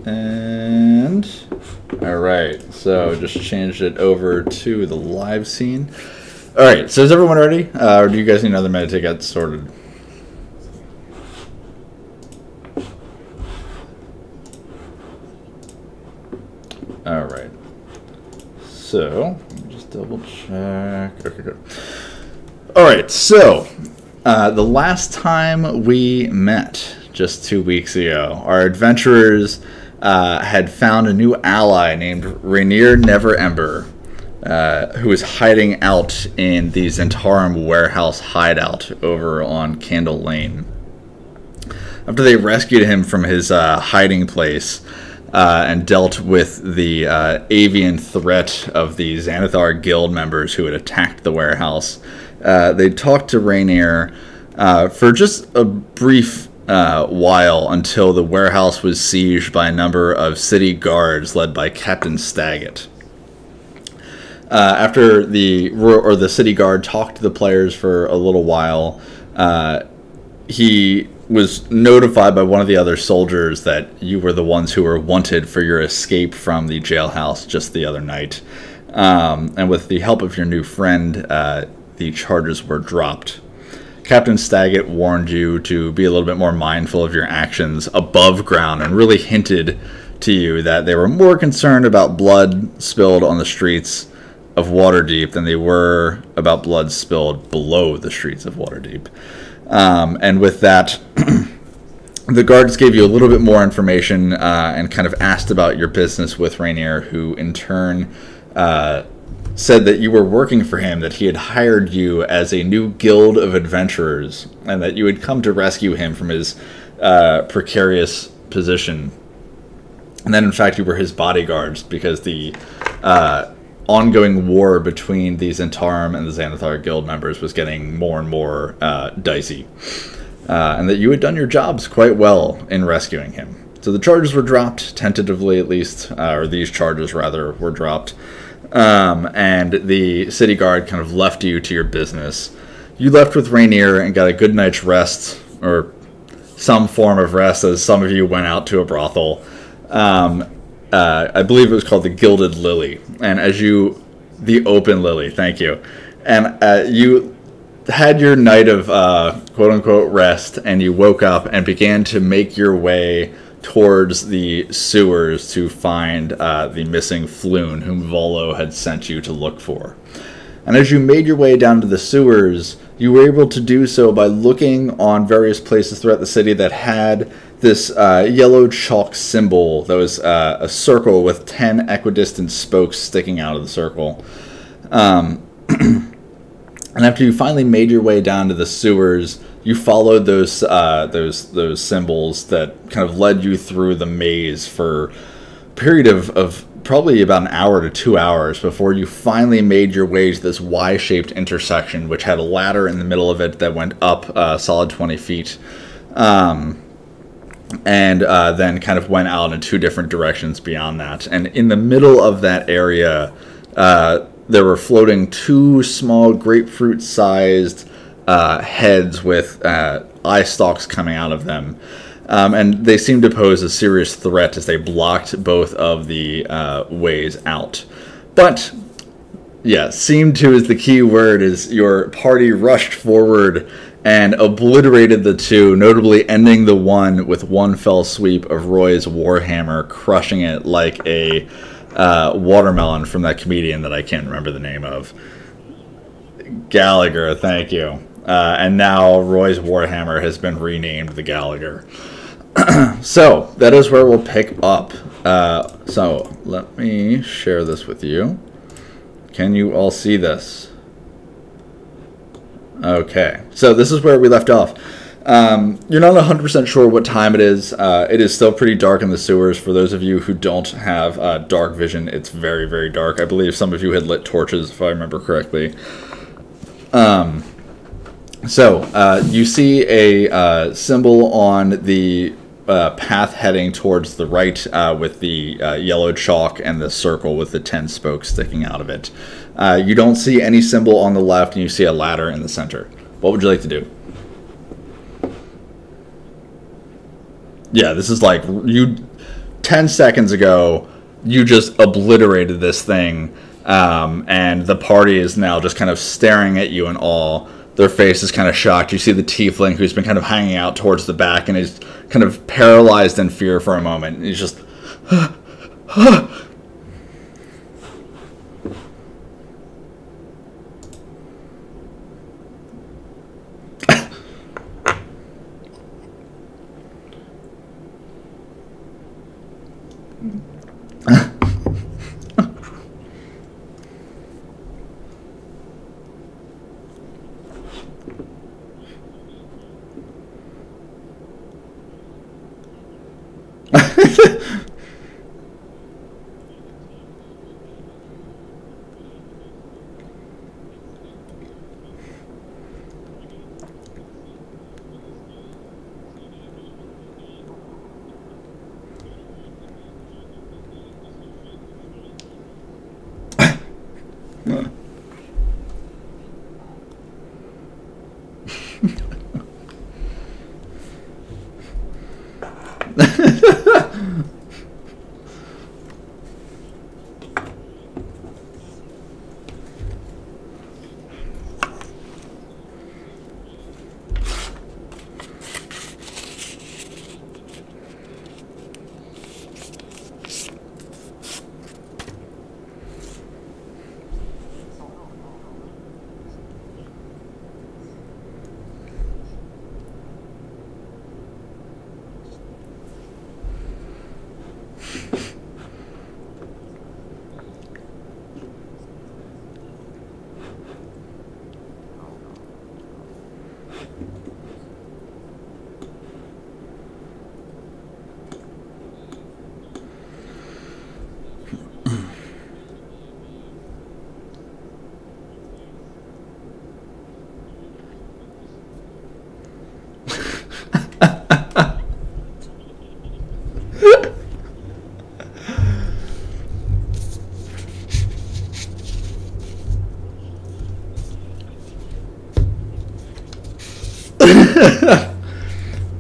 And all right, so just changed it over to the live scene. All right, so is everyone ready? Or do you guys need another minute to get sorted? All right. So let me just double check. Okay, good. All right, so the last time we met, just 2 weeks ago, our adventurers had found a new ally named Rainier Neverember, who was hiding out in the Zentarum warehouse hideout over on Candle Lane. After they rescued him from his hiding place and dealt with the avian threat of the Xanathar guild members who had attacked the warehouse, they talked to Rainier for just a brief while until the warehouse was sieged by a number of city guards led by Captain Staggett. After the city guard talked to the players for a little while, he was notified by one of the other soldiers that you were the ones who were wanted for your escape from the jailhouse just the other night. And with the help of your new friend, the charges were dropped. Captain Staggett warned you to be a little bit more mindful of your actions above ground and really hinted to you that they were more concerned about blood spilled on the streets of Waterdeep than they were about blood spilled below the streets of Waterdeep. And with that, the guards gave you a little bit more information and kind of asked about your business with Rainier, who in turn said that you were working for him, that he had hired you as a new guild of adventurers, and that you had come to rescue him from his precarious position. And then, in fact, you were his bodyguards because the ongoing war between the Zentarum and the Xanathar guild members was getting more and more dicey. And that you had done your jobs quite well in rescuing him. So the charges were dropped, tentatively at least, or these charges, rather, were dropped. And the city guard kind of left you to your business. You left with Rainier and got a good night's rest, or some form of rest, as some of you went out to a brothel. I believe it was called the Gilded Lily, and the Open Lily, thank you. And you had your night of quote-unquote rest, and you woke up and began to make your way towards the sewers to find the missing Floon, whom Volo had sent you to look for. And as you made your way down to the sewers, you were able to do so by looking on various places throughout the city that had this yellow chalk symbol that was a circle with 10 equidistant spokes sticking out of the circle. And after you finally made your way down to the sewers, you followed those symbols that kind of led you through the maze for a period of probably about an hour to 2 hours before you finally made your way to this Y-shaped intersection, which had a ladder in the middle of it that went up a solid 20 feet. And then kind of went out in 2 different directions beyond that. And in the middle of that area, there were floating 2 small grapefruit-sized heads with eye stalks coming out of them. And they seemed to pose a serious threat as they blocked both of the ways out. But, yeah, seemed to is the key word, as your party rushed forward and obliterated the 2, notably ending the one with one fell sweep of Roy's Warhammer, crushing it like a watermelon from that comedian that I can't remember the name of. Gallagher, thank you. And now Roy's Warhammer has been renamed the Gallagher. So, that is where we'll pick up. So, let me share this with you. Can you all see this? Okay, so this is where we left off. You're not 100% sure what time it is. It is still pretty dark in the sewers. For those of you who don't have dark vision, it's very, very dark. I believe some of you had lit torches, if I remember correctly. So you see a symbol on the path heading towards the right with the yellow chalk and the circle with the 10 spokes sticking out of it. You don't see any symbol on the left, and you see a ladder in the center. What would you like to do? Yeah, this is like 10 seconds ago, you just obliterated this thing, and the party is now just kind of staring at you in awe. Their face is kind of shocked. You see the tiefling who's been kind of hanging out towards the back and is kind of paralyzed in fear for a moment. And he's just...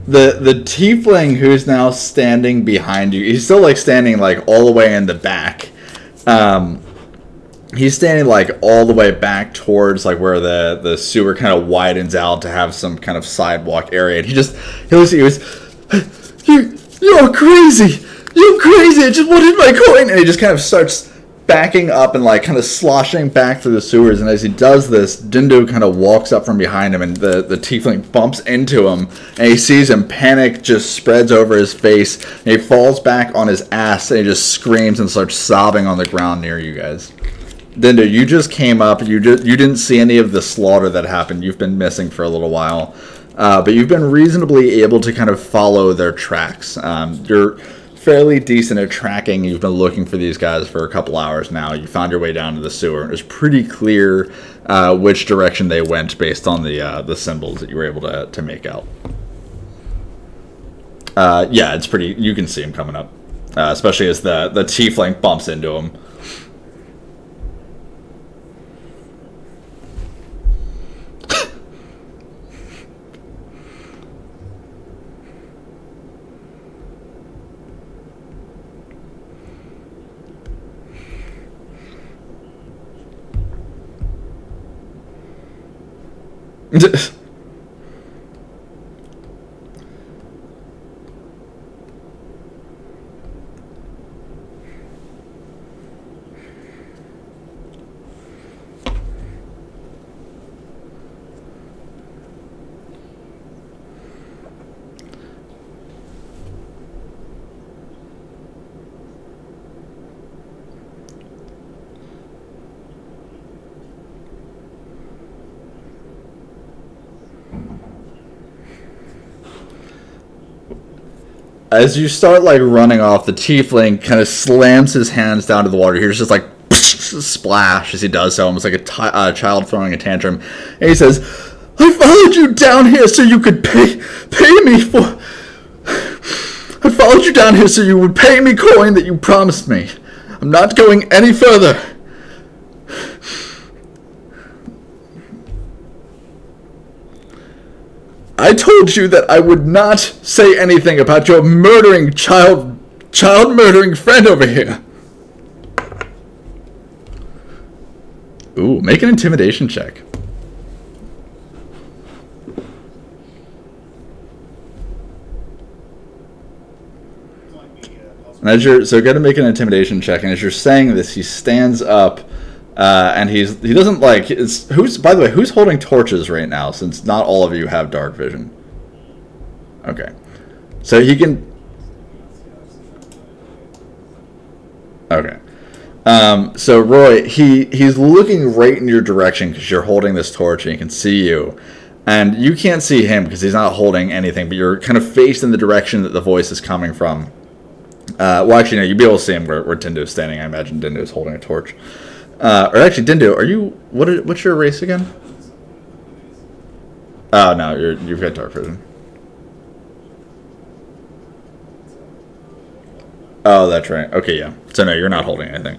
The tiefling who's now standing behind you, he's still like standing like all the way in the back. He's standing like all the way back towards like where the sewer kind of widens out to have some kind of sidewalk area. And he was you're crazy, you're crazy. I just wanted my coin, and he just kind of starts backing up and like kind of sloshing back through the sewers. And as he does this, Dindo kind of walks up from behind him, and the tiefling bumps into him, and he sees him. Panic just spreads over his face, and he falls back on his ass, and he just screams and starts sobbing on the ground near you guys. Dindo, you just came up. You didn't see any of the slaughter that happened. You've been missing for a little while, but you've been reasonably able to kind of follow their tracks. You're fairly decent at tracking. You've been looking for these guys for a couple hours now. You found your way down to the sewer. It was pretty clear which direction they went based on the symbols that you were able to make out. Yeah, it's pretty. You can see him coming up, especially as the tiefling bumps into him. As you start like running off, the tiefling kind of slams his hands down to the water. Here's just like splash as he does so, almost like a child throwing a tantrum. And he says, "I followed you down here so you could pay me for. I followed you down here so you would pay me coin that you promised me. I'm not going any further." I told you that I would not say anything about your murdering child child murdering friend over here. Ooh, make an intimidation check. And as you're go to make an intimidation check, and as you're saying this, he stands up, and he doesn't like by the way, who's holding torches right now? Since not all of you have dark vision. Okay, so he can. Okay, so Roy, he's looking right in your direction because you're holding this torch, and he can see you, and you can't see him because he's not holding anything, but you're kind of faced in the direction that the voice is coming from. Well, actually, no, you'd be able to see him where Dindo's standing. I imagine Dindo's holding a torch. Or actually, Dindo, are you... What's your race again? Oh, no, you've got dark vision. Oh, that's right. Okay, yeah. So, no, you're not holding anything.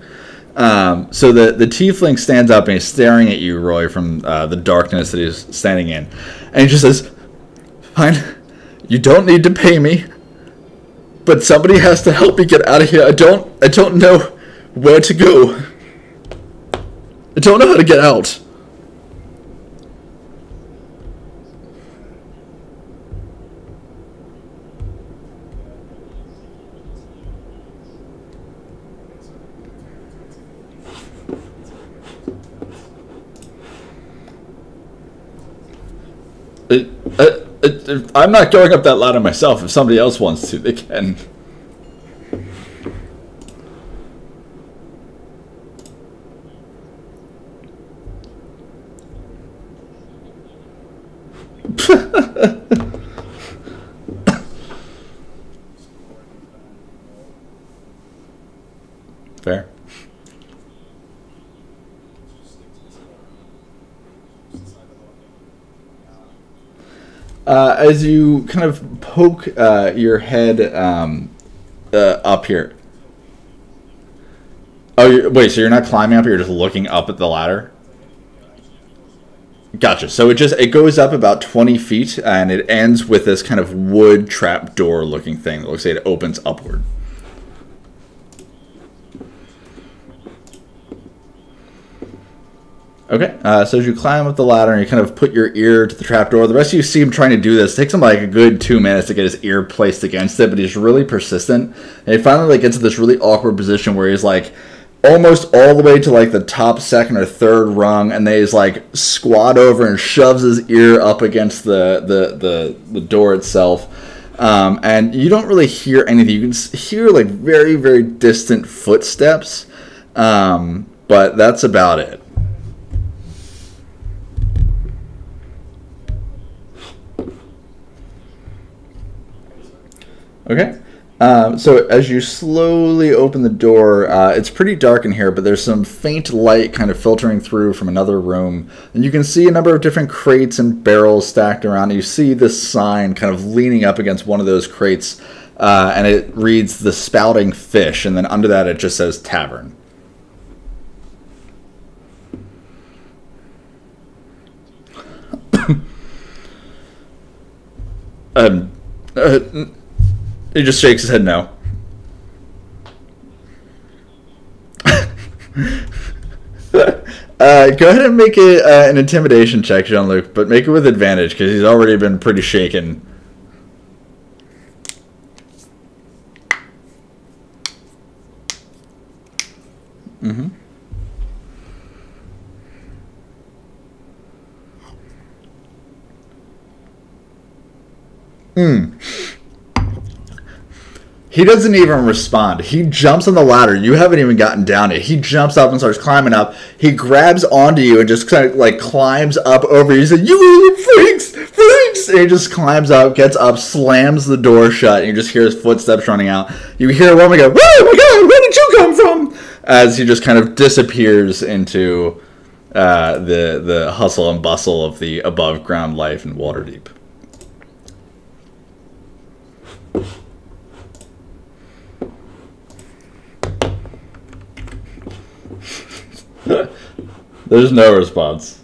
So the tiefling stands up and he's staring at you, Roy, from the darkness that he's standing in. And he just says, fine, you don't need to pay me. But somebody has to help me get out of here. I don't know where to go. I don't know how to get out. I'm not going up that ladder myself. If somebody else wants to, they can. Fair. As you kind of poke your head up here. Oh, wait, so you're not climbing up, you're just looking up at the ladder? Gotcha. So it goes up about 20 feet, and it ends with this kind of wood trapdoor looking thing that looks like it opens upward. Okay, so as you climb up the ladder and you kind of put your ear to the trapdoor, the rest of you see him trying to do this. It takes him like a good 2 minutes to get his ear placed against it, but he's really persistent. And he finally like gets to this really awkward position where he's like almost all the way to like the top second or third rung, and then he's like squat over and shoves his ear up against the door itself. And you don't really hear anything. You can hear like very, very distant footsteps, but that's about it. Okay, so as you slowly open the door, it's pretty dark in here, but there's some faint light kind of filtering through from another room. And you can see a number of different crates and barrels stacked around. And you see this sign kind of leaning up against one of those crates, and it reads The Spouting Fish, and then under that it just says Tavern. He just shakes his head no. Go ahead and make it an intimidation check, Jean-Luc, but make it with advantage because he's already been pretty shaken. Mm-hmm. He doesn't even respond. He jumps on the ladder. You haven't even gotten down yet. He jumps up and starts climbing up. He grabs onto you and just kind of like climbs up over you. He says, "You freaks, freaks!" And he just climbs up, gets up, slams the door shut, and you just hear his footsteps running out. You hear a woman go, "Oh my God, where did you come from?" As he just kind of disappears into the hustle and bustle of the above ground life in Waterdeep. There's no response.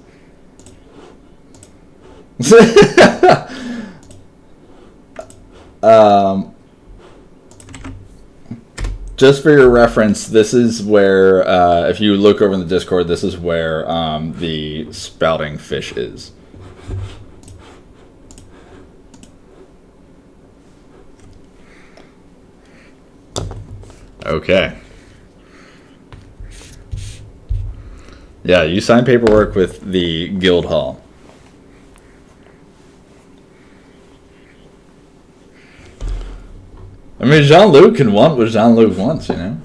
just for your reference, this is where, if you look over in the Discord, this is where the spouting fish is. Okay. Yeah, you signed paperwork with the guild hall. I mean, Jean-Luc can want what Jean-Luc wants, you know?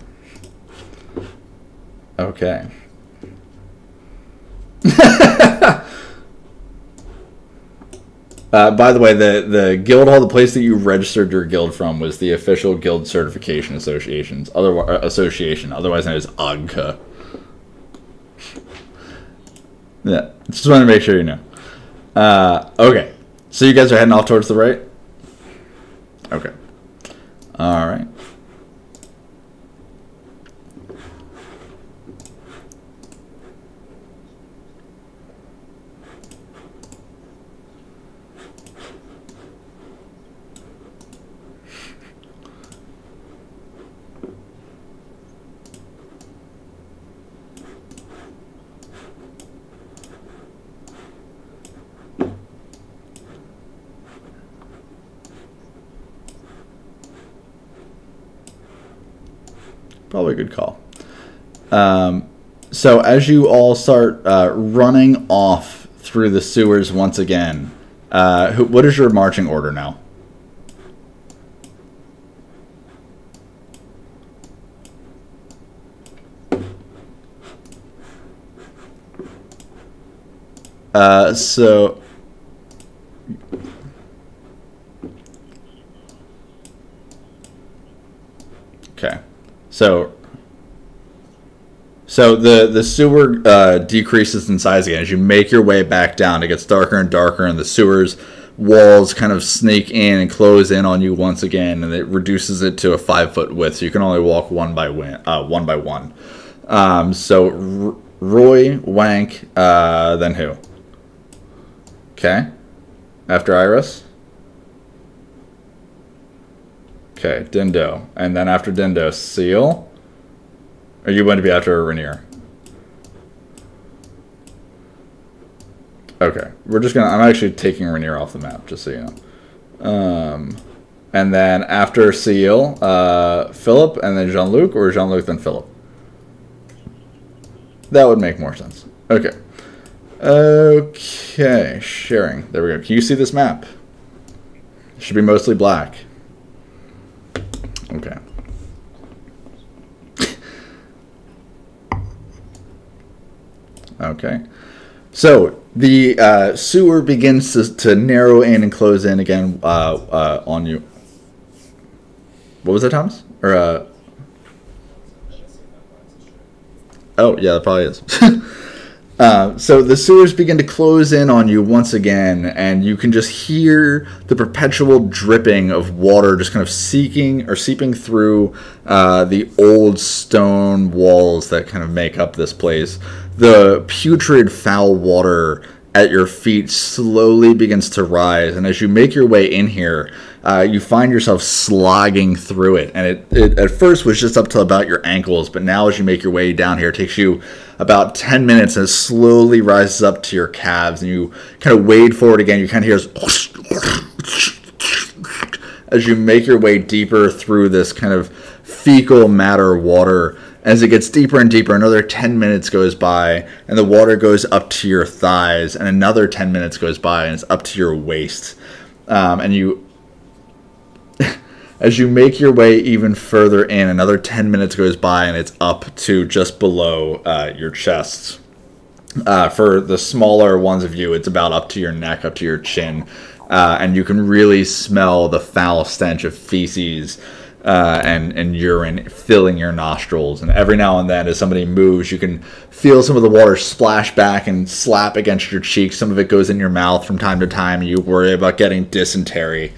Okay. By the way, the guild hall, the place that you registered your guild from, was the official guild certification association, otherwise known as AGCA. Yeah, just wanted to make sure you know. Okay, so you guys are heading off towards the right? Okay. All right. Probably a good call. So as you all start running off through the sewers once again, what is your marching order now? So... Okay. So the sewer decreases in size again. As you make your way back down, it gets darker and darker, and the sewer's walls kind of sneak in and close in on you once again, and it reduces it to a 5-foot width, so you can only walk one by one. So Roy, Wank, then who? Okay. After Iris? Okay, Dindo. And then after Dindo, Seal? Or you want to be after Rainier? Okay, I'm actually taking Rainier off the map, just so you know. And then after Seal, Philip, and then Jean-Luc, or Jean-Luc, then Philip? That would make more sense. Okay. Okay, sharing. There we go. Can you see this map? It should be mostly black. Okay. Okay. So the sewer begins to narrow in and close in again on you. What was that, Thomas? Or oh yeah, that probably is. So the sewers begin to close in on you once again, and you can just hear the perpetual dripping of water just kind of seeping through the old stone walls that kind of make up this place. The putrid, foul water at your feet slowly begins to rise, and as you make your way in here, you find yourself slogging through it. And it at first was just up to about your ankles, but now as you make your way down here, it takes you about 10 minutes, and it slowly rises up to your calves, and you kind of wade forward again. You kind of hear this as you make your way deeper through this kind of fecal matter water. As it gets deeper and deeper, another 10 minutes goes by, and the water goes up to your thighs, and another 10 minutes goes by, and it's up to your waist. And you, as you make your way even further in, another 10 minutes goes by, and it's up to just below your chest. For the smaller ones of you, it's about up to your neck, up to your chin, and you can really smell the foul stench of feces and urine filling your nostrils. And every now and then, as somebody moves, you can feel some of the water splash back and slap against your cheeks. Some of it goes in your mouth from time to time. You worry about getting dysentery.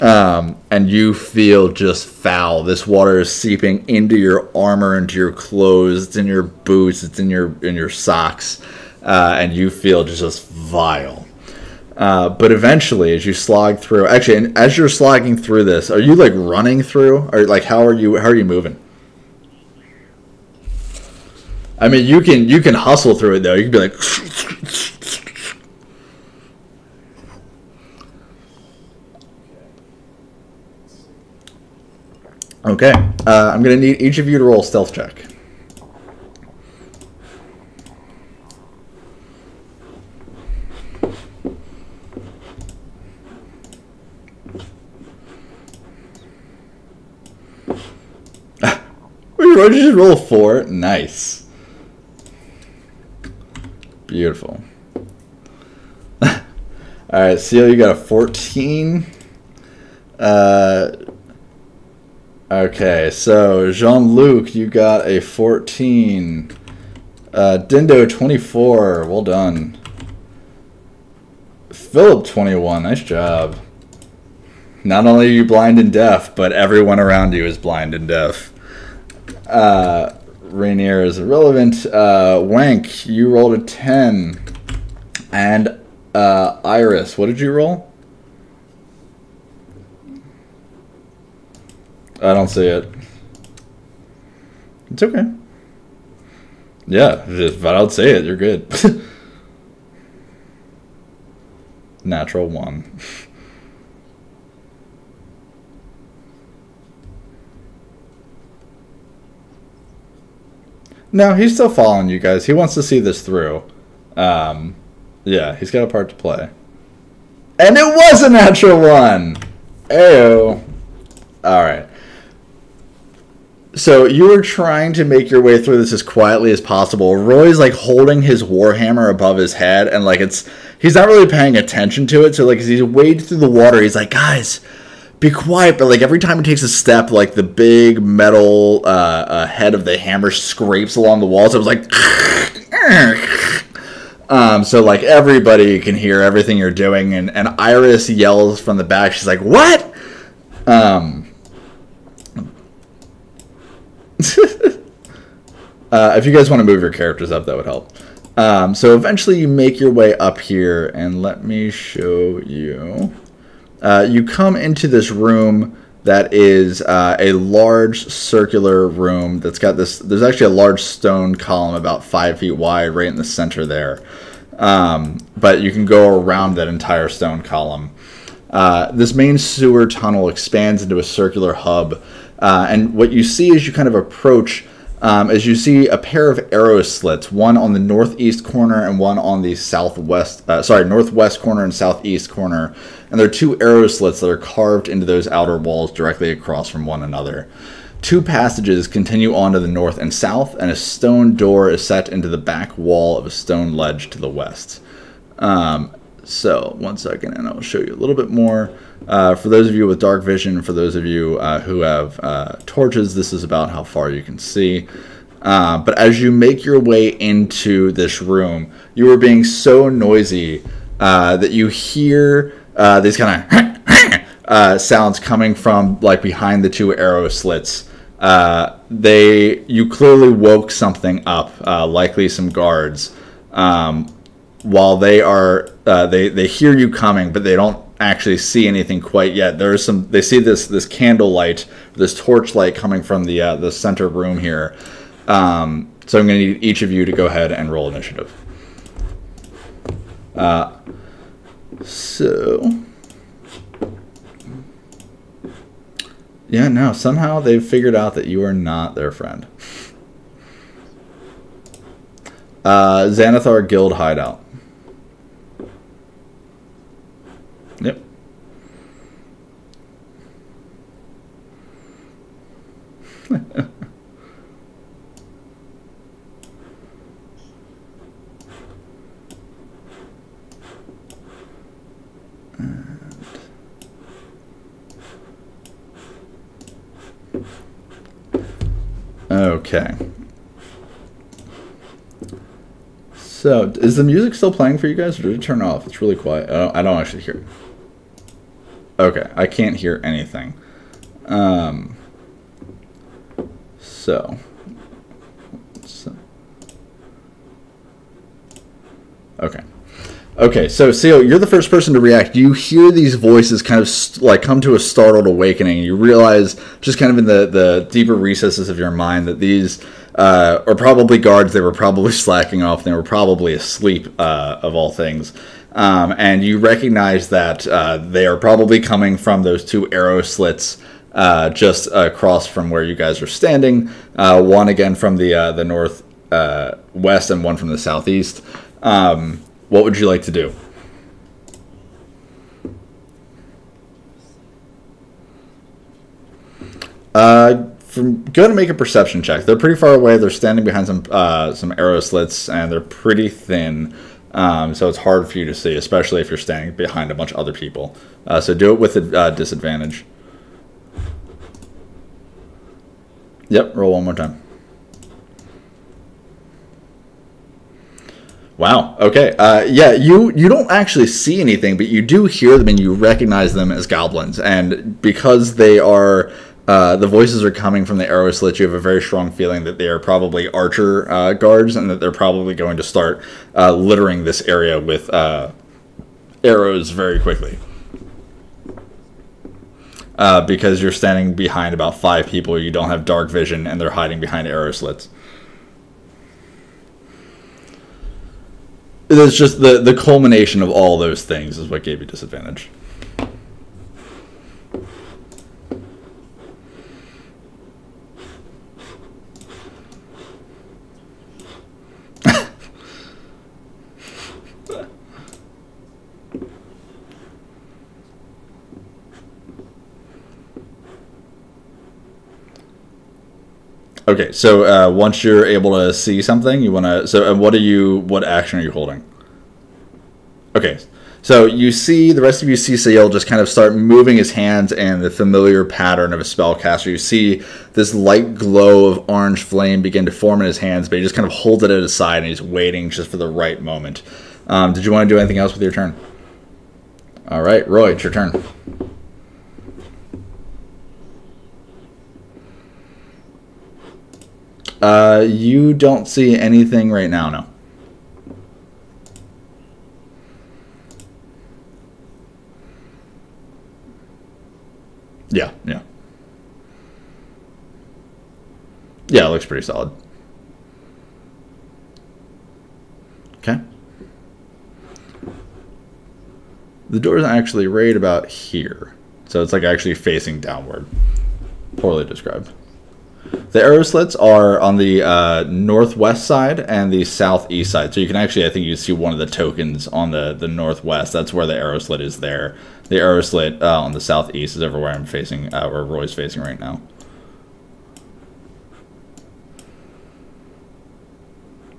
And you feel just foul. This water is seeping into your armor, into your clothes, it's in your boots, it's in your socks, and you feel just vile. But eventually, as you slog through, actually, as you're slogging through this, are you like running through, or like how are you moving? I mean, you can hustle through it though. You can be like. Okay, I'm gonna need each of you to roll a stealth check. Why did you just roll a 4? Nice. Beautiful. Alright, Seal, you got a 14. Okay, so Jean-Luc, you got a 14. Dindo, 24. Well done. Philip, 21. Nice job. Not only are you blind and deaf, but everyone around you is blind and deaf. Rainier is irrelevant. Wank, you rolled a 10. And Iris, what did you roll? I don't see it. It's okay. Yeah, if I don't say it, you're good. Natural 1. No, he's still following you guys. He wants to see this through. Yeah, he's got a part to play. And it was a natural 1! Ayo. Alright. So you were trying to make your way through this as quietly as possible. Roy's like holding his warhammer above his head, and like he's not really paying attention to it. So like as he's wading through the water, he's like, guys, be quiet. But like every time he takes a step, like the big metal head of the hammer scrapes along the walls. It was like, so like everybody can hear everything you're doing, and Iris yells from the back. She's like, what? If you guys want to move your characters up, that would help. So eventually you make your way up here, and let me show you. You come into this room that is a large circular room that's got this. There's actually a large stone column about 5 feet wide right in the center there. But you can go around that entire stone column. This main sewer tunnel expands into a circular hub. And what you see as you kind of approach is you see a pair of arrow slits, one on the northeast corner and one on the northwest corner and southeast corner. And there are 2 arrow slits that are carved into those outer walls directly across from one another. 2 passages continue on to the north and south, and a stone door is set into the back wall of a stone ledge to the west. So, one second, and I'll show you a little bit more. For those of you with dark vision, for those of you who have torches, this is about how far you can see. But as you make your way into this room, you are being so noisy that you hear these kind of sounds coming from like behind the 2 arrow slits. You clearly woke something up, likely some guards. While they are, they hear you coming, but they don't actually see anything quite yet. There's some. They see this candle light, this torch light coming from the center room here. So I'm going to need each of you to go ahead and roll initiative. Yeah, no. Somehow they've figured out that you are not their friend. Xanathar Guild Hideout. Yep. Okay. So, is the music still playing for you guys, or did it turn off? It's really quiet. I don't actually hear it. Okay, I can't hear anything. Okay, so Seal, you're the first person to react. You hear these voices kind of like come to a startled awakening. You realize, just kind of in the deeper recesses of your mind, that these or probably guards. They were probably slacking off. They were probably asleep, of all things. And you recognize that they are probably coming from those two arrow slits just across from where you guys are standing. One again from the north west and one from the southeast. What would you like to do? Go ahead and make a perception check. They're pretty far away. They're standing behind some arrow slits, and they're pretty thin. So it's hard for you to see, especially if you're standing behind a bunch of other people. So do it with a disadvantage. Yep, roll one more time. Wow. Okay. Yeah, you don't actually see anything, but you do hear them and you recognize them as goblins. And because they are, the voices are coming from the arrow slits, you have a very strong feeling that they are probably archer guards and that they're probably going to start littering this area with arrows very quickly. Because you're standing behind about 5 people, you don't have dark vision, and they're hiding behind arrow slits. It's just the culmination of all those things is what gave you disadvantage. Okay, so once you're able to see something, you want to. So, what action are you holding? Okay, so you see the rest of you see Sael just kind of start moving his hands in the familiar pattern of a spellcaster. You see this light glow of orange flame begin to form in his hands, but he just kind of holds it at his side and he's waiting just for the right moment. Did you want to do anything else with your turn? All right, Roy, it's your turn. You don't see anything right now, no. Yeah. Yeah, it looks pretty solid. Okay. The door is actually right about here. So it's like actually facing downward. Poorly described. The arrow slits are on the northwest side and the southeast side. So you can actually, I think you see one of the tokens on the northwest. That's where the arrow slit is there. The arrow slit on the southeast is over where I'm facing, where Roy's facing right now.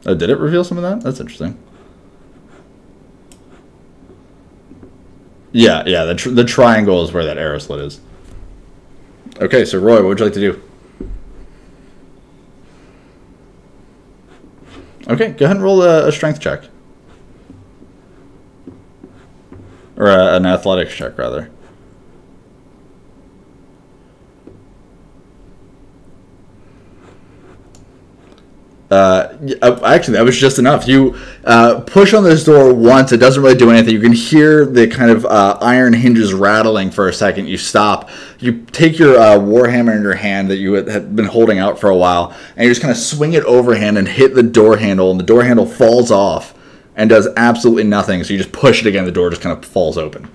Oh, did it reveal some of that? That's interesting. Yeah, the triangle is where that arrow slit is. Okay, so Roy, what would you like to do? Okay, go ahead and roll a strength check. Or an athletics check, rather. Actually, that was just enough. You push on this door once. It doesn't really do anything. You can hear the kind of iron hinges rattling for a second. You stop. You take your warhammer in your hand that you had been holding out for a while, and you just kind of swing it overhand and hit the door handle, and the door handle falls off and does absolutely nothing. So you just push it again. The door just kind of falls open.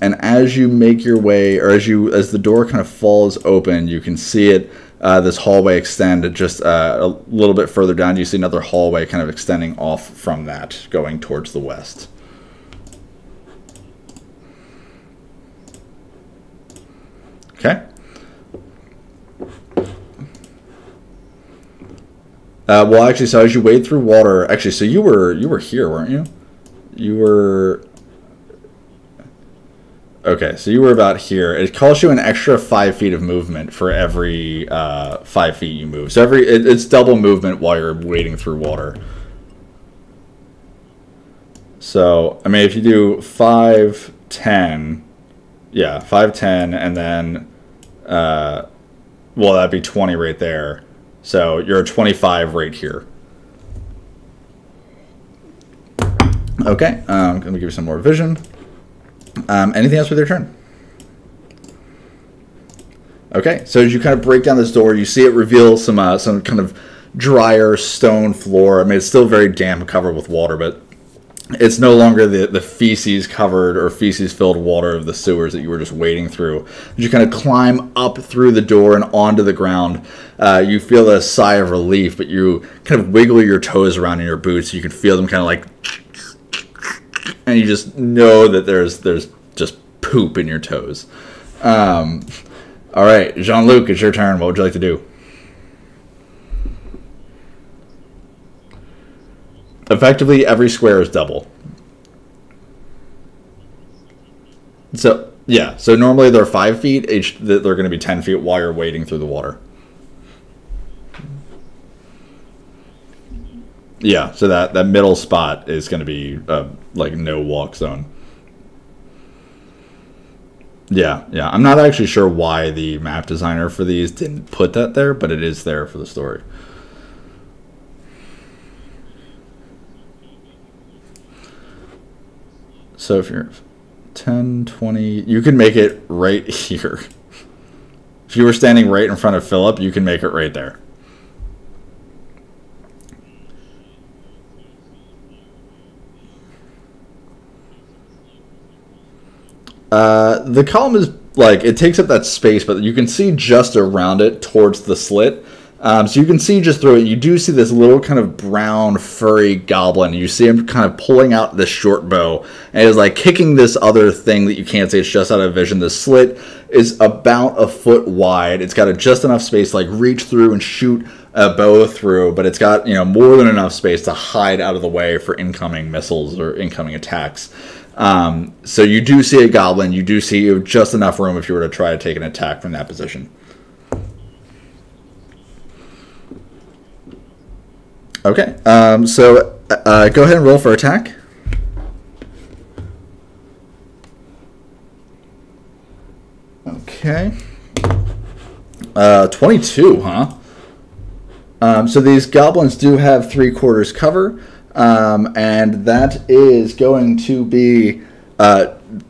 And as you make your way, or as the door kind of falls open, you can see it, this hallway extend just a little bit further down. You see another hallway kind of extending off from that, going towards the west. Okay. Well, actually, so as you wade through water, actually, so you were here, weren't you? You were. Okay, so you were about here. It costs you an extra 5 feet of movement for every 5 feet you move. So it's double movement while you're wading through water. So, I mean, if you do 5, 10, yeah, 5, 10, and then, well, that'd be 20 right there. So you're at 25 right here. Okay, I'm going to give you some more vision. Anything else with your turn? Okay, so as you kind of break down this door, you see it reveal some kind of drier stone floor. I mean, it's still very damp, covered with water, but it's no longer the feces covered or feces filled water of the sewers that you were just wading through. As you kind of climb up through the door and onto the ground, you feel a sigh of relief, but you kind of wiggle your toes around in your boots. You can feel them kind of like, and you just know that there's just poop in your toes. All right, Jean-Luc, it's your turn. What would you like to do? Effectively, every square is double. So, yeah. So normally they're 5 feet. Each, they're going to be 10 feet while you're wading through the water. Yeah, so that middle spot is going to be like no walk zone. Yeah. I'm not actually sure why the map designer for these didn't put that there, but it is there for the story. So if you're 10, 20, you can make it right here. If you were standing right in front of Philip, you can make it right there. The column is like, it takes up that space, but you can see just around it towards the slit. So you can see just through it, you do see this little kind of brown furry goblin. You see him kind of pulling out this short bow and is like kicking this other thing that you can't see. It's just out of vision. The slit is about a foot wide. It's got just enough space to like reach through and shoot a bow through, but it's got, you know, more than enough space to hide out of the way for incoming missiles or incoming attacks. So you do see a goblin. You do see just enough room if you were to try to take an attack from that position. Okay, so go ahead and roll for attack. Okay. 22, huh? So these goblins do have 3/4 cover, and that is going to be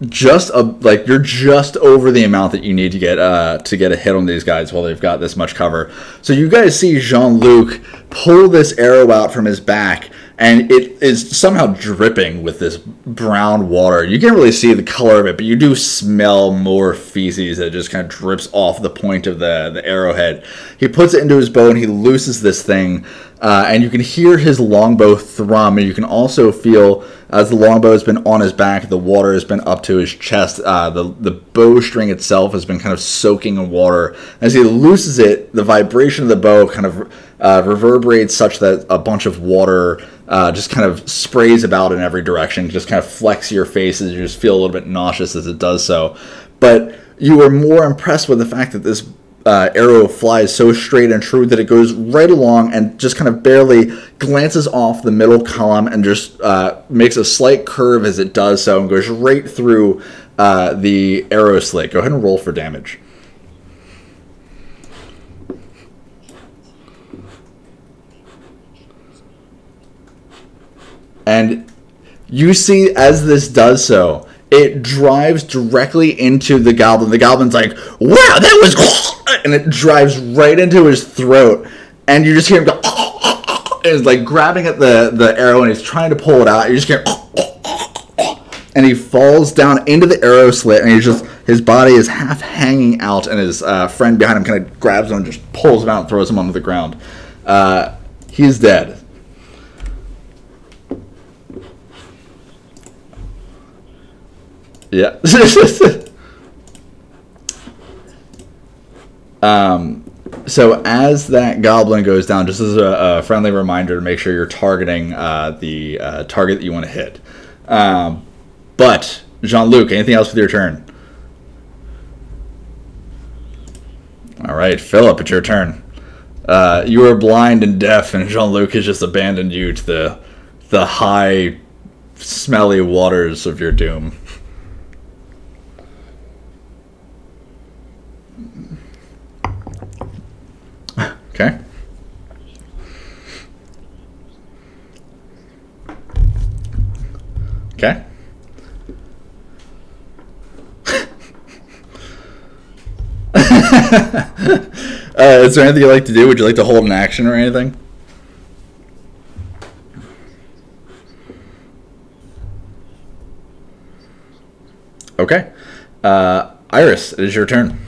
just like you're just over the amount that you need to get a hit on these guys while they've got this much cover. So you guys see Jean-Luc pull this arrow out from his back, and it is somehow dripping with this brown water. You can't really see the color of it, but you do smell more feces that just kind of drips off the point of the arrowhead. He puts it into his bow and he looses this thing, and you can hear his longbow thrum, and you can also feel, as the longbow has been on his back, the water has been up to his chest. The bowstring itself has been kind of soaking in water. As he looses it, the vibration of the bow kind of reverberates such that a bunch of water just kind of sprays about in every direction, just kind of flecks your faces. You just feel a little bit nauseous as it does so. But you are more impressed with the fact that this arrow flies so straight and true that it goes right along and just kind of barely glances off the middle column and just makes a slight curve as it does so and goes right through the arrow slit. Go ahead and roll for damage. And you see as this does so, it drives directly into the goblin. The goblin's like, wow, that was... And it drives right into his throat. And you just hear him go... And it's like grabbing at the arrow and he's trying to pull it out. You just hear... And he falls down into the arrow slit and his body is half hanging out and his friend behind him kind of grabs him and just pulls him out and throws him onto the ground. He's dead. Yeah. So as that goblin goes down, just as a friendly reminder to make sure you're targeting the target that you want to hit. But Jean-Luc, anything else with your turn? All right, Philip, it's your turn. You are blind and deaf, and Jean-Luc has just abandoned you to the high, smelly waters of your doom. Okay. Okay. Is there anything you like to do? Would you like to hold an action or anything? Okay. Iris, it is your turn.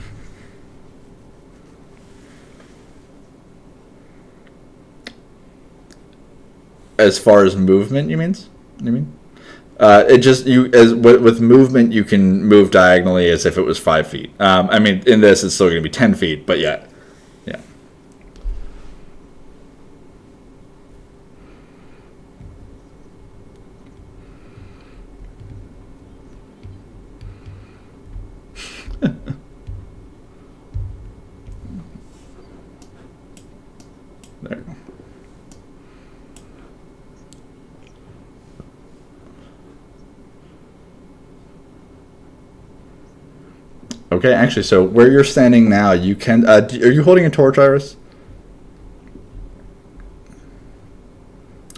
As far as movement, you mean? It just you as with movement, you can move diagonally as if it was 5 feet. I mean, in this, it's still going to be 10 feet, but yeah, yeah. There. Okay, actually, so where you're standing now, you can. Are you holding a torch, Iris?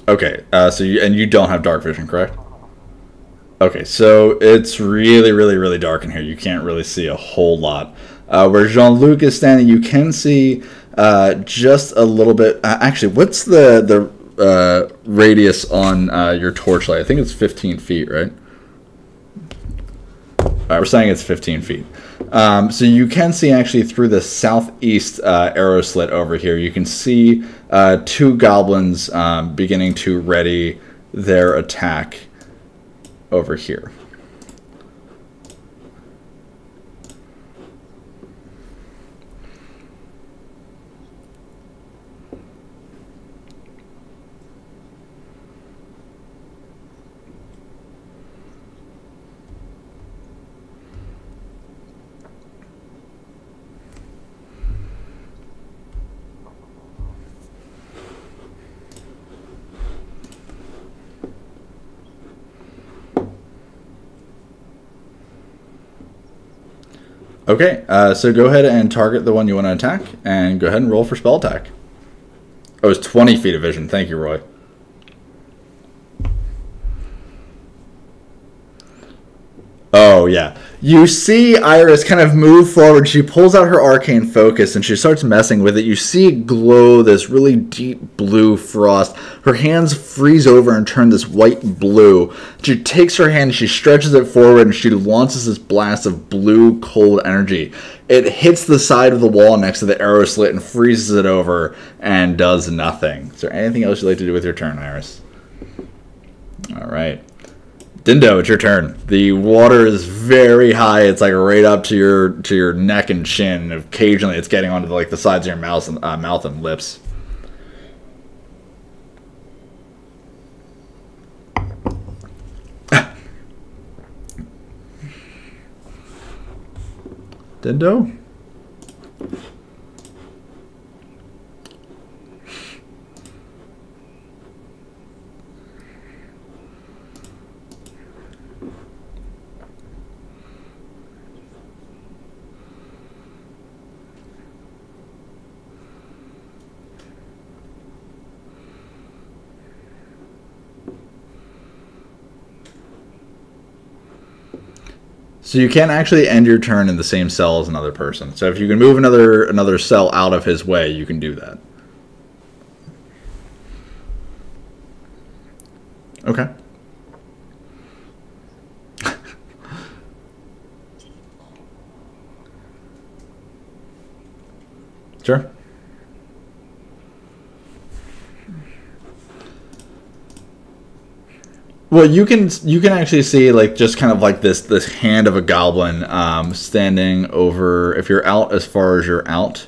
Okay, so you don't have dark vision, correct? Okay, so it's really, really, really dark in here. You can't really see a whole lot. Where Jean-Luc is standing, you can see just a little bit. Actually, what's the radius on your torchlight? I think it's 15 feet, right? We're saying it's 15 feet. So you can see actually through the southeast arrow slit over here, you can see two goblins beginning to ready their attack over here. Okay, so go ahead and target the one you want to attack, and go ahead and roll for spell attack. Oh, it's 20 feet of vision. Thank you, Roy. Oh, yeah. You see Iris kind of move forward. She pulls out her arcane focus and she starts messing with it. You see it glow this really deep blue frost. Her hands freeze over and turn this white blue. She takes her hand, she stretches it forward, and she launches this blast of blue, cold energy. It hits the side of the wall next to the arrow slit and freezes it over and does nothing. Is there anything else you'd like to do with your turn, Iris? All right. Dindo, it's your turn. The water is very high. It's like right up to your neck and chin. And occasionally, it's getting onto the sides of your mouth and lips. Dindo. So you can't actually end your turn in the same cell as another person. So if you can move another cell out of his way, you can do that. Okay. Sure. Well, you can actually see just kind of this hand of a goblin standing over. If you're out as far as you're out,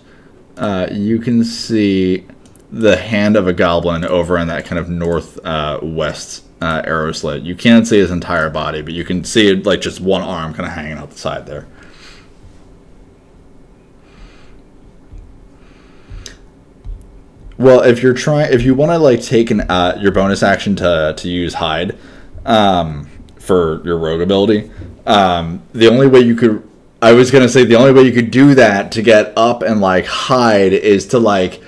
you can see the hand of a goblin over in that kind of northwest arrow slit. You can't see his entire body, but you can see it just one arm kind of hanging out the side there. Well, if you want to take your bonus action to use hide, for your rogue ability, the only way you could, I was gonna say the only way you could do that to get up and hide is to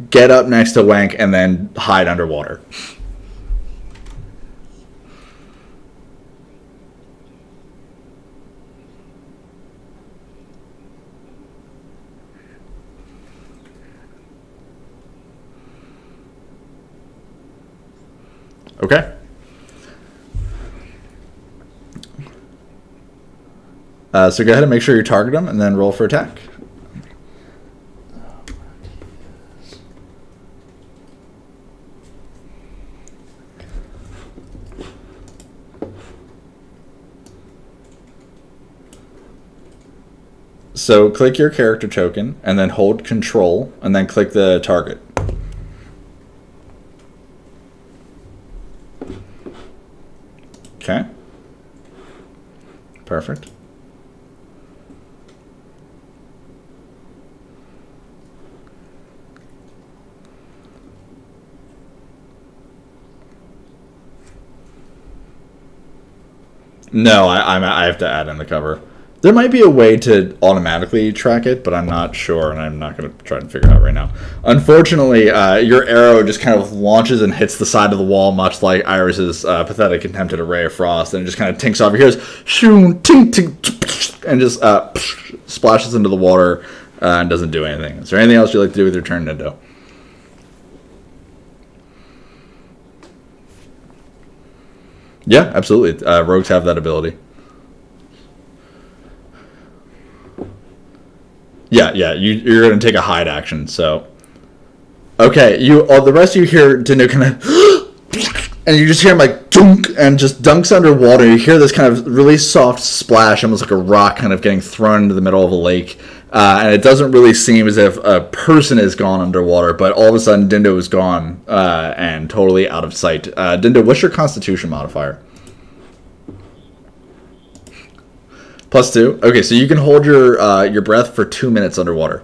get up next to Wank and then hide underwater. Okay. So go ahead and make sure you target them, and then roll for attack. So click your character token, and then hold Control, and then click the target. Okay. Perfect. No, I have to add in the cover. There might be a way to automatically track it, but I'm not sure, and I'm not going to try to figure it out right now. Unfortunately, your arrow just kind of launches and hits the side of the wall, much like Iris's pathetic attempt at a ray of frost, and it just kind of tinks off. It hears shoo, tink, tink, and just splashes into the water and doesn't do anything. Is there anything else you'd like to do with your turn, Nindo? Yeah, absolutely. Rogues have that ability. Yeah, you're going to take a hide action, so... Okay, the rest of you hear Dindo kind of... and you just hear him like dunk, and just dunks underwater. You hear this kind of really soft splash, almost like a rock kind of getting thrown into the middle of a lake. And it doesn't really seem as if a person has gone underwater, but all of a sudden Dindo is gone and totally out of sight. Dindo, what's your Constitution modifier? +2. Okay, so you can hold your breath for 2 minutes underwater.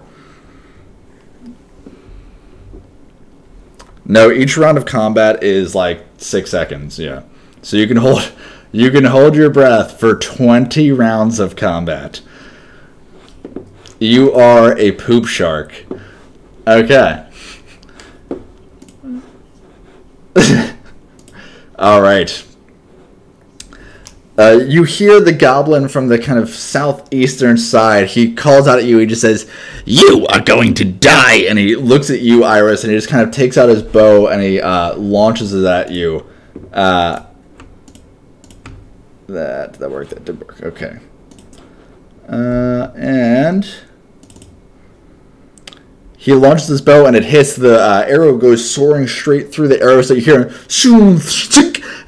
No, each round of combat is like 6 seconds. Yeah, so you can hold your breath for 20 rounds of combat. You are a poop shark. Okay. All right. You hear the goblin from the kind of southeastern side. He calls out at you. He just says, "You are going to die!" And he looks at you, Iris, and he just kind of takes out his bow and he launches it at you. That worked. That did work. Okay. And he launches his bow and it hits. The arrow goes soaring straight through the arrow. So you hear him,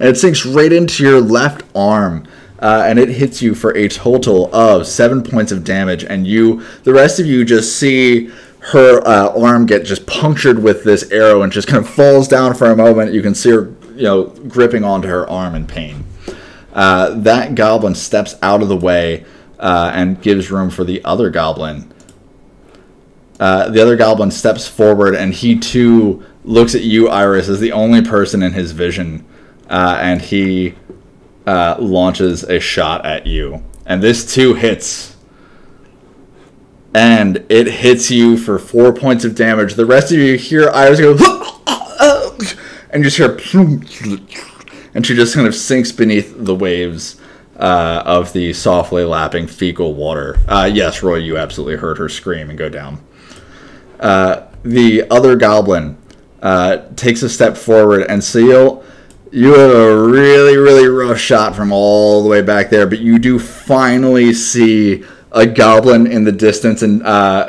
and it sinks right into your left arm. And it hits you for a total of 7 points of damage. And the rest of you just see her arm get just punctured with this arrow and just kind of falls down for a moment. You can see her, gripping onto her arm in pain. That goblin steps out of the way and gives room for the other goblin. The other goblin steps forward, and he too looks at you, Iris, as the only person in his vision, and he launches a shot at you. And this too hits. And it hits you for 4 points of damage. The rest of you hear Iris go, and you just hear, and she just kind of sinks beneath the waves of the softly lapping fecal water. Yes, Roy, you absolutely heard her scream and go down. The other goblin takes a step forward, and Seal, you have a really, really rough shot from all the way back there, but you do finally see a goblin in the distance. And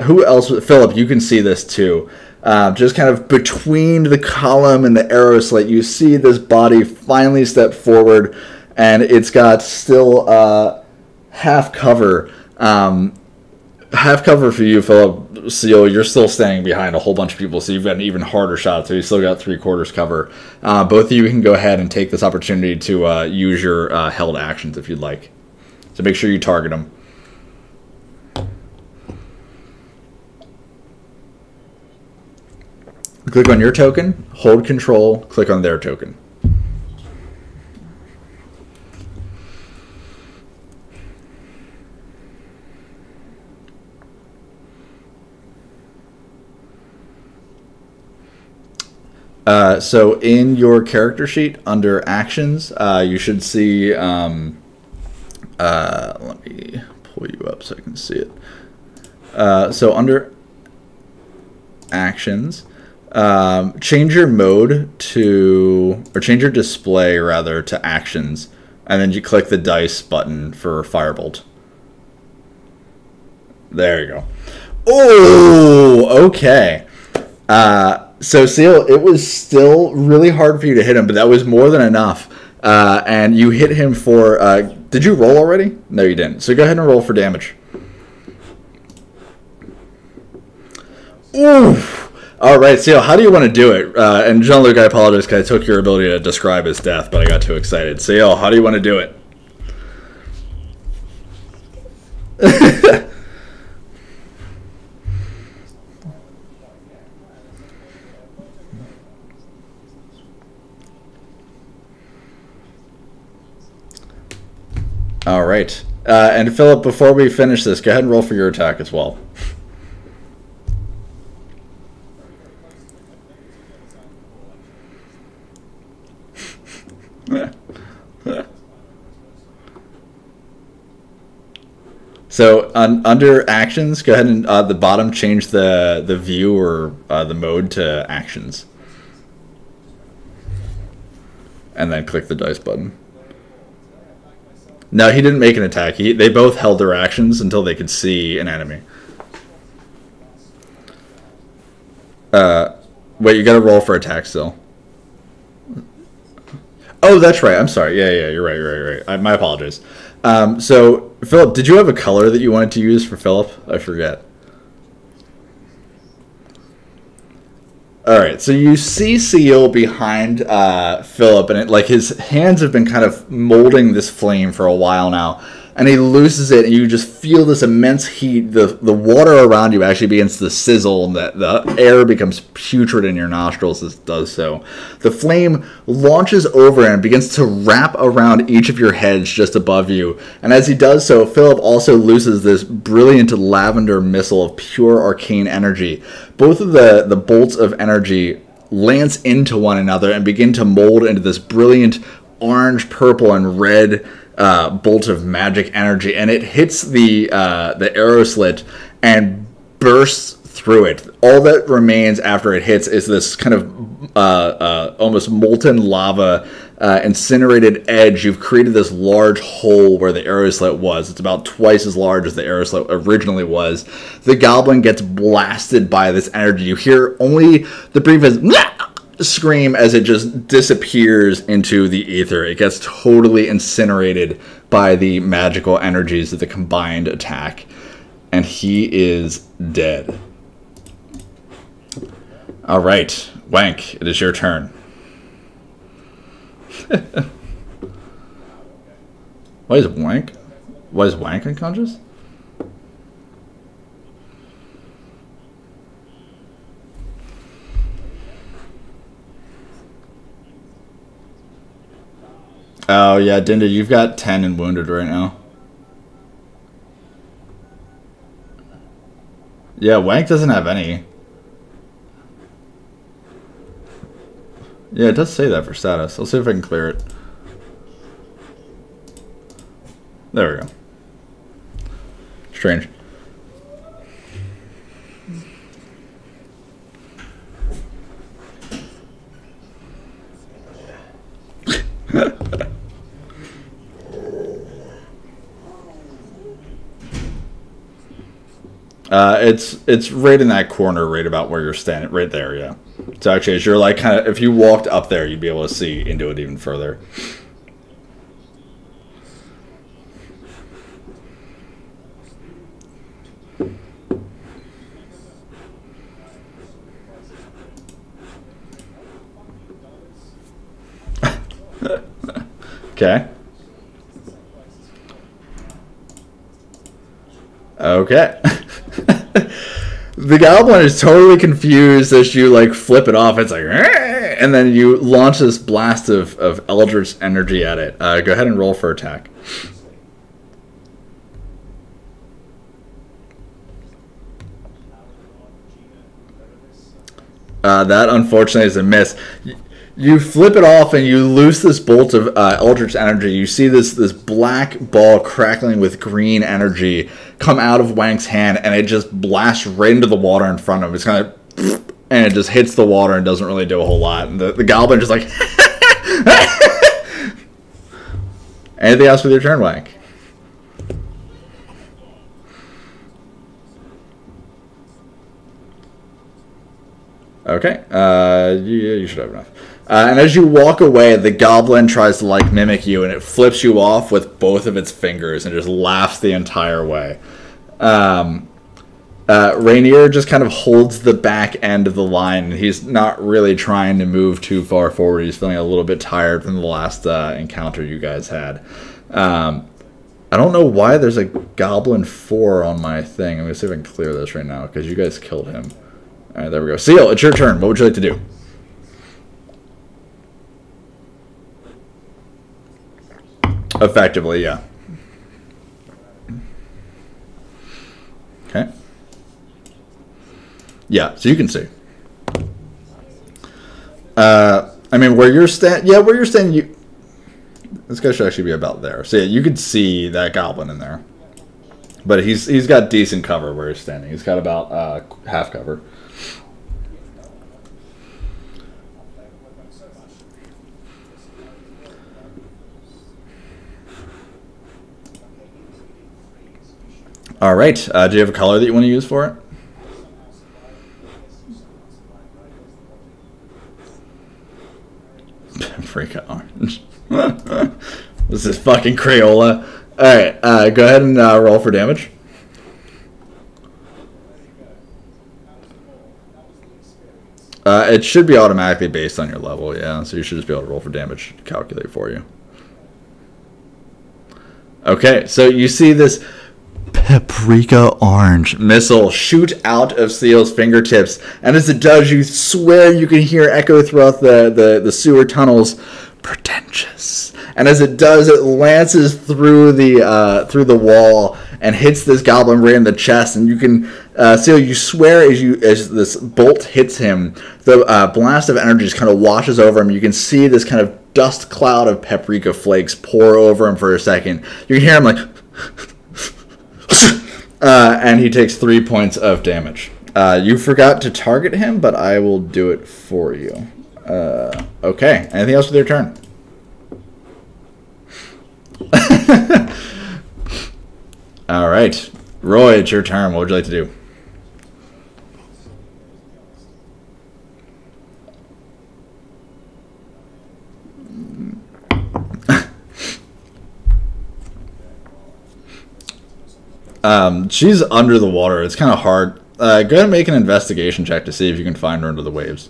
who else? Philip, you can see this too. Just kind of between the column and the arrow slit, you see this body finally step forward, and it's got still half cover. Half cover for you, Philip. Seal, you're still staying behind a whole bunch of people, so you've got an even harder shot, so you still got 3/4 cover. Both of you can go ahead and take this opportunity to use your held actions if you'd like. So make sure you target them. Click on your token, hold Control, click on their token. So in your character sheet under actions, you should see, let me pull you up so I can see it. So under actions, Change your mode to, or change your display rather to actions, and then you click the dice button for Firebolt. There you go. Oh, okay. So Seal, it was still really hard for you to hit him, but that was more than enough. And you hit him for, did you roll already? No, you didn't. So go ahead and roll for damage. Ooh. All right, Seal, how do you want to do it? And Jean-Luc, I apologize because I took your ability to describe his death, but I got too excited. Seal, how do you want to do it? All right. And Philip, before we finish this, go ahead and roll for your attack as well. So under actions, go ahead and the bottom change the view or the mode to actions. And then click the dice button. No, he didn't make an attack. They both held their actions until they could see an enemy. Wait, you gotta roll for attack still. Oh, that's right. I'm sorry. Yeah, you're right. My apologies. So, Philip, did you have a color that you wanted to use for Philip? I forget. All right, so you see Seal behind Philip, and like his hands have been kind of molding this flame for a while now, and he looses it, and you just feel this immense heat. The water around you actually begins to sizzle, and the air becomes putrid in your nostrils as it does so. The flame launches over and begins to wrap around each of your heads just above you, and as he does so, Philip also looses this brilliant lavender missile of pure arcane energy. Both of the bolts of energy lance into one another and begin to mold into this brilliant orange, purple, and red bolt of magic energy, and it hits the arrow slit and bursts through it. All that remains after it hits is this kind of almost molten lava incinerated edge. You've created this large hole where the arrow slit was. It's about twice as large as the arrow slit originally was. The goblin gets blasted by this energy. You hear only the briefest scream as it just disappears into the ether. It gets totally incinerated by the magical energies of the combined attack, and he is dead. All right, Wank, it is your turn. Why is Wank unconscious? Oh, yeah, Dinda, you've got 10 and wounded right now. Yeah, Wank doesn't have any. Yeah, it does say that for status. I'll see if I can clear it. There we go. Strange. It's right in that corner, right about where you're standing, right there, yeah. So actually, as you're like kind of, if you walked up there, you'd be able to see into it even further. Okay. Okay. The goblin is totally confused as you like flip it off. It's like, and then you launch this blast of eldritch energy at it. Go ahead and roll for attack. That unfortunately is a miss. You flip it off and you loose this bolt of eldritch energy. You see this black ball crackling with green energy come out of Wank's hand, and it just blasts right into the water in front of him. It's kind of and it just hits the water and doesn't really do a whole lot. And the goblin just like... Anything else with your turn, Wank? Okay, you should have enough. And as you walk away, the goblin tries to like mimic you, and it flips you off with both of its fingers and just laughs the entire way. Rainier just kind of holds the back end of the line, and he's not really trying to move too far forward. He's feeling a little bit tired from the last encounter you guys had. I don't know why there's a Goblin 4 on my thing. I'm going to see if I can clear this right now, because you guys killed him. Alright, there we go. Seal, it's your turn. What would you like to do? Effectively, yeah. Okay. Yeah, so you can see. I mean, where you're standing... Yeah, where you're standing, you... This guy should actually be about there. So yeah, you could see that goblin in there. But he's got decent cover where he's standing. He's got about half cover. All right. Do you have a color that you want to use for it? Paprika orange. This is fucking Crayola. All right. Go ahead and roll for damage. It should be automatically based on your level, yeah. So you should just be able to roll for damage, calculate for you. Okay, so you see this paprika orange missile shoot out of Seal's fingertips, and as it does, you swear you can hear echo throughout the sewer tunnels, pretentious. And as it does, it lances through the wall and hits this goblin right in the chest. And you can Seal, you swear as this bolt hits him, the blast of energy just kind of washes over him. You can see this kind of dust cloud of paprika flakes pour over him for a second. You can hear him like, and he takes 3 points of damage. You forgot to target him, but I will do it for you. Okay. Anything else with your turn? All right. Roy, it's your turn. What would you like to do? She's under the water. It's kind of hard. Go ahead and make an investigation check to see if you can find her under the waves.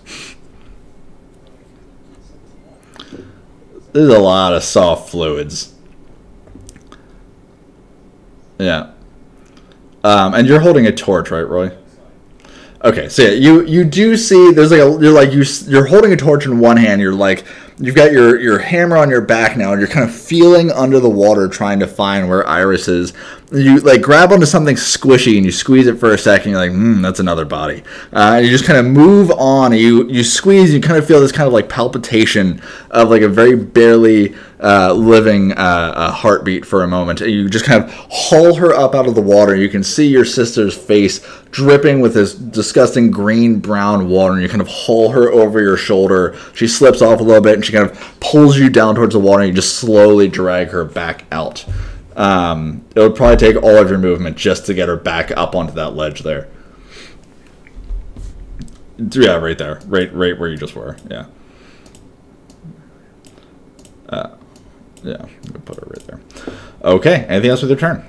There's a lot of soft fluids. Yeah. And you're holding a torch, right, Roy? Okay, so yeah, you do see there's like you're holding a torch in one hand. You're like you've got your hammer on your back now, and you're kind of feeling under the water trying to find where Iris is. You like grab onto something squishy and you squeeze it for a second. You're like, that's another body. And you just kind of move on. And you squeeze. You kind of feel this kind of like palpitation of like a very barely living heartbeat for a moment. And you just kind of haul her up out of the water. You can see your sister's face dripping with this disgusting green-brown water. And you kind of haul her over your shoulder. She slips off a little bit and she kind of pulls you down towards the water. And you just slowly drag her back out. It would probably take all of your movement just to get her back up onto that ledge there. Yeah, right there. Right where you just were. Yeah. Yeah, I'm going to put her right there. Okay, anything else with your turn?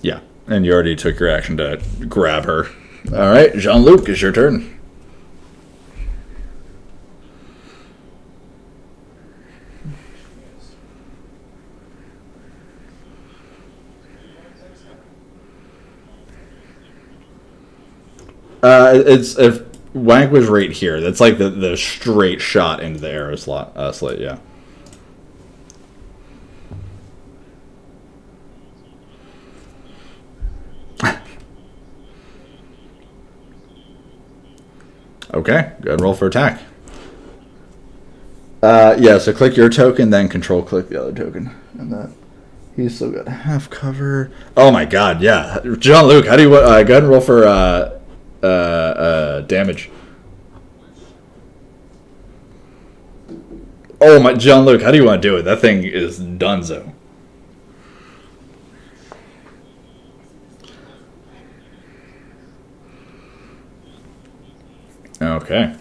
Yeah, and you already took your action to grab her. All right, Jean-Luc, it's your turn. It's if Wank was right here. That's like the straight shot into the arrow slit. Yeah. Okay. Go ahead and roll for attack. Yeah. So click your token, then control click the other token, and that. He's still got half cover. Oh my god, yeah. Jean-Luc, how do you go ahead and roll for damage? Oh my, Jean-Luc, how do you want to do it? That thing is donezo. Okay.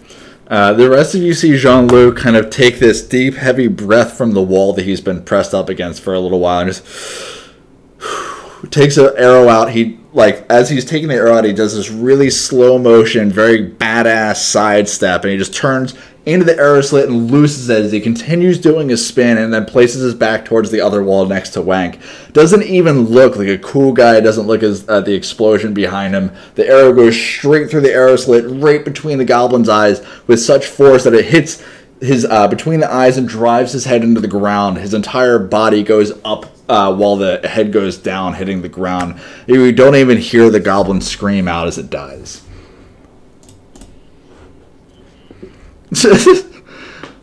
The rest of you see Jean-Luc kind of take this deep, heavy breath from the wall that he's been pressed up against for a little while and just takes an arrow out. He, like, as he's taking the arrow out, he does this really slow motion, very badass sidestep, and he just turns into the arrow slit and looses it as he continues doing his spin and then places his back towards the other wall next to Wank. Doesn't even look like a cool guy, doesn't look as the explosion behind him. The arrow goes straight through the arrow slit, right between the goblin's eyes, with such force that it hits his between the eyes and drives his head into the ground. His entire body goes up while the head goes down, hitting the ground. You don't even hear the goblin scream out as it dies.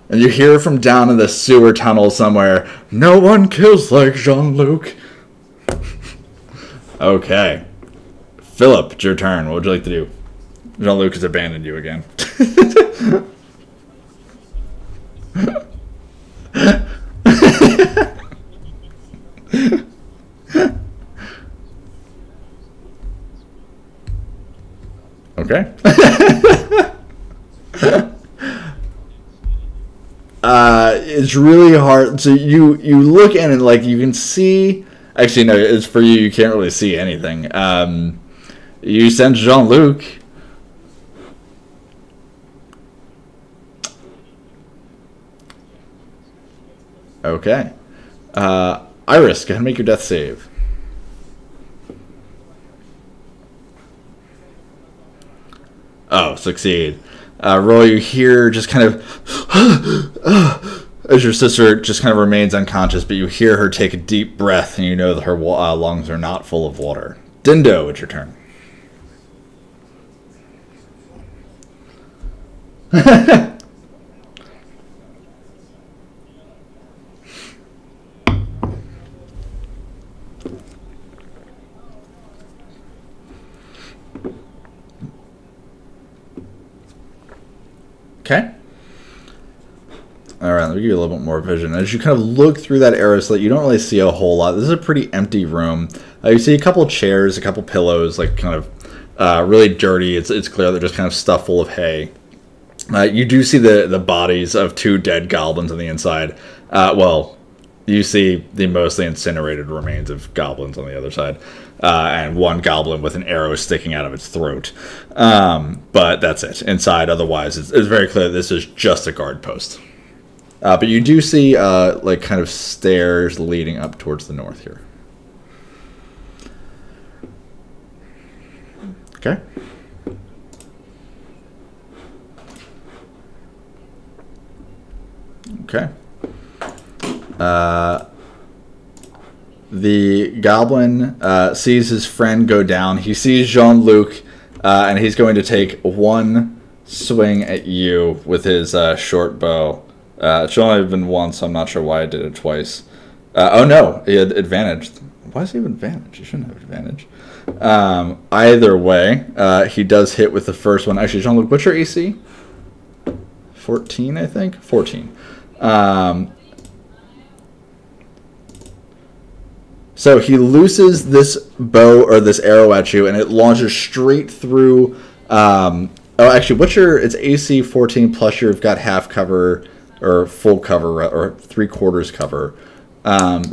And you hear from down in the sewer tunnel somewhere, "No one kills like Jean-Luc." Okay. Philip, it's your turn. What would you like to do? Jean-Luc has abandoned you again. Okay. It's really hard. So you look in and like you can see. Actually, no. It's for you. You can't really see anything. You sense Jean-Luc. Okay. Iris, go ahead and make your death save. Oh, succeed. Roy, you hear just kind of as your sister just kind of remains unconscious, but you hear her take a deep breath, and you know that her lungs are not full of water. Dindo, it's your turn. Okay. All right, let me give you a little bit more vision. As you kind of look through that arrow slit, you don't really see a whole lot. This is a pretty empty room. You see a couple chairs, a couple pillows, like kind of really dirty. It's clear they're just kind of stuffed full of hay. You do see the bodies of two dead goblins on the inside. Well, you see the mostly incinerated remains of goblins on the other side. And one goblin with an arrow sticking out of its throat. But that's it. Inside, otherwise, it's very clear this is just a guard post. But you do see, like, kind of stairs leading up towards the north here. Okay. Okay. The goblin sees his friend go down. He sees Jean-Luc, and he's going to take one swing at you with his short bow. It's only been once, so I'm not sure why I did it twice. Oh no, he had advantage. Why is he have advantage? He shouldn't have advantage. Either way, he does hit with the first one. Actually, Jean-Luc, what's your AC? 14, I think? 14. So he looses this bow or this arrow at you, and it launches straight through. Oh, actually, what's your? It's AC 14 plus you've got half cover or full cover or 3/4 cover.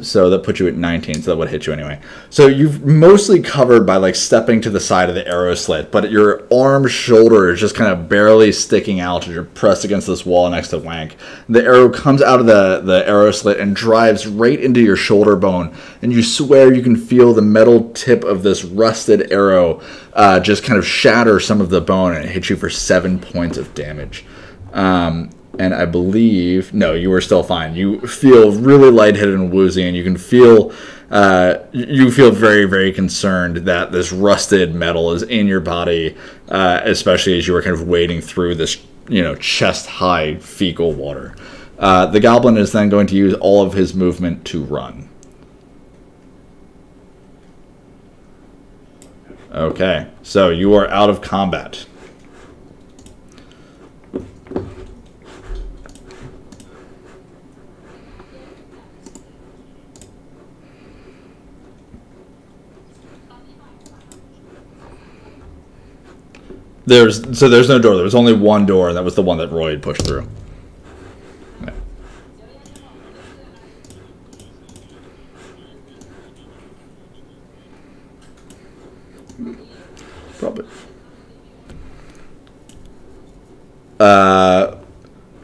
So that puts you at 19, so that would hit you anyway. So you've mostly covered by like stepping to the side of the arrow slit, but your arm shoulder is just kind of barely sticking out as you're pressed against this wall next to Wank. The arrow comes out of the arrow slit and drives right into your shoulder bone, and you swear you can feel the metal tip of this rusted arrow just kind of shatter some of the bone, and it hits you for 7 points of damage. And I believe, no, you were still fine. You feel really lightheaded and woozy, and you can feel, you feel very, very concerned that this rusted metal is in your body, especially as you were kind of wading through this, chest-high fecal water. The goblin is then going to use all of his movement to run. Okay, so you are out of combat. There's no door. There was only one door, and that was the one that Roy had pushed through. Yeah. Probably.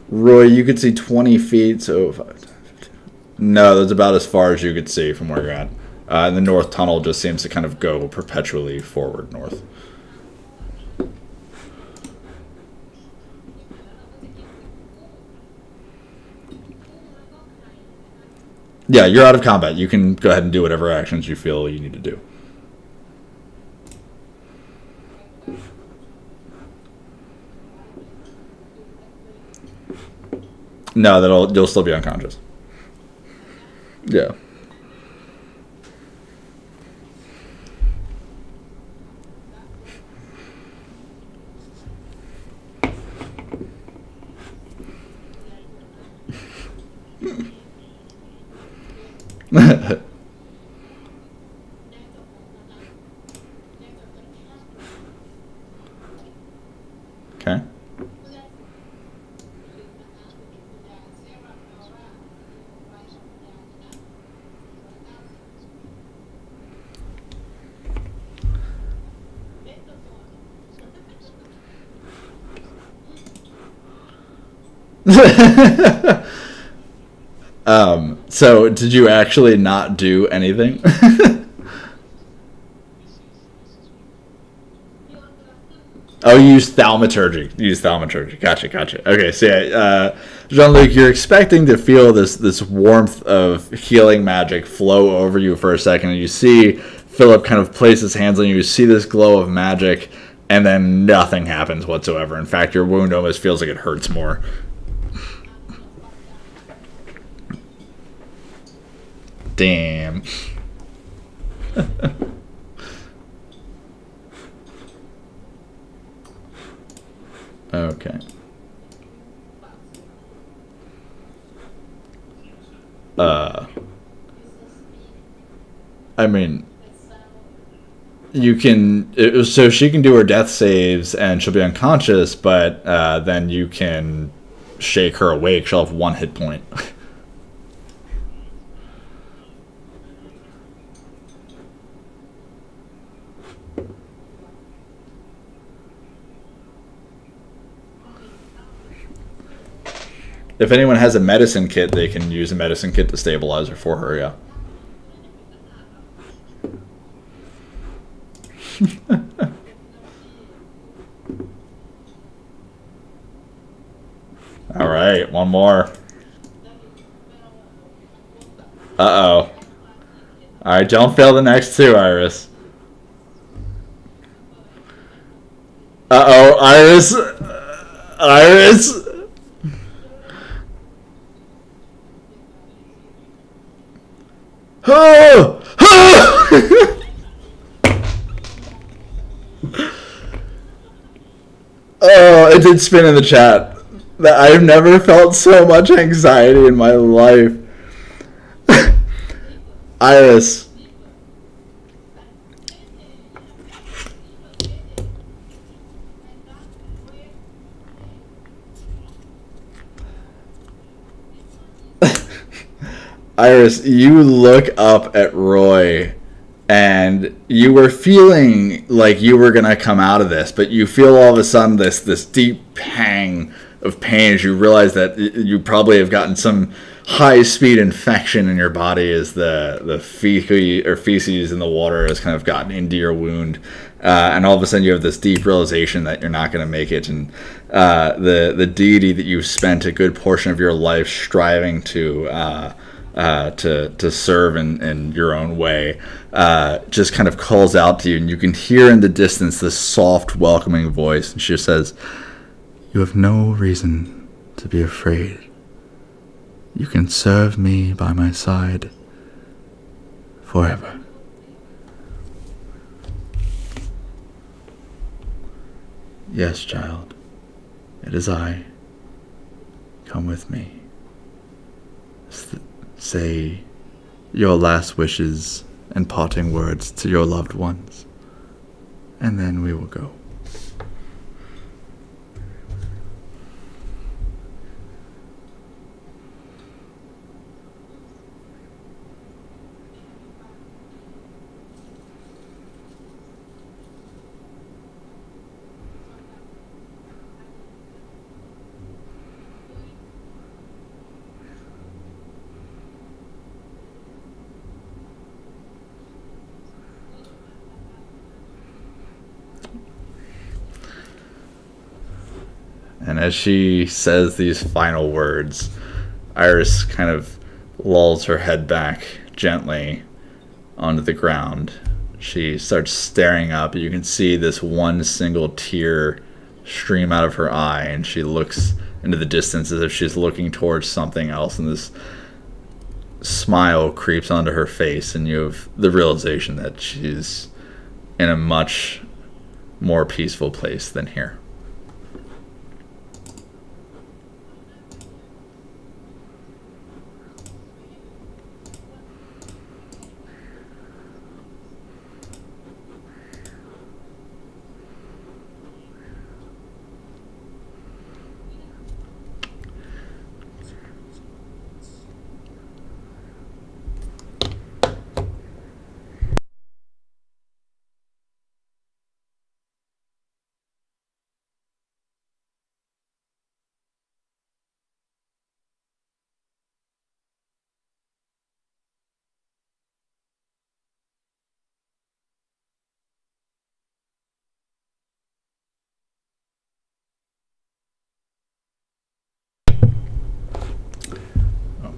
Roy, you could see 20 feet, so 5, 10, 15. No, that's about as far as you could see from where you're at. And the north tunnel just seems to kind of go perpetually forward north. Yeah, you're out of combat. You can go ahead and do whatever actions you feel you need to do. No, you'll still be unconscious. Yeah. Okay. So did you actually not do anything? Oh, you use thaumaturgy. Gotcha. Okay, so yeah, Jean-Luc, you're expecting to feel this warmth of healing magic flow over you for a second, and you see Philip kind of place his hands on you. You see this glow of magic, and then nothing happens whatsoever. In fact, your wound almost feels like it hurts more. Damn. Okay. I mean, you can. So she can do her death saves and she'll be unconscious, but then you can shake her awake. She'll have 1 hit point. If anyone has a medicine kit, they can use a medicine kit to stabilize her for her, yeah. All right, one more. Uh-oh. All right, don't fail the next 2, Iris. Uh-oh, Iris. Iris. Oh! Oh, it did spin in the chat. I've never felt so much anxiety in my life. Iris. Iris, you look up at Roy, and you were feeling like you were going to come out of this, but you feel all of a sudden this deep pang of pain as you realize that you probably have gotten some high-speed infection in your body as the feces in the water has kind of gotten into your wound. And all of a sudden you have this deep realization that you're not going to make it. And the deity that you've spent a good portion of your life striving to serve in your own way, just kind of calls out to you, and you can hear in the distance this soft, welcoming voice, and she just says, "You have no reason to be afraid. You can serve me by my side forever." Yes, child, it is I. Come with me. Say your last wishes and parting words to your loved ones, and then we will go. And as she says these final words, Iris kind of lulls her head back gently onto the ground. She starts staring up. You can see this one single tear stream out of her eye, and she looks into the distance as if she's looking towards something else, and this smile creeps onto her face, and you have the realization that she's in a much more peaceful place than here.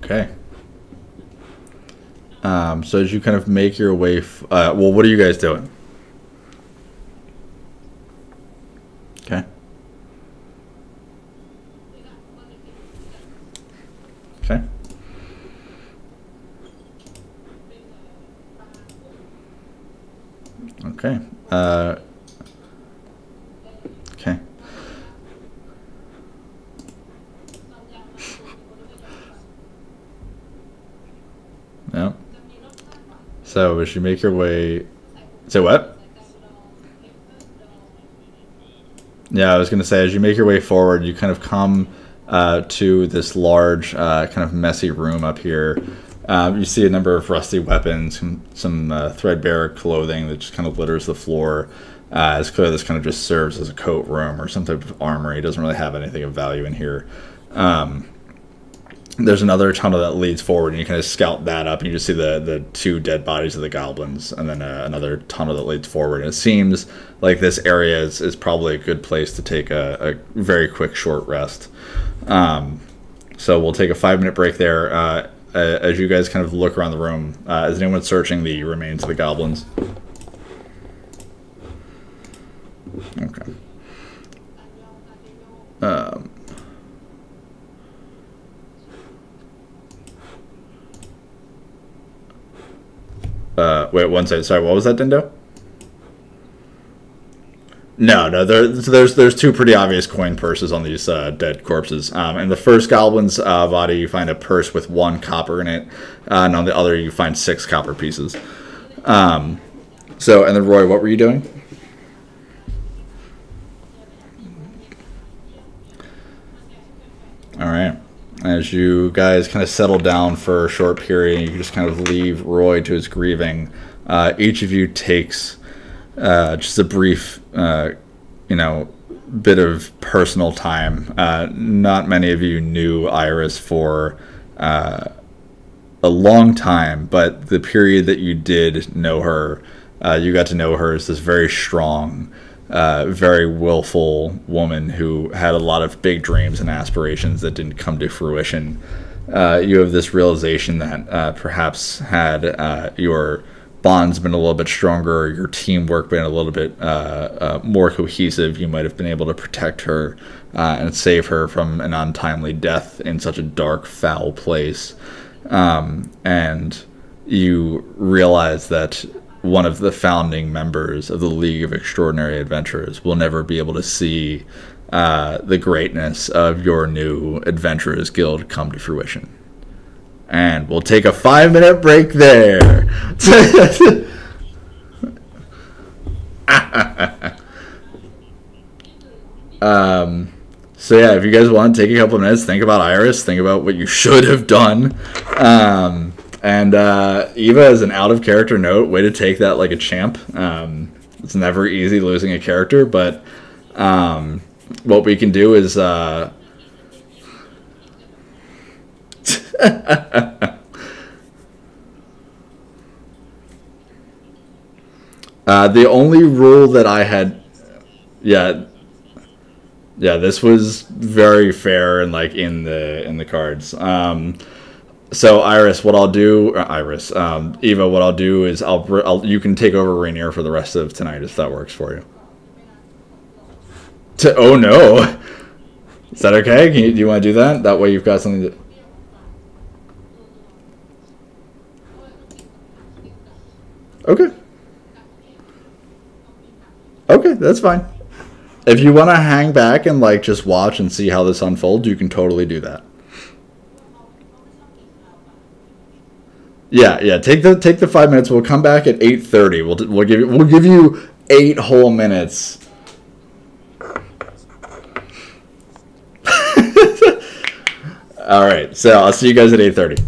Okay. So as you kind of make your way, well, what are you guys doing? Okay. Okay. Okay. Okay. Yeah. So as you make your way, say what? Yeah, I was going to say, as you make your way forward, you kind of come to this large, kind of messy room up here. You see a number of rusty weapons, some threadbare clothing that just kind of litters the floor. It's clear this kind of just serves as a coat room or some type of armory. It doesn't really have anything of value in here. There's another tunnel that leads forward, and you kind of scout that up, and you just see the two dead bodies of the goblins, and then another tunnel that leads forward. And it seems like this area is probably a good place to take a very quick short rest. So we'll take a 5-minute break there. As you guys kind of look around the room, is anyone searching the remains of the goblins? Okay. Wait, one second. Sorry, what was that, Dindo? No. There's two pretty obvious coin purses on these dead corpses. In the first goblin's body, you find a purse with 1 copper in it, and on the other, you find 6 copper pieces. And then Roy, what were you doing? All right. As you guys kind of settle down for a short period, you just kind of leave Roy to his grieving. Each of you takes just a brief, bit of personal time. Not many of you knew Iris for a long time, but the period that you did know her, you got to know her as this very strong, very willful woman who had a lot of big dreams and aspirations that didn't come to fruition. You have this realization that perhaps had your bonds been a little bit stronger, your teamwork been a little bit more cohesive, you might have been able to protect her and save her from an untimely death in such a dark, foul place. And you realize that one of the founding members of the League of Extraordinary Adventurers will never be able to see the greatness of your new Adventurers Guild come to fruition. And we'll take a 5-minute break there. So yeah, if you guys want to take a couple of minutes, think about Iris, think about what you should have done. And Eva, as an out of character note, way to take that like a champ. It's never easy losing a character, but what we can do is the only rule that I had, yeah, this was very fair and like in the cards. So Iris, what I'll do, Eva, what I'll do is you can take over Rainier for the rest of tonight if that works for you. Oh no, is that okay? Do you want to do that? That way you've got something to. Okay. Okay, that's fine. If you want to hang back and like just watch and see how this unfolds, you can totally do that. Yeah. Take the 5 minutes. We'll come back at 8:30. We'll give you 8 whole minutes. All right. So I'll see you guys at 8:30.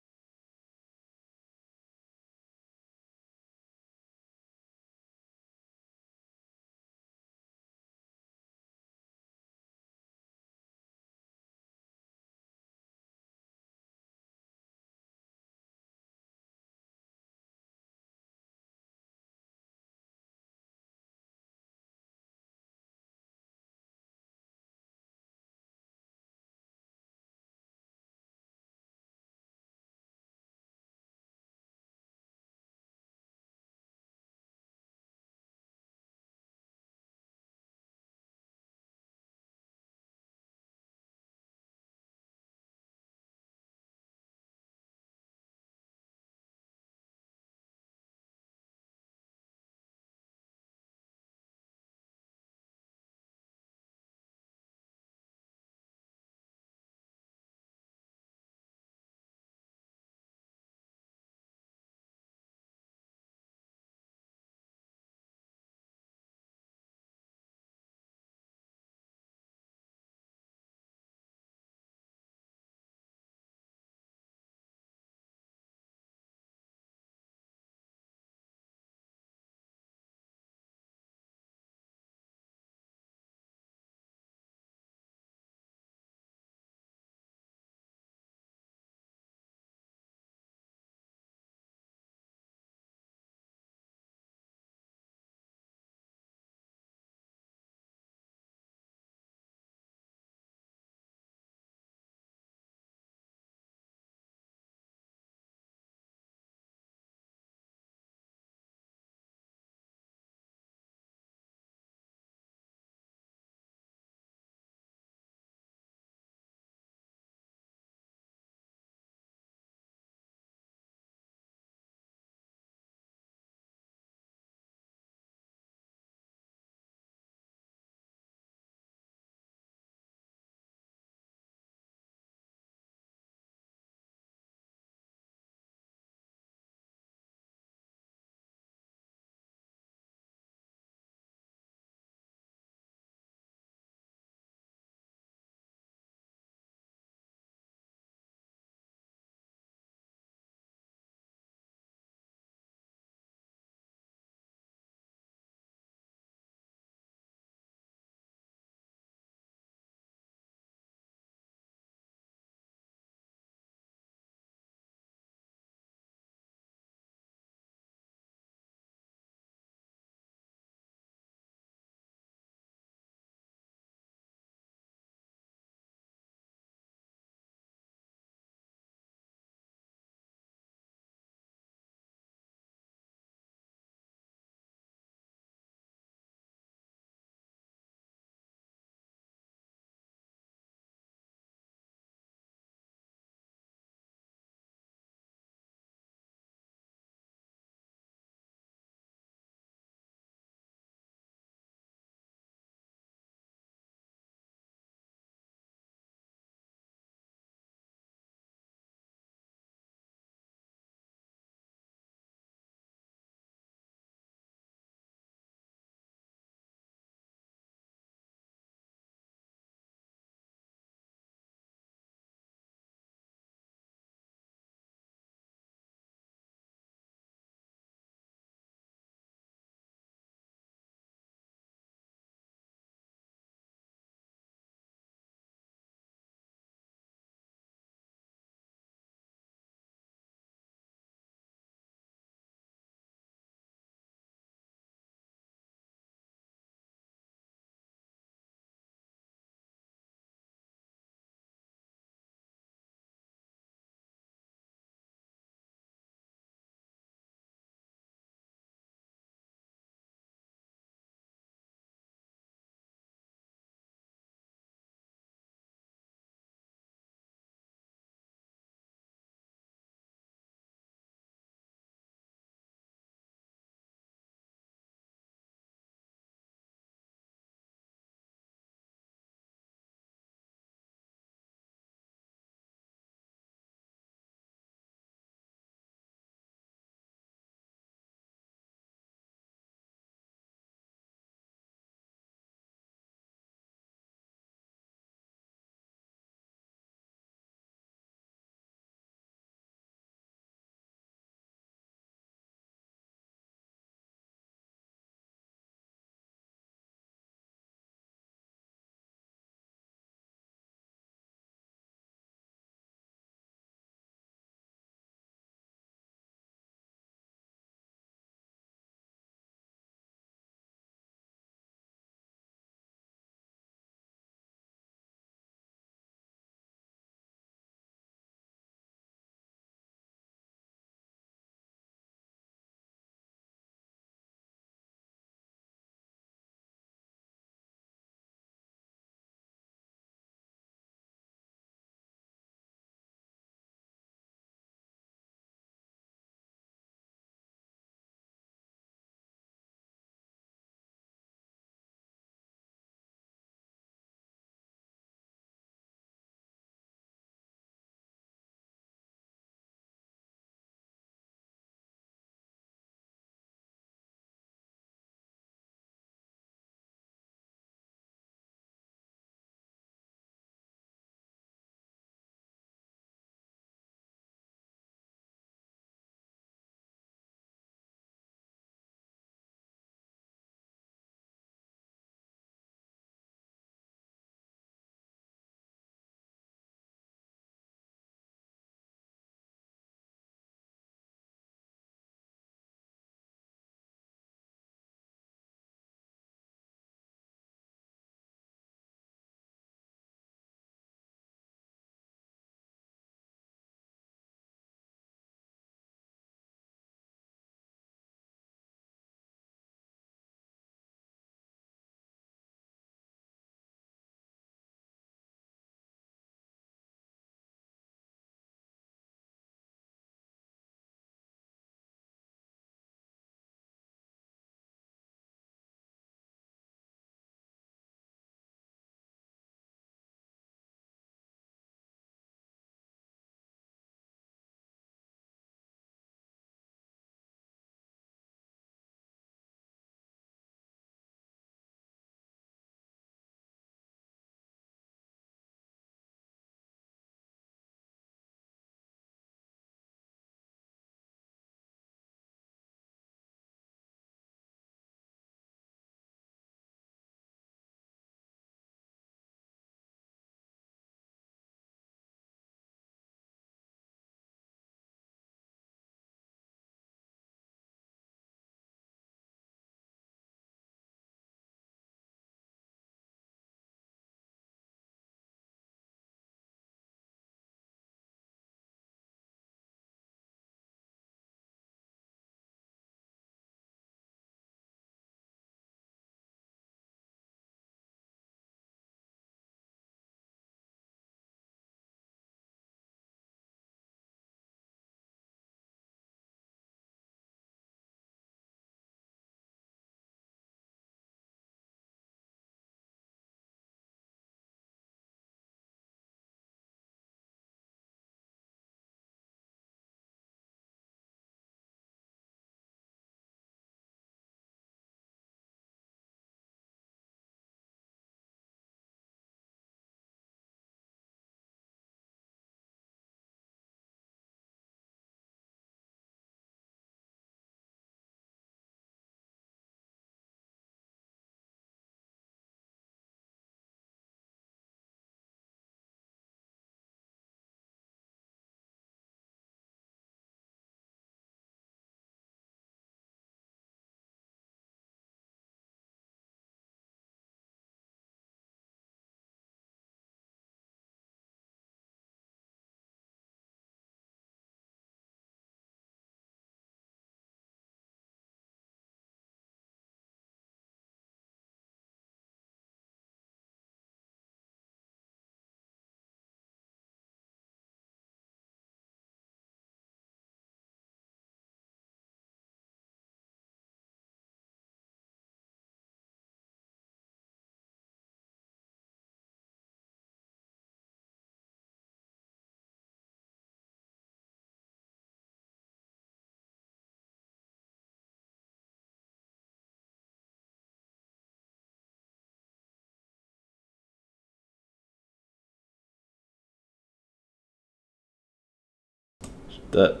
That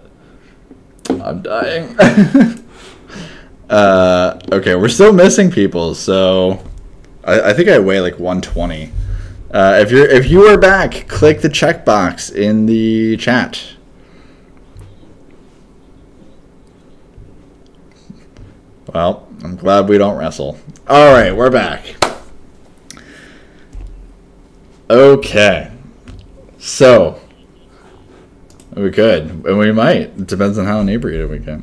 I'm dying. Okay, we're still missing people, so I think I weigh like 120. If you are back, click the checkbox in the chat. Well, I'm glad we don't wrestle. All right, we're back. Okay, so we could, and we might. It depends on how inebriated we get.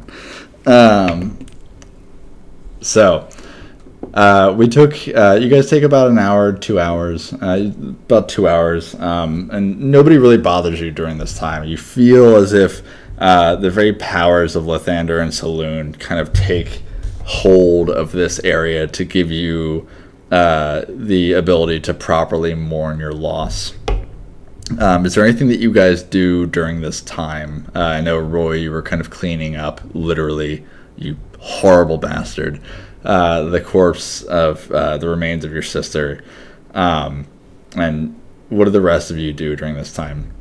We took, you guys take about an hour, 2 hours, about 2 hours, and nobody really bothers you during this time. You feel as if the very powers of Lathander and Saloon kind of take hold of this area to give you the ability to properly mourn your loss. Is there anything that you guys do during this time? I know, Roy, you were kind of cleaning up, literally, you horrible bastard, the corpse of the remains of your sister. And what do the rest of you do during this time?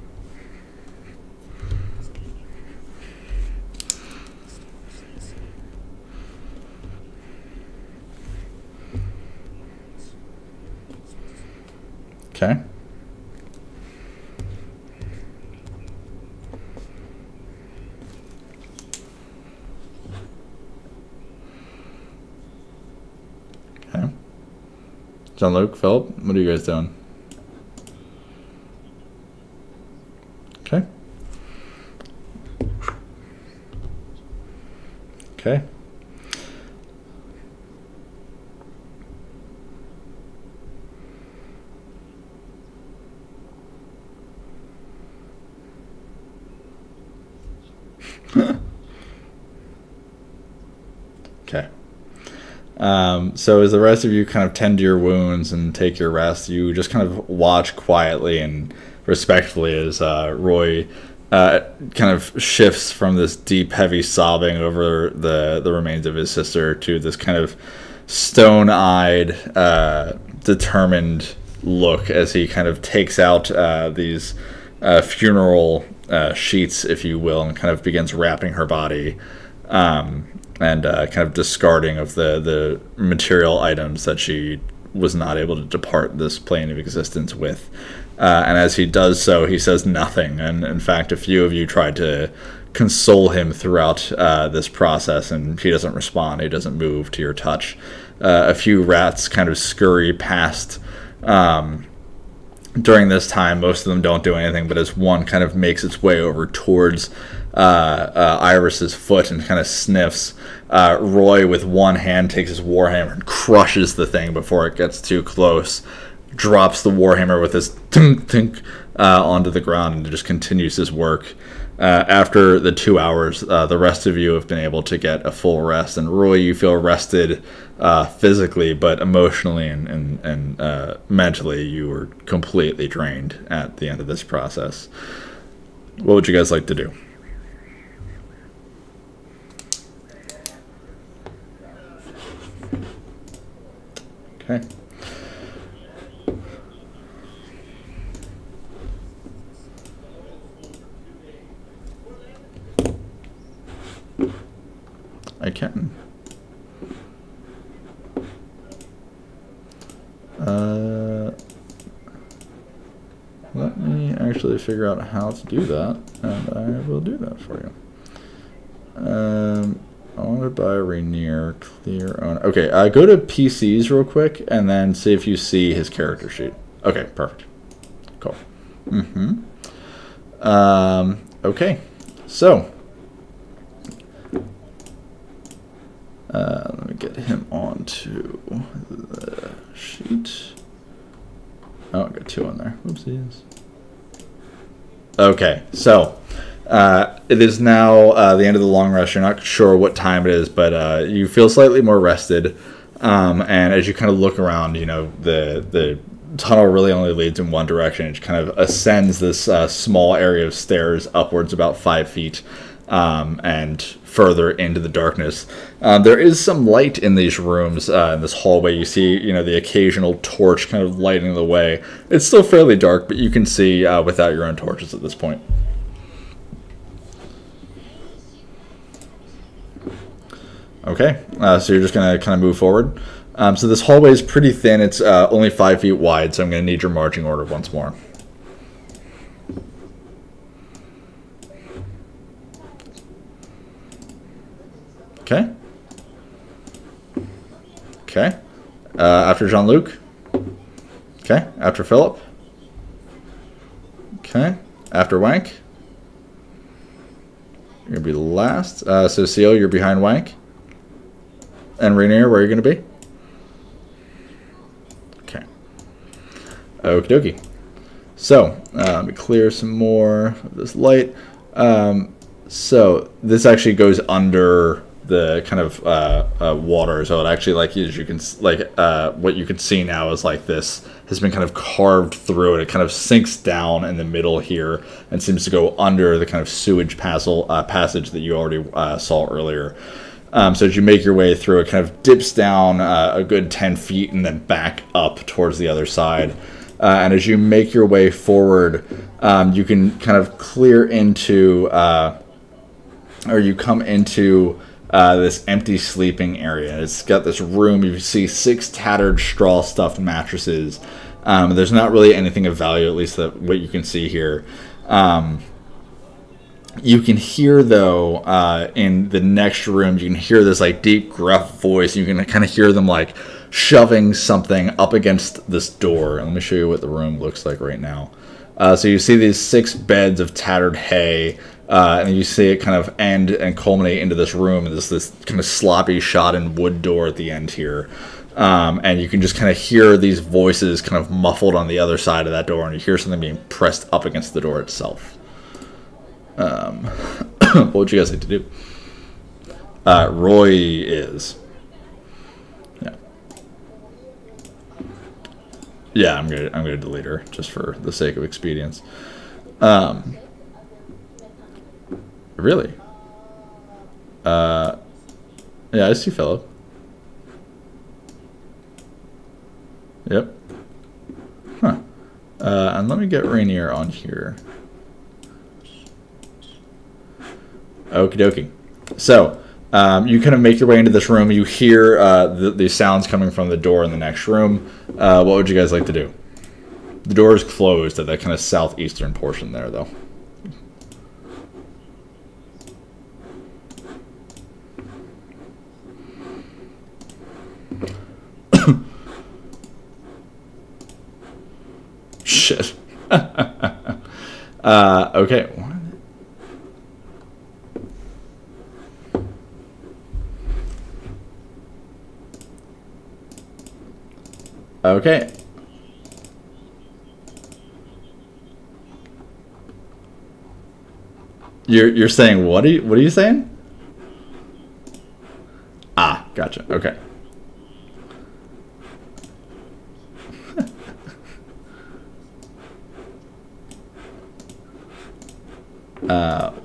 Okay. Okay. Jean-Luc, Philip, what are you guys doing? Okay. Okay. Okay. So as the rest of you kind of tend to your wounds and take your rest, you just kind of watch quietly and respectfully as Roy kind of shifts from this deep, heavy sobbing over the remains of his sister to this kind of stone-eyed, determined look as he kind of takes out these funeral sheets, if you will, and kind of begins wrapping her body. And kind of discarding of the material items that she was not able to depart this plane of existence with. And as he does so, he says nothing. And in fact, a few of you tried to console him throughout this process, and he doesn't respond. He doesn't move to your touch. A few rats kind of scurry past during this time. Most of them don't do anything, but as one kind of makes its way over towards Iris's foot and kind of sniffs, Roy with one hand takes his warhammer and crushes the thing before it gets too close, drops the warhammer with his tink onto the ground, and just continues his work. After the 2 hours, the rest of you have been able to get a full rest, and Roy, you feel rested physically, but emotionally and mentally you were completely drained at the end of this process. What would you guys like to do? Okay. I can. Let me actually figure out how to do that, and I will do that for you. I want to buy Rainier, clear own. Okay, go to PCs real quick, and then see if you see his character sheet. Okay, perfect. Cool. Okay, so let me get him onto the sheet. Oh, I got 2 on there. Whoopsies. Okay, so it is now the end of the long rest. You're not sure what time it is, but you feel slightly more rested. And as you kind of look around, you know, the tunnel really only leads in one direction. It kind of ascends this small area of stairs upwards about 5 feet. And further into the darkness. There is some light in these rooms, in this hallway. You see, you know, the occasional torch kind of lighting the way. It's still fairly dark, but you can see without your own torches at this point. Okay, so you're just going to kind of move forward. So this hallway is pretty thin. It's only 5 feet wide, so I'm going to need your marching order once more. Okay. Okay. After Jean-Luc. Okay. After Philip. Okay. After Wank. You're going to be last. So Seal, you're behind Wank. And Rainier, where are you going to be? Okay. Okie dokie. So, let me clear some more of this light. So, this actually goes under the kind of water. So, it actually, like, as you can, like, what you can see now is, like, this has been kind of carved through it. It kind of sinks down in the middle here and seems to go under the kind of sewage passage that you already saw earlier. So as you make your way through, it kind of dips down a good 10 feet and then back up towards the other side. And as you make your way forward, you can kind of clear into, or you come into this empty sleeping area. It's got this room. You see 6 tattered straw-stuffed mattresses. There's not really anything of value, at least what you can see here. You can hear, though, in the next room, you can hear this, like, deep, gruff voice. You can kind of hear them, like, shoving something up against this door. And let me show you what the room looks like right now. So you see these 6 beds of tattered hay, and you see it kind of end and culminate into this room. And this kind of sloppy shot-in wood door at the end here. And you can just kind of hear these voices kind of muffled on the other side of that door, and you hear something being pressed up against the door itself. What would you guys like to do? Roy is. Yeah, I'm gonna delete her just for the sake of expedience. Really? Yeah, I see Philip. Yep. Huh. And let me get Rainier on here. Okie dokie. So, you kind of make your way into this room. You hear the sounds coming from the door in the next room. What would you guys like to do? The door is closed at that kind of southeastern portion there, though. Shit. Okay. Okay. You're saying what are you saying? Ah, gotcha. Okay.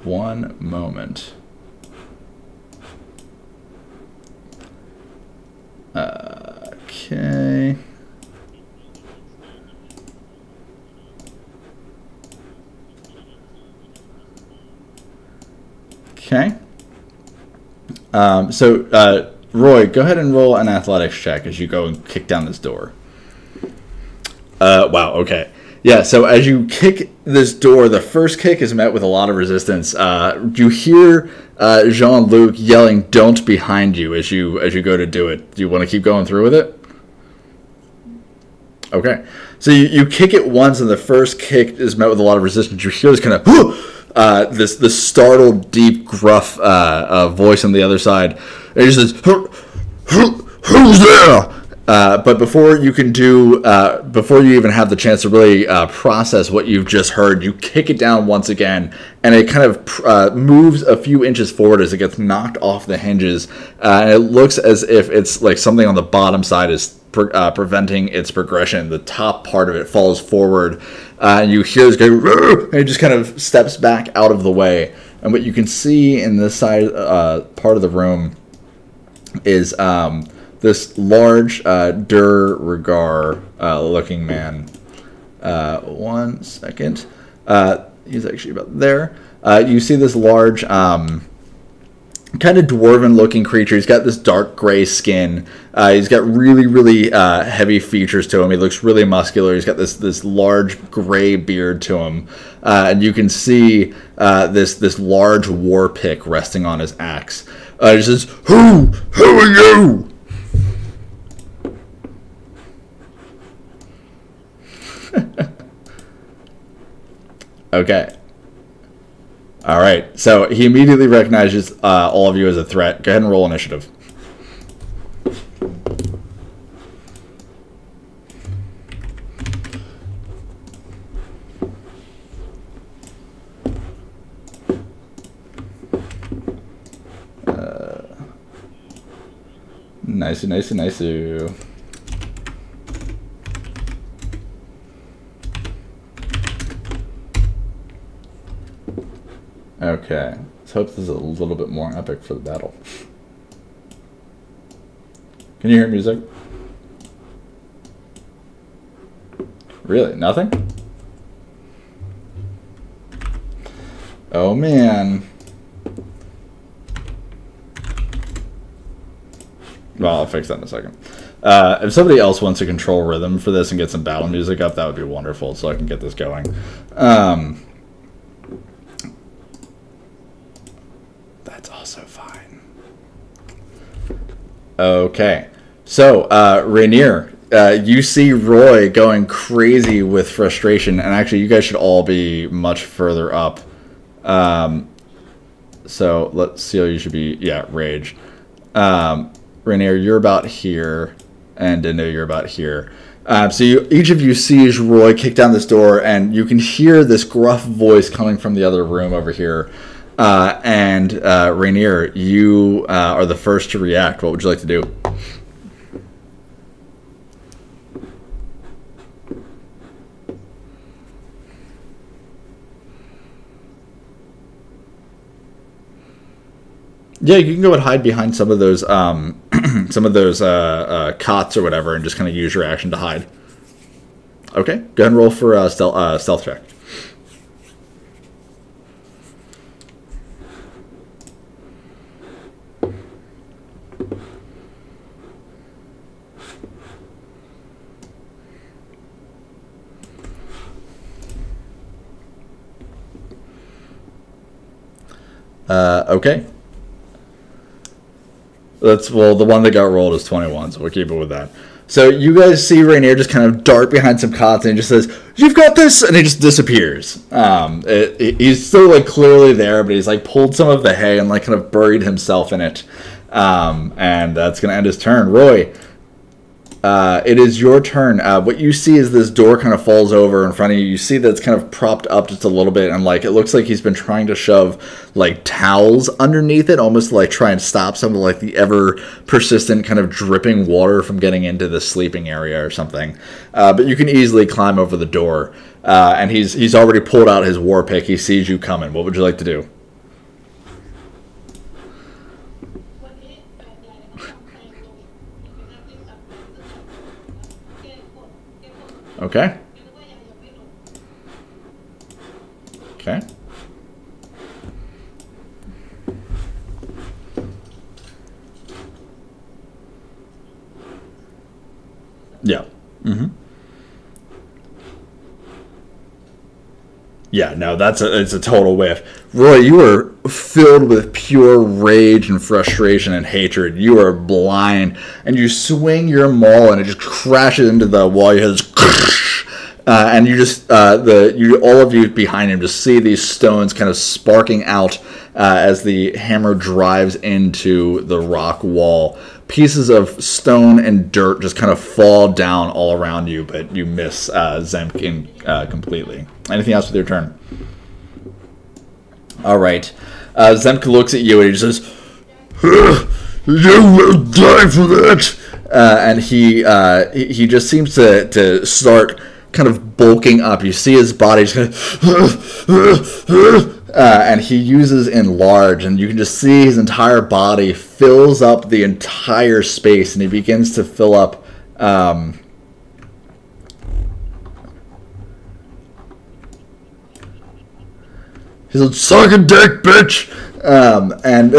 One moment. Okay. Okay. So, Roy, go ahead and roll an athletics check as you go and kick down this door. Wow, okay. Yeah, so as you kick this door, the first kick is met with a lot of resistance. You hear Jean-Luc yelling, "Don't," behind you as you go to do it. Do you want to keep going through with it? Okay. So you kick it once, and the first kick is met with a lot of resistance. You hear this kind of this startled, deep, gruff voice on the other side. And he says, "Who's there?" But before you even have the chance to really process what you've just heard, you kick it down once again, and it kind of moves a few inches forward as it gets knocked off the hinges. And it looks as if it's like something on the bottom side is preventing its progression. The top part of it falls forward, and you hear this go, and it just kind of steps back out of the way. And what you can see in this side part of the room is this large de regard looking man. One second. He's actually about there. You see this large kind kind of dwarven-looking creature. He's got this dark gray skin. He's got really heavy features to him. He looks really muscular. He's got this large gray beard to him, and you can see this large war pick resting on his axe. He says, "Who are you?" Okay. All right. So he immediately recognizes all of you as a threat. Go ahead and roll initiative. Nice. Okay, let's hope this is a little bit more epic for the battle. Can you hear music? Really? Nothing? Oh man. Well, I'll fix that in a second. If somebody else wants to control rhythm for this and get some battle music up, that would be wonderful, so I can get this going. That's also fine. Okay. So, Rainier, you see Roy going crazy with frustration, and actually you guys should all be much further up. So, let's see how you should be. Yeah, rage. Rainier, you're about here, and Dindo, you're about here. So each of you sees Roy kick down this door, and you can hear this gruff voice coming from the other room over here. Rainier, you are the first to react. What would you like to do? Yeah, you can go and hide behind some of those cots or whatever, and just kind of use your action to hide. Okay, go ahead and roll for a stealth check. Okay. Well, the one that got rolled is 21, so we'll keep it with that. So you guys see Rainier just kind of dart behind some cots, and he just says, "You've got this!" and he just disappears. He's still, like, clearly there, but he's, like, pulled some of the hay and, like, kind of buried himself in it. And that's going to end his turn. Roy, it is your turn. What you see is this door kind of falls over in front of you. You see that it's kind of propped up just a little bit, and like it looks like he's been trying to shove like towels underneath it, almost to, like, try and stop some of like the ever persistent kind of dripping water from getting into the sleeping area or something. But you can easily climb over the door, and he's already pulled out his war pick. He sees you coming. What would you like to do? Okay. Okay. Yeah. Mm-hmm. Yeah, no, it's a total whiff. Roy, you are filled with pure rage and frustration and hatred. You are blind, and you swing your maul, and it just crashes into the wall. You hear this, and you just all of you behind him just see these stones kind of sparking out as the hammer drives into the rock wall. Pieces of stone and dirt just kind of fall down all around you, but you miss Zemkin completely. Anything else with your turn? All right. Zemka looks at you and he says, "You will die for that." And he just seems to start kind of bulking up. You see his body just kind of, and he uses enlarge, and you can just see his entire body fills up the entire space, and he begins to fill up he's like, "Suck a dick, bitch!" And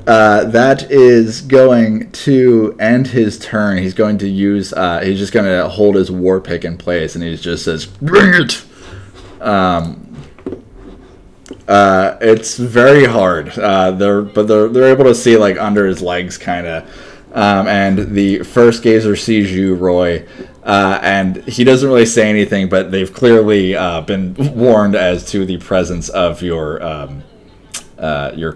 That is going to end his turn. He's going to use. He's just going to hold his war pick in place, and he just says, "Bring it." It's very hard. They're able to see like under his legs, kind of. And the first gazer sees you, Roy, and he doesn't really say anything, but they've clearly been warned as to the presence of your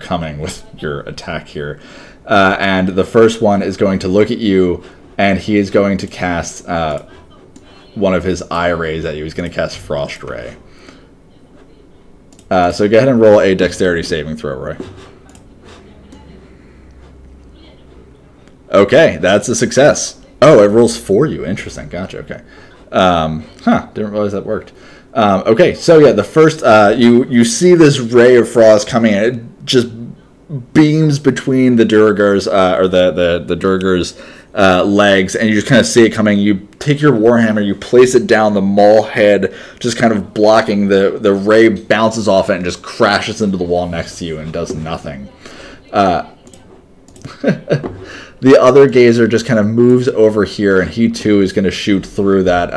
coming with your attack here. And the first one is going to look at you, and he is going to cast one of his eye rays at you. He's going to cast Frost Ray. So go ahead and roll a dexterity saving throw, Roy. Okay, that's a success. Oh, it rolls for you. Interesting. Gotcha. Okay. Didn't realize that worked. Okay, so yeah, the first you see this ray of frost coming, and it just beams between the Duergar's or the Duergar's legs, and you just kind of see it coming. You take your warhammer, you place it down the maul head, just kind of blocking the ray, bounces off it and just crashes into the wall next to you and does nothing. The other gazer just kind of moves over here, and he too is going to shoot through that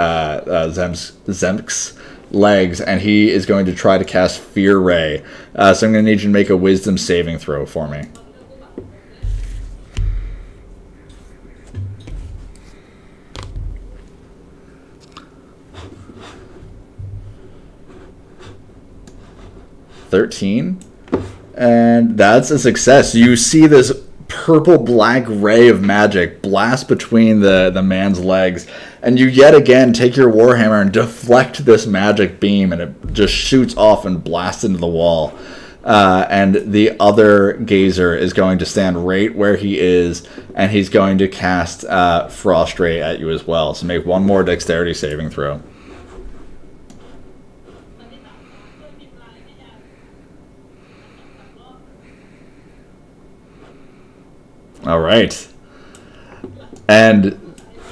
Zemsk's legs, and he is going to try to cast Fear Ray. So I'm going to need you to make a Wisdom saving throw for me. And that's a success. You see this purple-black ray of magic blast between the man's legs, and you yet again take your warhammer and deflect this magic beam, and it just shoots off and blasts into the wall. And the other gazer is going to stand right where he is, and he's going to cast Frost Ray at you as well. So make one more dexterity saving throw. All right. And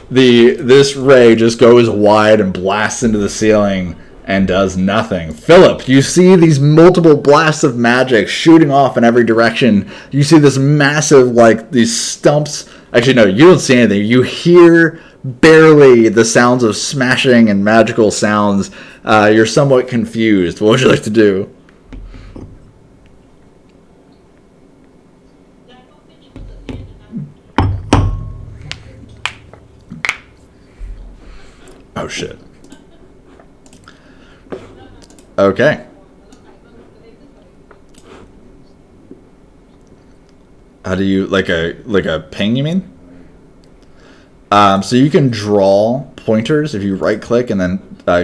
this ray just goes wide and blasts into the ceiling and does nothing. Philip, you see these multiple blasts of magic shooting off in every direction. You see this massive, like, these stumps. Actually, no, you don't see anything. You hear barely the sounds of smashing and magical sounds. You're somewhat confused. What would you like to do? Oh, shit. Okay. How do you, like a ping, you mean? So you can draw pointers if you right click and then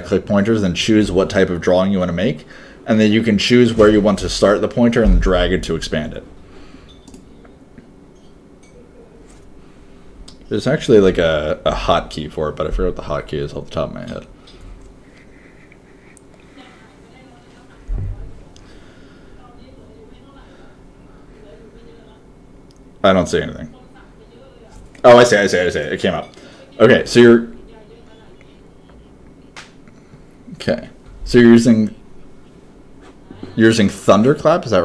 click pointers and choose what type of drawing you want to make. And then you can choose where you want to start the pointer and drag it to expand it. There's actually like a hotkey for it, but I forget what the hotkey is off the top of my head. I don't see anything. Oh, I see. It came up. Okay, so you're using Thunderclap, is that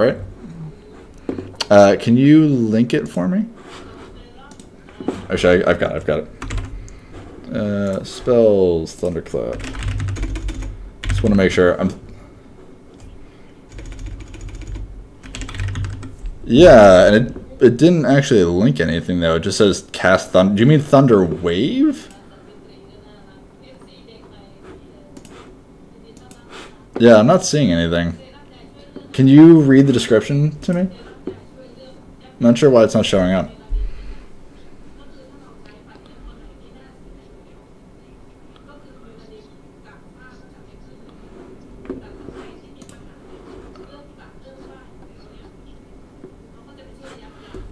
right? Can you link it for me? Actually, I've got it. Spells, Thunderclap. Just want to make sure I'm. Yeah, and it didn't actually link anything though. It just says cast Thunder. Do you mean Thunder Wave? Yeah, I'm not seeing anything. Can you read the description to me? I'm not sure why it's not showing up.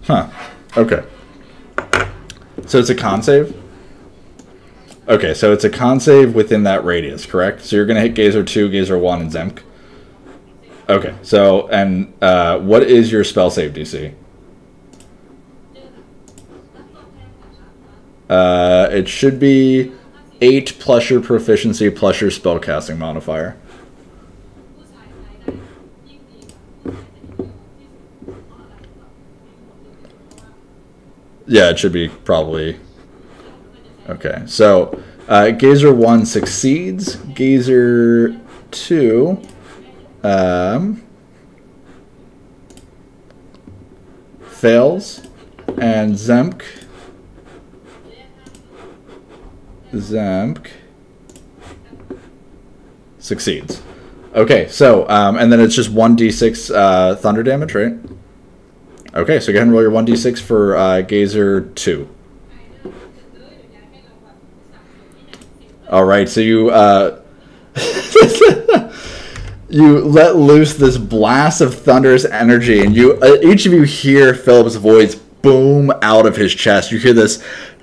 Huh. Okay. So it's a con save? Okay, so it's a con save within that radius, correct? So you're going to hit Gazer 2, Gazer 1, and Zemk? Okay, so, and what is your spell save DC? It should be 8 plus your proficiency plus your spellcasting modifier. Yeah, it should be probably. Okay, so Gazer 1 succeeds. Gazer 2 fails. And Zemk succeeds. Okay, so, and then it's just 1d6 thunder damage, right? Okay, so go ahead and roll your 1d6 for Gazer 2. All right, so you you let loose this blast of thunderous energy, and you each of you hear Philip's voice boom out of his chest. You hear this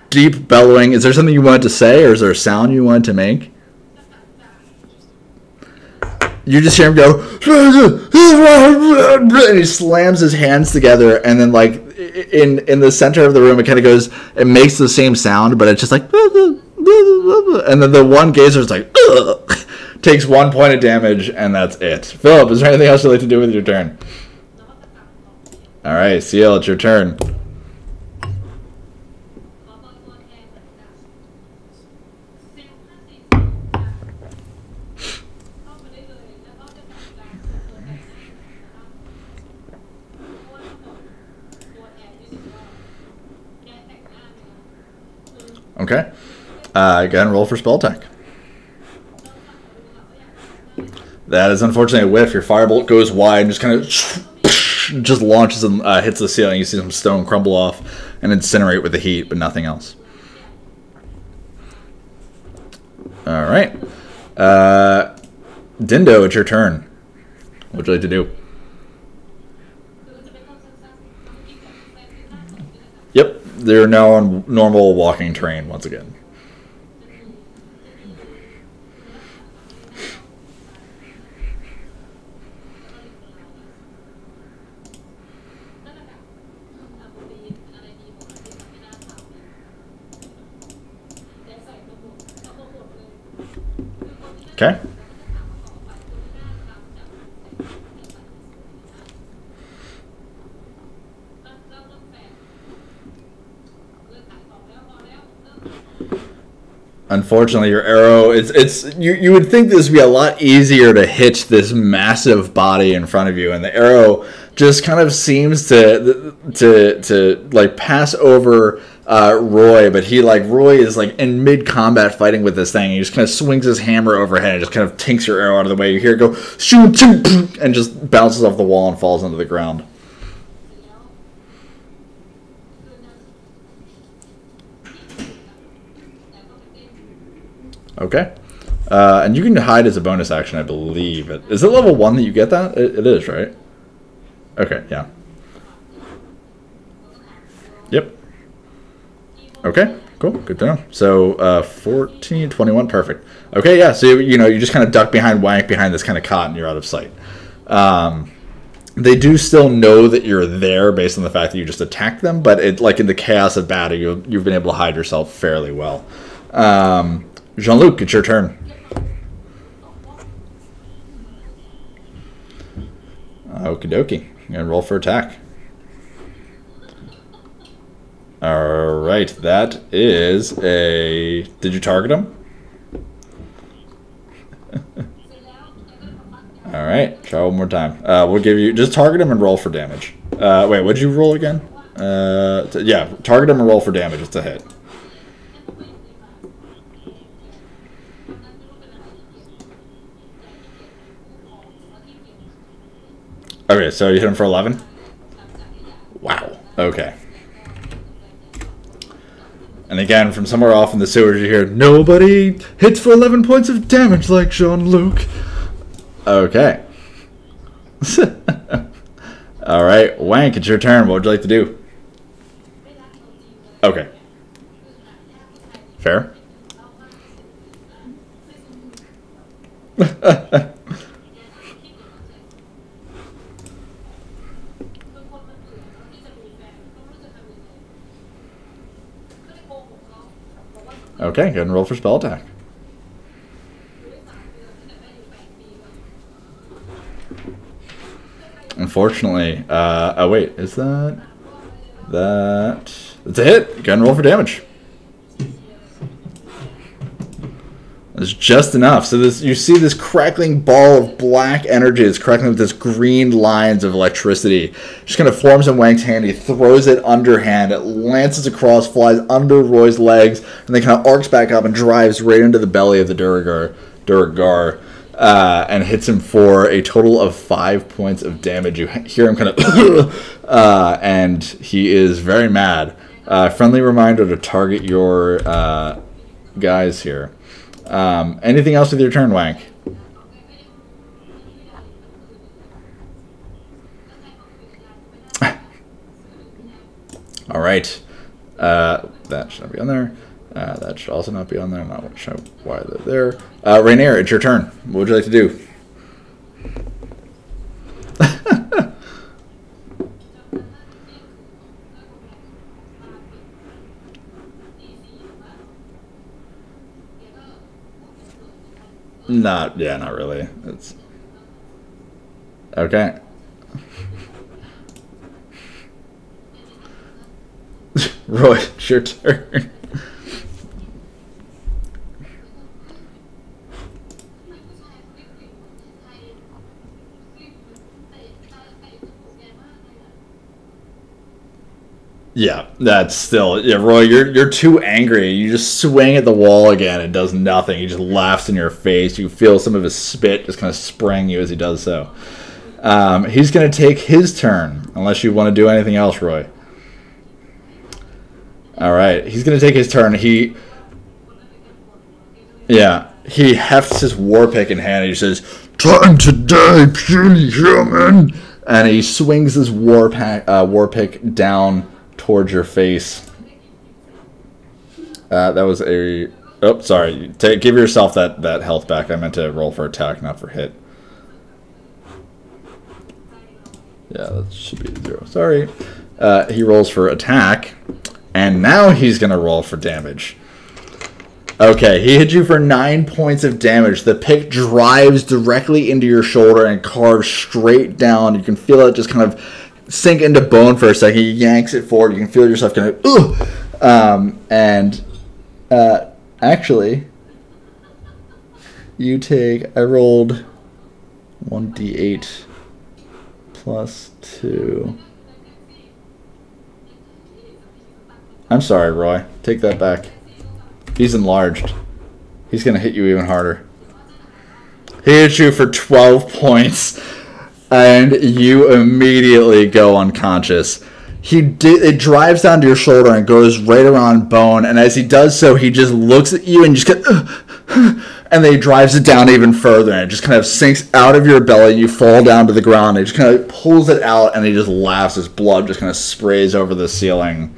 deep bellowing. Is there something you wanted to say, or is there a sound you wanted to make? You just hear him go, and he slams his hands together, and then like in the center of the room, it kind of goes, it makes the same sound, but it's just like, and then the one Gazer is like, takes 1 point of damage, and that's it. Philip, is there anything else you'd like to do with your turn? All right, Seal, it's your turn. Okay. Go ahead and roll for spell attack. That is unfortunately a whiff. Your firebolt goes wide and just kind of just launches and hits the ceiling. You see some stone crumble off and incinerate with the heat, but nothing else. All right. Dindo, it's your turn. What would you like to do? Yep, they're now on normal walking terrain once again. Okay. Unfortunately, your arrow, you would think this would be a lot easier to hit this massive body in front of you, and the arrow just kind of seems to like pass over Roy, but Roy is like in mid combat fighting with this thing. He just kind of swings his hammer overhead and just kind of tinks your arrow out of the way. You hear it go shoot, and just bounces off the wall and falls into the ground. Okay. And you can hide as a bonus action, I believe. Is it level 1 that you get that? It is, right? Okay, yeah. Yep. Okay, cool. Good to know. So, 14, 21, perfect. Okay, yeah, so, you just kind of duck behind Wank, behind this kind of cot, and you're out of sight. They do still know that you're there based on the fact that you just attacked them, but like in the chaos of battle, you've been able to hide yourself fairly well. Jean-Luc, it's your turn. Okie dokie. I'm going to roll for attack. Alright, that is a... Did you target him? Alright, try one more time. We'll give you... Just target him and roll for damage. Wait, what did you roll again? Yeah, target him and roll for damage. It's a hit. Okay, so you hit him for 11? Wow. Okay. And again, from somewhere off in the sewers, you hear, nobody hits for 11 points of damage like Jean-Luc. Okay. Alright, Wank, it's your turn. What would you like to do? Okay. Fair. Okay, go ahead and roll for spell attack. Unfortunately, oh wait, is that It's a hit. Go ahead and roll for damage. It's just enough. So this, you see this crackling ball of black energy. It's crackling with this green lines of electricity. Just kind of forms in Wang's hand. He throws it underhand. It lances across, flies under Roy's legs, and then kind of arcs back up and drives right into the belly of the Duergar, and hits him for a total of 5 points of damage. You hear him kind of, and he is very mad. Friendly reminder to target your guys here. Anything else with your turn, Wank? All right. That should not be on there. That should also not be on there. I'm not sure why they're there. Rainier, it's your turn. What would you like to do? Not really. It's okay. Roy, it's your turn. Yeah, that's still Roy. You're too angry. You just swing at the wall again. It does nothing. He just laughs in your face. You feel some of his spit just kind of spraying you as he does so. He's going to take his turn, unless you want to do anything else, Roy. All right, he's going to take his turn. He hefts his war pick in hand. And he says, "Time to die, puny human!" And he swings his war pick down towards your face. That was a... Oh, sorry. Give yourself that health back. I meant to roll for attack, not for hit. Yeah, that should be 0. Sorry. He rolls for attack, and now he's going to roll for damage. Okay, he hit you for 9 points of damage. The pick drives directly into your shoulder and carves straight down. You can feel it just kind of sink into bone for a second. He yanks it forward. You can feel yourself kind of, actually, you take, I rolled 1d8 plus 2. I'm sorry, Roy. Take that back. He's enlarged. He's going to hit you even harder. He hits you for 12 points, and you immediately go unconscious. It drives down to your shoulder and goes right around bone, and as he does so, he just looks at you and just kind of, and then he drives it down even further, and it just kind of sinks out of your belly, and you fall down to the ground, and he just kind of pulls it out, and he just laughs. His blood just kind of sprays over the ceiling.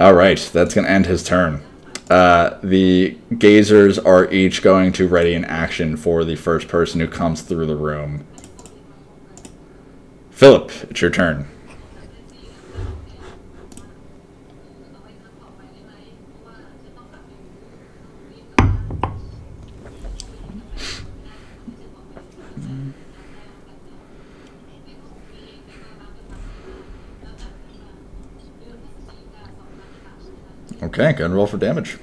All right, that's going to end his turn. The gazers are each going to ready an action for the first person who comes through the room. Philip, it's your turn. Okay, go and roll for damage.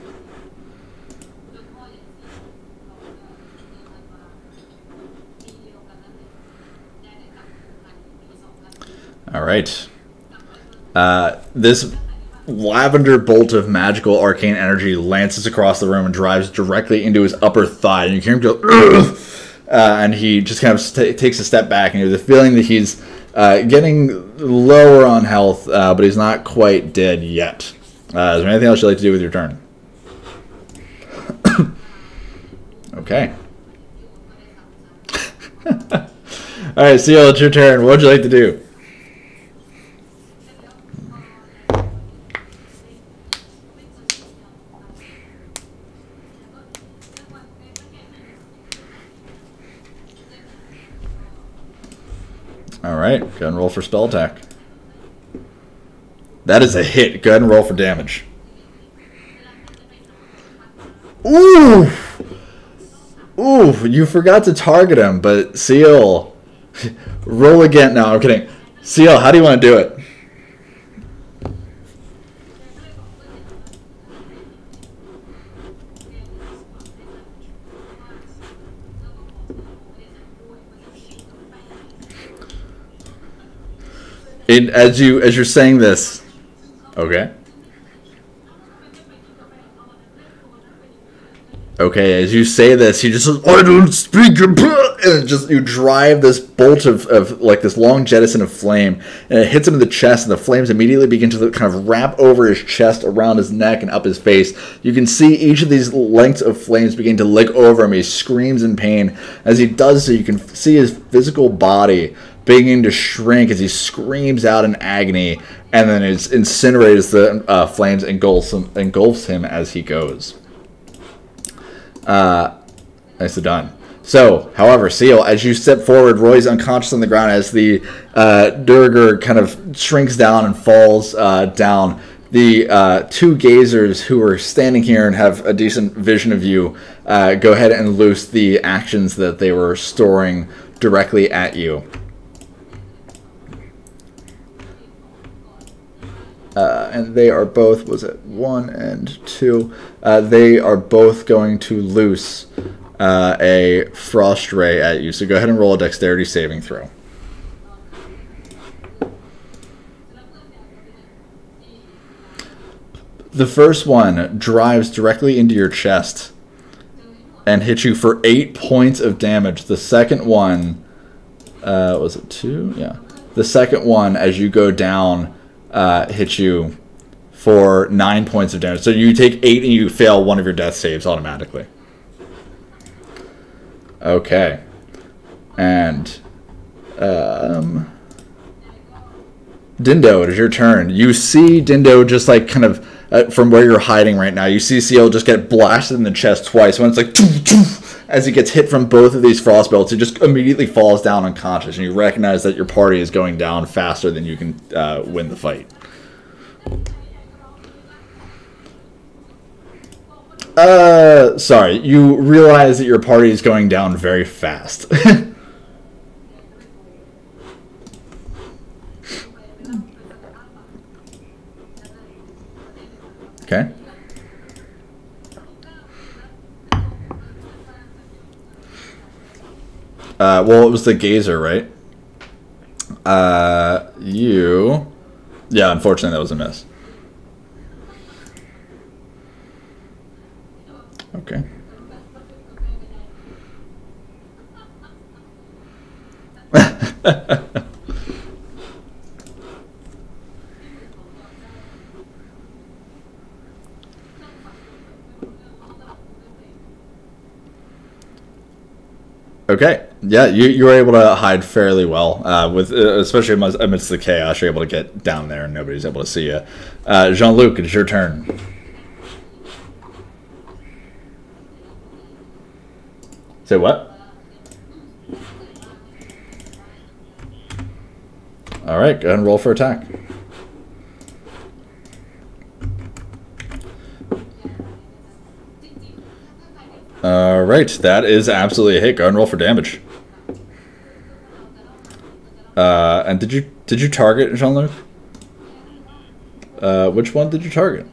All right. This lavender bolt of magical arcane energy lances across the room and drives directly into his upper thigh. And you hear him go, "Ugh!" And he just kind of takes a step back, and you have the feeling that he's getting lower on health, but he's not quite dead yet. Is there anything else you'd like to do with your turn? Okay. All right, Seal, it's your turn. What would you like to do? All right, go ahead and roll for spell attack. That is a hit. Go ahead and roll for damage. Ooh! Ooh, you forgot to target him, but Seal, roll again. No, I'm kidding. Seal, how do you want to do it? As you're saying this, okay. Okay, as you say this, he just says, "I don't speak," and just you drive this bolt of like this long jettison of flame, and it hits him in the chest, and the flames immediately begin to kind of wrap over his chest, around his neck, and up his face. You can see each of these lengths of flames begin to lick over him. He screams in pain. As he does so, you can see his physical body beginning to shrink as he screams out in agony, and then it incinerates the flames, engulfs him as he goes. Nicely done. So, however, Seal, as you step forward, Roy's unconscious on the ground as the Duergar kind of shrinks down and falls down. The two gazers who are standing here and have a decent vision of you go ahead and loose the actions that they were storing directly at you. And they are both, was it 1 and 2? They are both going to loose a frost ray at you. So go ahead and roll a dexterity saving throw. The first one drives directly into your chest and hits you for 8 points of damage. The second one, was it 2? Yeah. The second one, as you go down, hits you for 9 points of damage. So you take 8 and you fail one of your death saves automatically. Okay. And Dindo, it is your turn. You see Dindo just like kind of from where you're hiding right now. You see Seal just get blasted in the chest twice. When it's like as he gets hit from both of these frost bolts, he just immediately falls down unconscious, and you recognize that your party is going down faster than you can win the fight. Sorry, you realize that your party is going down very fast. Okay. Well, it was the gazer, right? Yeah, unfortunately that was a miss. Okay. Okay. Yeah, you were able to hide fairly well, with especially amidst the chaos. You're able to get down there, and nobody's able to see you. Jean-Luc, it's your turn. Say what? All right, go ahead and roll for attack. All right, that is absolutely a hit. Go ahead and roll for damage. And did you target Jean-Luc? Which one did you target?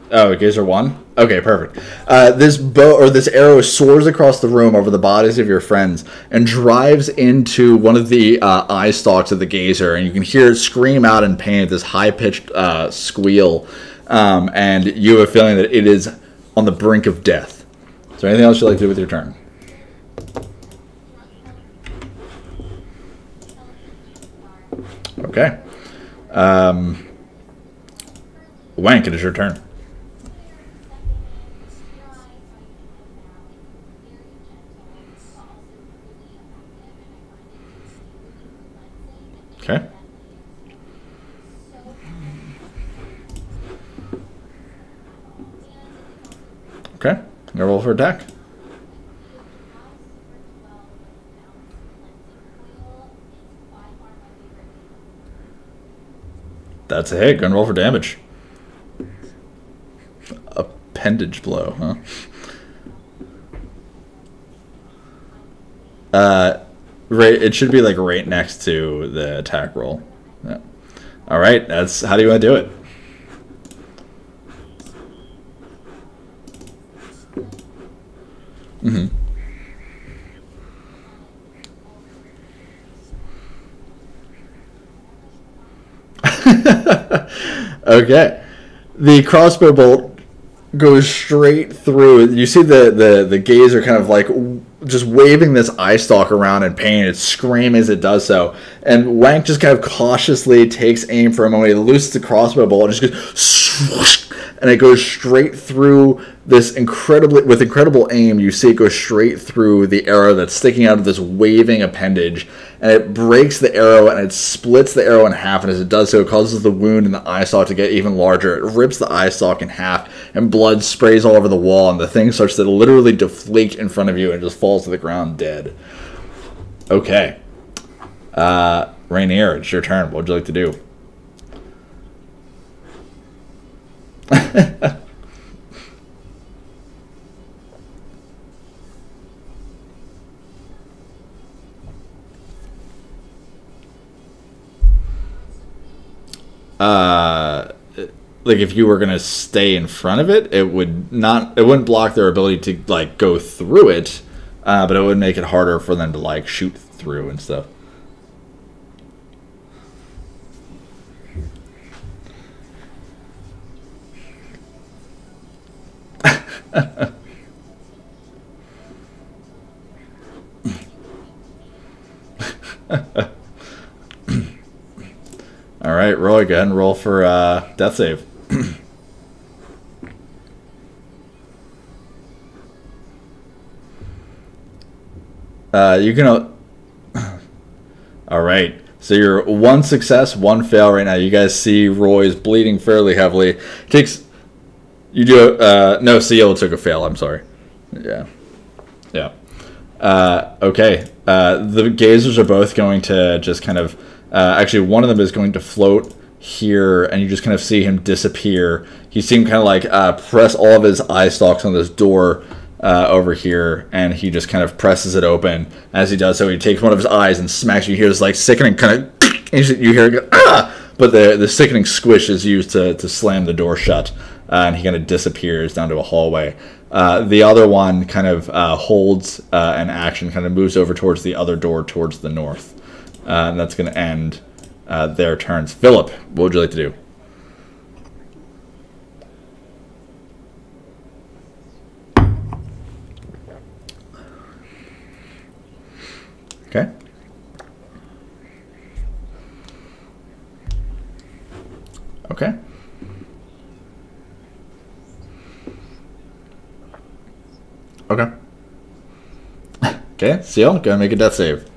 Oh, Gazer 1? Okay, perfect. This arrow soars across the room over the bodies of your friends and drives into one of the eye stalks of the Gazer, and you can hear it scream out in pain at this high-pitched squeal, and you have a feeling that it is on the brink of death. Is there anything else you'd like to do with your turn? Okay. Wank, it is your turn. Okay. Okay. I'm gonna roll for attack. That's a hit. Gonna roll for damage. Appendage blow, huh? Right. It should be like right next to the attack roll. Yeah. All right. That's how do you want to do it? Mm-hmm. Okay. The crossbow bolt goes straight through. You see the gazer kind of like just waving this eye stalk around in pain. It's screaming as it does so. And Wank just kind of cautiously takes aim for a moment. He looses the crossbow bolt and just goes swoosh, and it goes straight through this with incredible aim. You see it go straight through the arrow that's sticking out of this waving appendage, and it breaks the arrow and it splits the arrow in half. And as it does so, it causes the wound in the eye stalk to get even larger. It rips the eye stalk in half, and blood sprays all over the wall, and the thing starts to literally deflate in front of you and just falls to the ground dead. Okay. Rainier, it's your turn. What would you like to do? Like if you were gonna stay in front of it, it wouldn't block their ability to like go through it, but it would make it harder for them to like shoot through and stuff. All right, Roy, go ahead and roll for death save. You can. All right, so you're one success, one fail right now. You guys see Roy's bleeding fairly heavily. Takes. You do. No, Seal took a fail. I'm sorry. Yeah. Yeah. Okay. The gazers are both going to just kind of. Actually, one of them is going to float here, and you just kind of see him disappear. You see him kind of like press all of his eye stalks on this door over here, and he just kind of presses it open. As he does so, he takes one of his eyes and smacks. You hear this like sickening kind of, and you hear it go, ah! But the sickening squish is used to slam the door shut, and he kind of disappears down to a hallway. The other one kind of holds an action, kind of moves over towards the other door towards the north. And that's going to end their turns. Philip, what would you like to do? Okay. Okay. Okay. Okay, Seal, go and make a death save.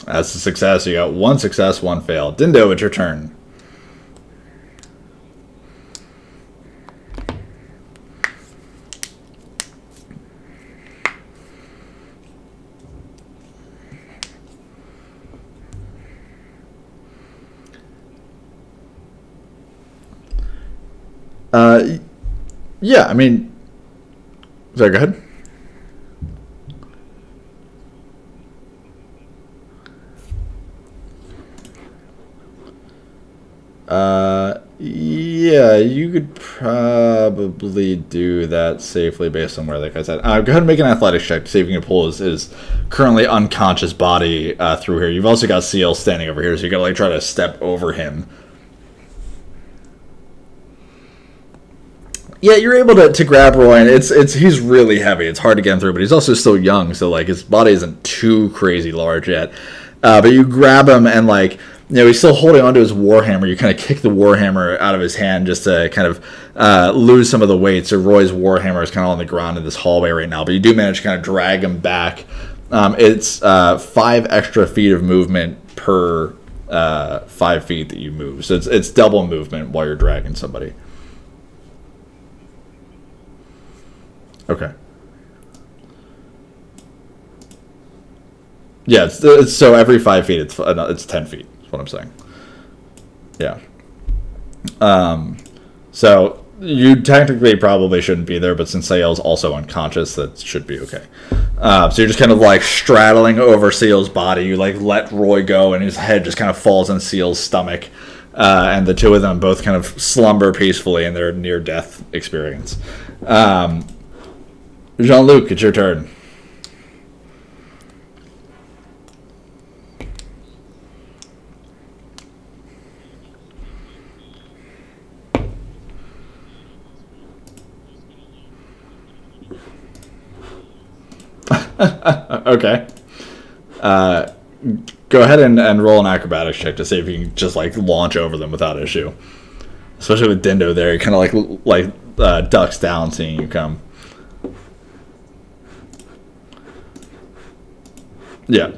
That's a success. You got one success, one fail. Dindo, it's your turn. Yeah, I mean, sorry, go ahead. Yeah, you could probably do that safely based on where that guy's at. Go ahead and make an athletics check to see if you can pull his currently unconscious body through here. You've also got Seal standing over here, so you gotta like try to step over him. Yeah, you're able to grab Roy, and he's really heavy. It's hard to get him through, but he's also still young, so like his body isn't too crazy large yet. But you grab him, and like, you know, he's still holding onto his warhammer. You kind of kick the warhammer out of his hand just to kind of lose some of the weight. So Roy's warhammer is kind of on the ground in this hallway right now, but you do manage to kind of drag him back. It's 5 extra feet of movement per 5 feet that you move, so it's double movement while you're dragging somebody. Okay. Yeah, it's so every 5 feet, it's 10 feet. That's what I'm saying. Yeah. So you technically probably shouldn't be there, but since Seal's also unconscious, that should be okay. So you're just kind of like straddling over Seal's body. You like let Roy go, and his head just kind of falls on Seal's stomach. And the two of them both kind of slumber peacefully in their near-death experience. Jean-Luc, it's your turn. Okay. Uh, Go ahead and roll an acrobatics check to see if you can just like launch over them without issue. Especially with Dindo there, he kind of ducks down seeing you come. Yeah.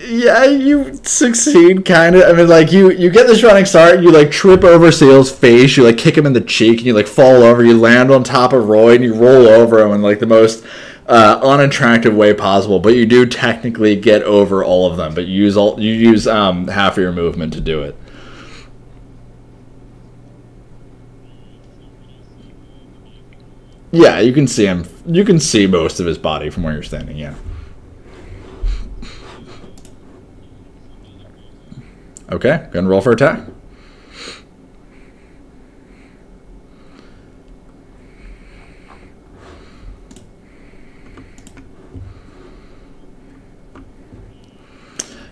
Yeah, you succeed, kind of. I mean, like, you get this running start, you, like, trip over Seal's face, you, like, kick him in the cheek, and you, like, fall over, you land on top of Roy, and you roll over him in, like, the most unattractive way possible, but you do technically get over all of them, but you use half of your movement to do it. Yeah, you can see him. You can see most of his body from where you're standing, yeah. Okay, go and roll for attack.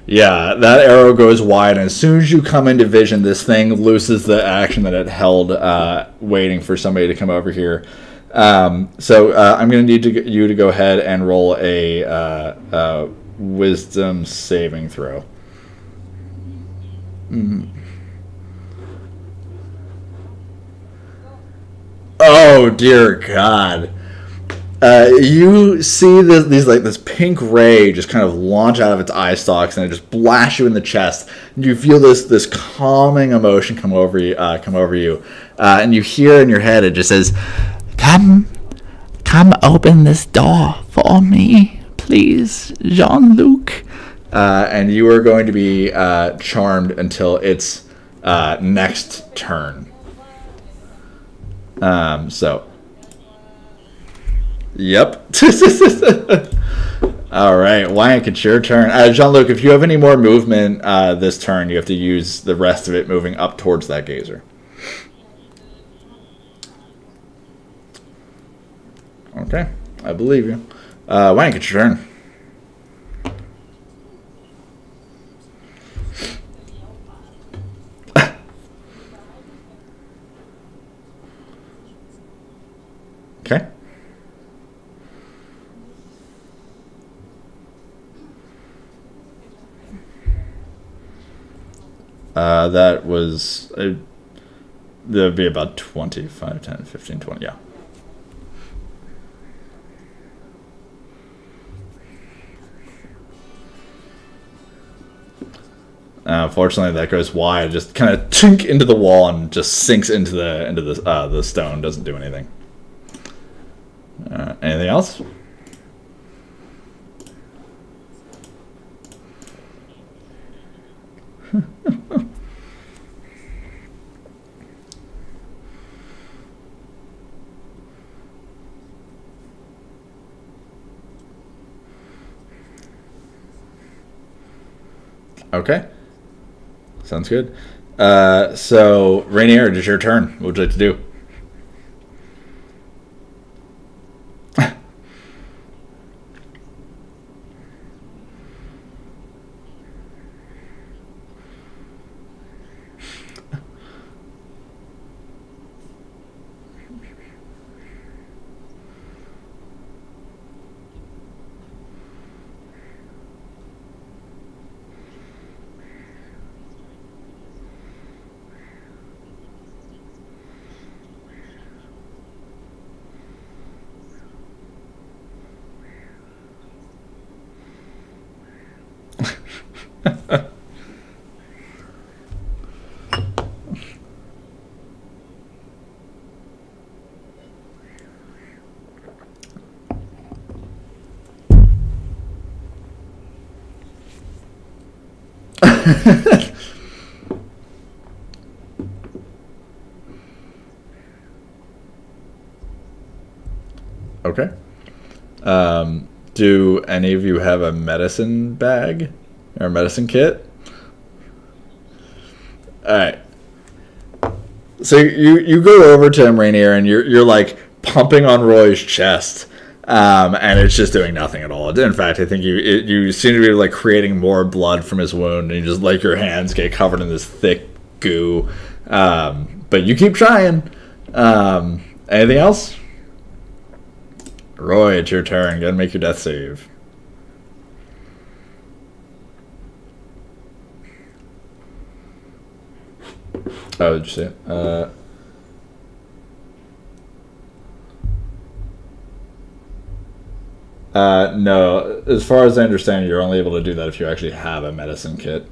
Yeah, that arrow goes wide, and as soon as you come into vision, this thing loses the action that it held, waiting for somebody to come over here. So I'm going to need you to go ahead and roll a wisdom saving throw. Oh dear God! You see this pink ray just kind of launch out of its eye stalks, and it just blasts you in the chest. And you feel this calming emotion come over you, and you hear in your head it just says, "Come, open this door for me, please, Jean-Luc." And you are going to be charmed until its next turn. Yep. All right, Wyank, it's your turn. Jean-Luc, if you have any more movement this turn, you have to use the rest of it moving up towards that gazer. Okay, I believe you. Wyank, it's your turn. Okay. That was... that would be about 25, 10, 15, 20, yeah. Fortunately, that goes wide, just kind of chink into the wall and just sinks into the stone. Doesn't do anything. Anything else? Okay. Sounds good. So, Rainier, it is your turn. What would you like to do? Okay. Do any of you have a medicine bag or a medicine kit? All right. So you go over to him, Rainier, and you're like pumping on Roy's chest, And it's just doing nothing at all. In fact, I think you seem to be like creating more blood from his wound, and you just like your hands get covered in this thick goo. But you keep trying. Anything else? Roy, it's your turn. Gotta make your death save. Oh, did you see it? No. As far as I understand, you're only able to do that if you actually have a medicine kit.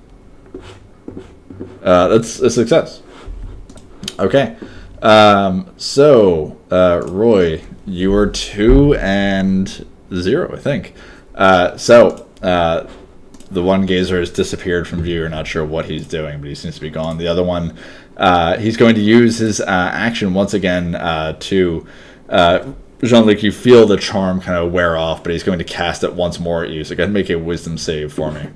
That's a success. Okay. Roy, you were 2 and 0, I think. The one gazer has disappeared from view. You're not sure what he's doing, but he seems to be gone. The other one, he's going to use his action once again to... Jean-Luc, you feel the charm kind of wear off, but he's going to cast it once more at you. So go ahead and make a wisdom save for me.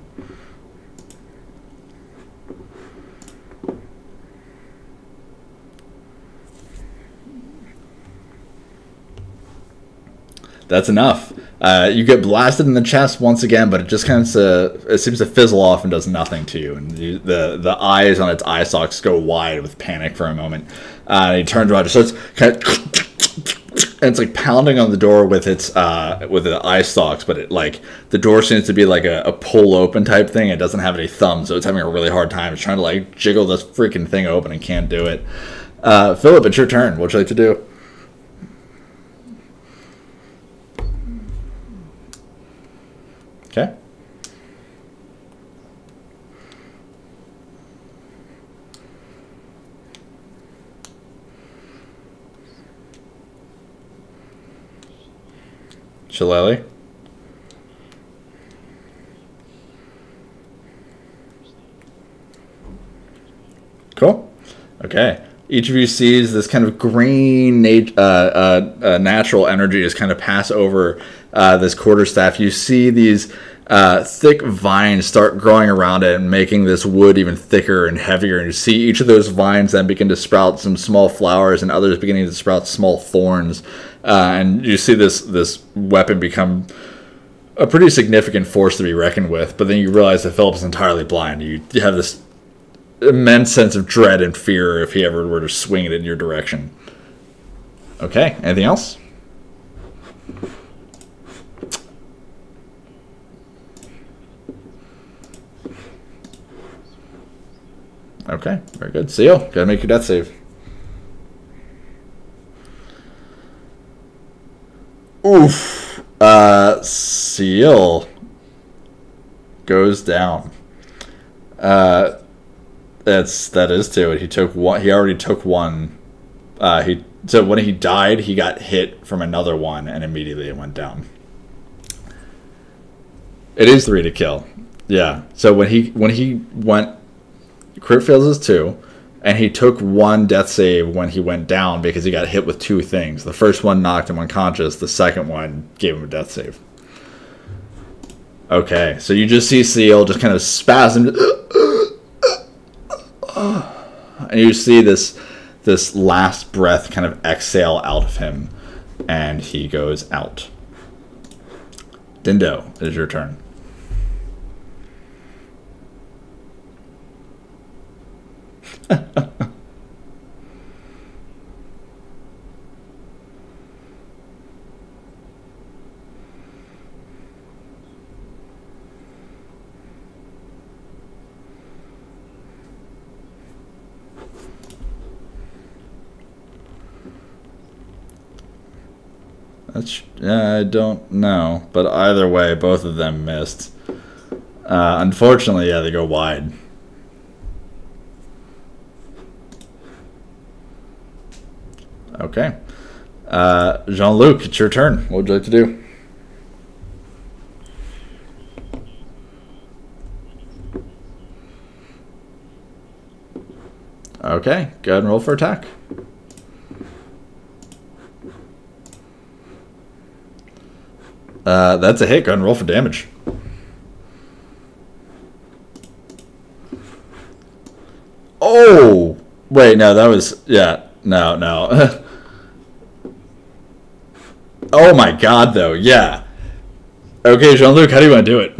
That's enough. You get blasted in the chest once again, but it just kind of it seems to fizzle off and does nothing to you. And the eyes on its eye sockets go wide with panic for a moment. And he turns around and starts kind of, and it's like pounding on the door with its the eye stalks, but the door seems to be like a pull open type thing. It doesn't have any thumbs, so it's having a really hard time. It's trying to like jiggle this freaking thing open and can't do it. Philip, it's your turn. What would you like to do? Okay. Shillelagh. Cool. Okay. Each of you sees this kind of green natural energy just kind of pass over this quarterstaff. You see these thick vines start growing around it and making this wood even thicker and heavier. And you see each of those vines then begin to sprout some small flowers and others beginning to sprout small thorns. And you see this weapon become a pretty significant force to be reckoned with. But then you realize that Philip is entirely blind. You have this immense sense of dread and fear if he ever were to swing it in your direction. Okay, anything else? Okay, very good. Seal, gotta make your death save. Oof. Seal goes down. That is to it. He took one. He already took one. So when he died, he got hit from another one, and immediately it went down. It is 3 to kill. Yeah. So when he went, crit fails is 2, and he took 1 death save when he went down because he got hit with 2 things. The first one knocked him unconscious. The second one gave him a death save. Okay. So you just see Seal just kind of spasm. And you see this last breath kind of exhale out of him, and he goes out. Dindo, it is your turn. I don't know, but either way, both of them missed. Unfortunately, yeah, they go wide. Okay. Jean-Luc, it's your turn. What would you like to do? Okay, go ahead and roll for attack. That's a hit. Go ahead and roll for damage. Oh! Wait, no, that was... Yeah, no. Oh my god, though, yeah. Okay, Jean-Luc, how do you want to do it?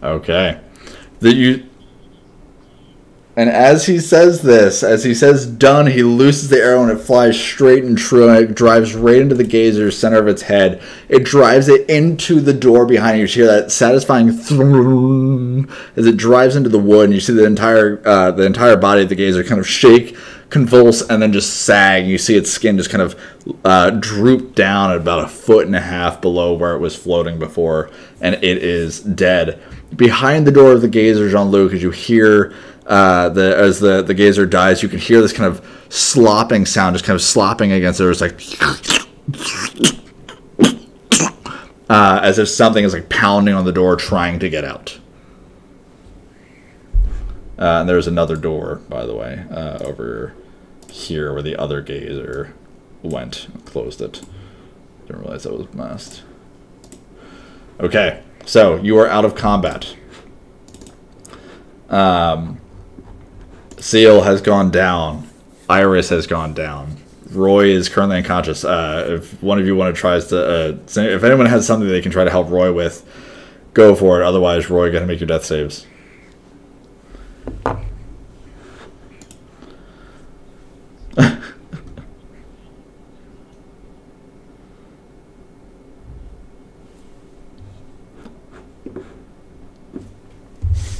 Okay. That you And as he says this, as he says done, he looses the arrow and it flies straight and true and it drives right into the gazer center of its head. It drives it into the door behind you. You hear that satisfying thrum as it drives into the wood, and you see the entire body of the gazer kind of shake, convulse, and then just sag. You see its skin just kind of droop down at about 1.5 feet below where it was floating before, and it is dead. Behind the door of the gazer, Jean-Luc, as you hear as the gazer dies, you can hear this kind of slopping sound, just kind of slopping against it. It's like as if something is like pounding on the door, trying to get out. And there's another door, by the way, over here where the other gazer went. Closed it. Didn't realize that was masked. Okay, so you are out of combat. Seal has gone down. Iris has gone down. Roy is currently unconscious. If one of you want to try to, if anyone has something they can try to help Roy with, go for it. Otherwise, Roy, got to make your death saves.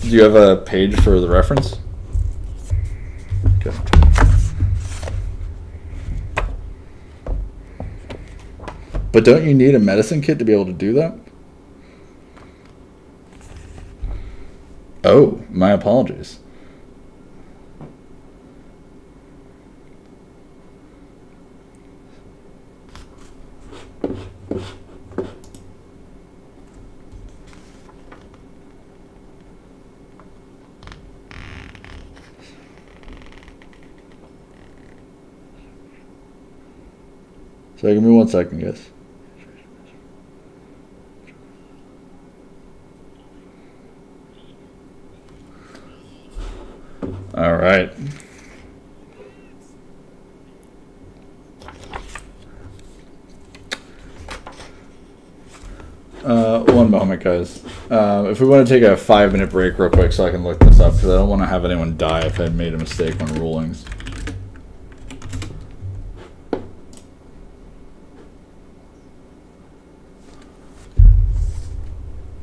Do you have a page for the reference? Okay. But don't you need a medicine kit to be able to do that? Oh, my apologies. So give me 1 second, guys. All right. One moment, guys. If we want to take a 5-minute break real quick so I can look this up, because I don't want to have anyone die if I made a mistake on rulings.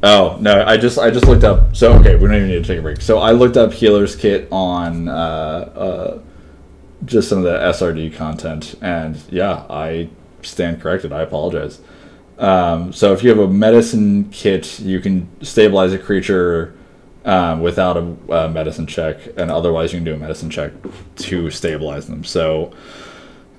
Oh, no, I just looked up. So, okay, we don't even need to take a break. So I looked up Healer's Kit on just some of the SRD content. And, yeah, I stand corrected. I apologize. So if you have a medicine kit, you can stabilize a creature without a medicine check. And otherwise, you can do a medicine check to stabilize them. So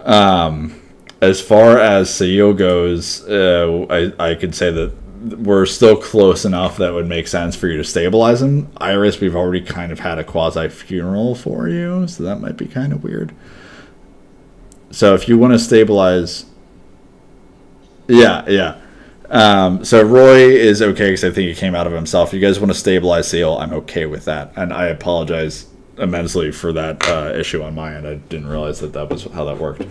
as far as Sayo goes, I could say that we're still close enough that would make sense for you to stabilize him. Iris, we've already kind of had a quasi-funeral for you, so that might be kind of weird. So if you want to stabilize... Yeah. So Roy is okay because I think he came out of himself. If you guys want to stabilize Seal, I'm okay with that. And I apologize immensely for that issue on my end. I didn't realize that was how that worked.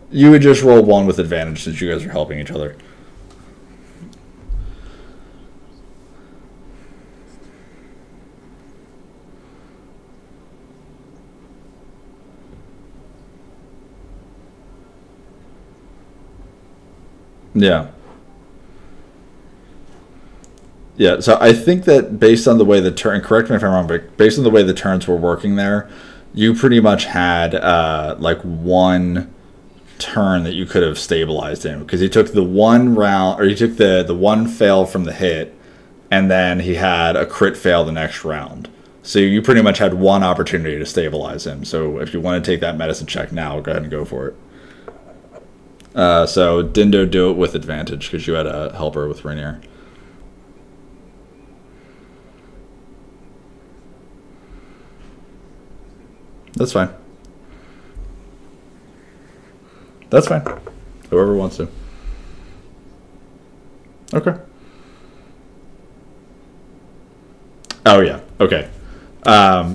You would just roll 1 with advantage since you guys are helping each other. Yeah. Yeah, so I think that based on the way the turn, correct me if I'm wrong, but based on the way the turns were working there, you pretty much had like 1 turn that you could have stabilized him, because he took the 1 round, or he took the 1 fail from the hit, and then he had a crit fail the next round. So you pretty much had 1 opportunity to stabilize him. So if you want to take that medicine check now, go ahead and go for it. So Dindo, do it with advantage because you had a helper with Rainier. That's fine. That's fine. Whoever wants to. Okay. Oh yeah. Okay.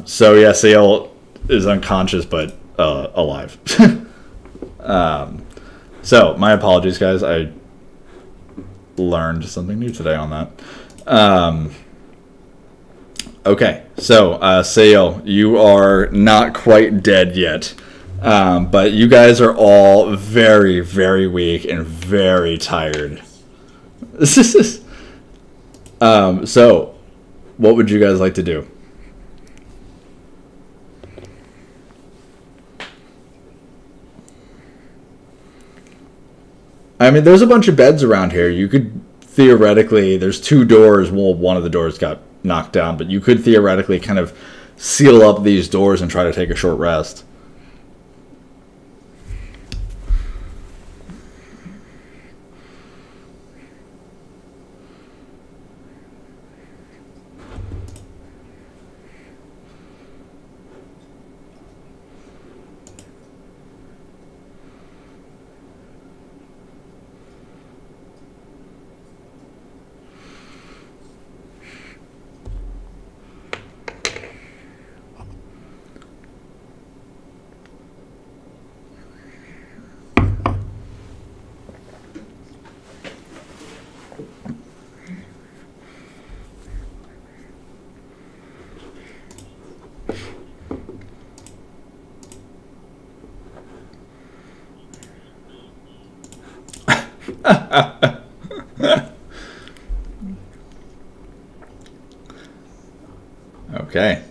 So yeah, Sale is unconscious but alive. So my apologies, guys. I learned something new today on that. Okay, so Sale, you are not quite dead yet, but you guys are all very, very weak and very tired. So, what would you guys like to do? I mean, there's a bunch of beds around here. You could theoretically, there's two doors. Well, one of the doors got knocked down, but you could theoretically kind of seal up these doors and try to take a short rest. Okay.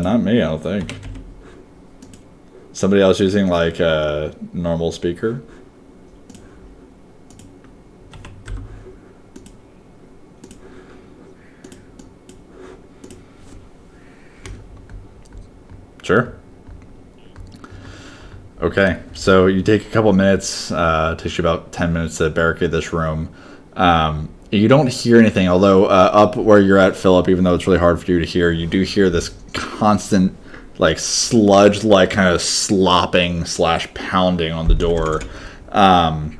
Not me, I don't think. Somebody else using like a normal speaker? Sure. Okay, so you take a couple minutes. Takes you about 10 minutes to barricade this room. You don't hear anything, although up where you're at, Philip, even though it's really hard for you to hear, you do hear this constant, like, sludge-like kind of slopping / pounding on the door. But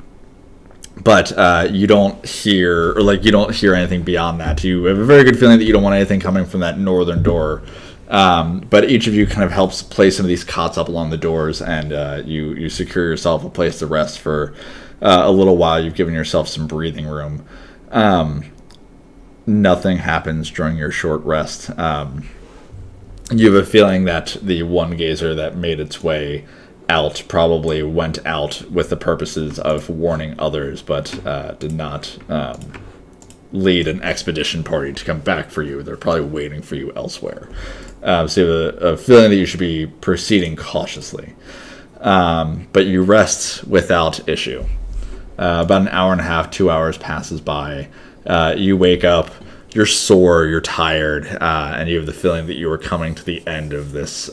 you don't hear, or like, you don't hear anything beyond that. You have a very good feeling that you don't want anything coming from that northern door. But each of you kind of helps place some of these cots up along the doors, and you secure yourself a place to rest for a little while. You've given yourself some breathing room. Nothing happens during your short rest. You have a feeling that the one gazer that made its way out probably went out with the purposes of warning others, but did not lead an expedition party to come back for you. They're probably waiting for you elsewhere. So you have a feeling that you should be proceeding cautiously. But you rest without issue. About an hour and a half, 2 hours passes by. You wake up, you're sore, you're tired, and you have the feeling that you are coming to the end of this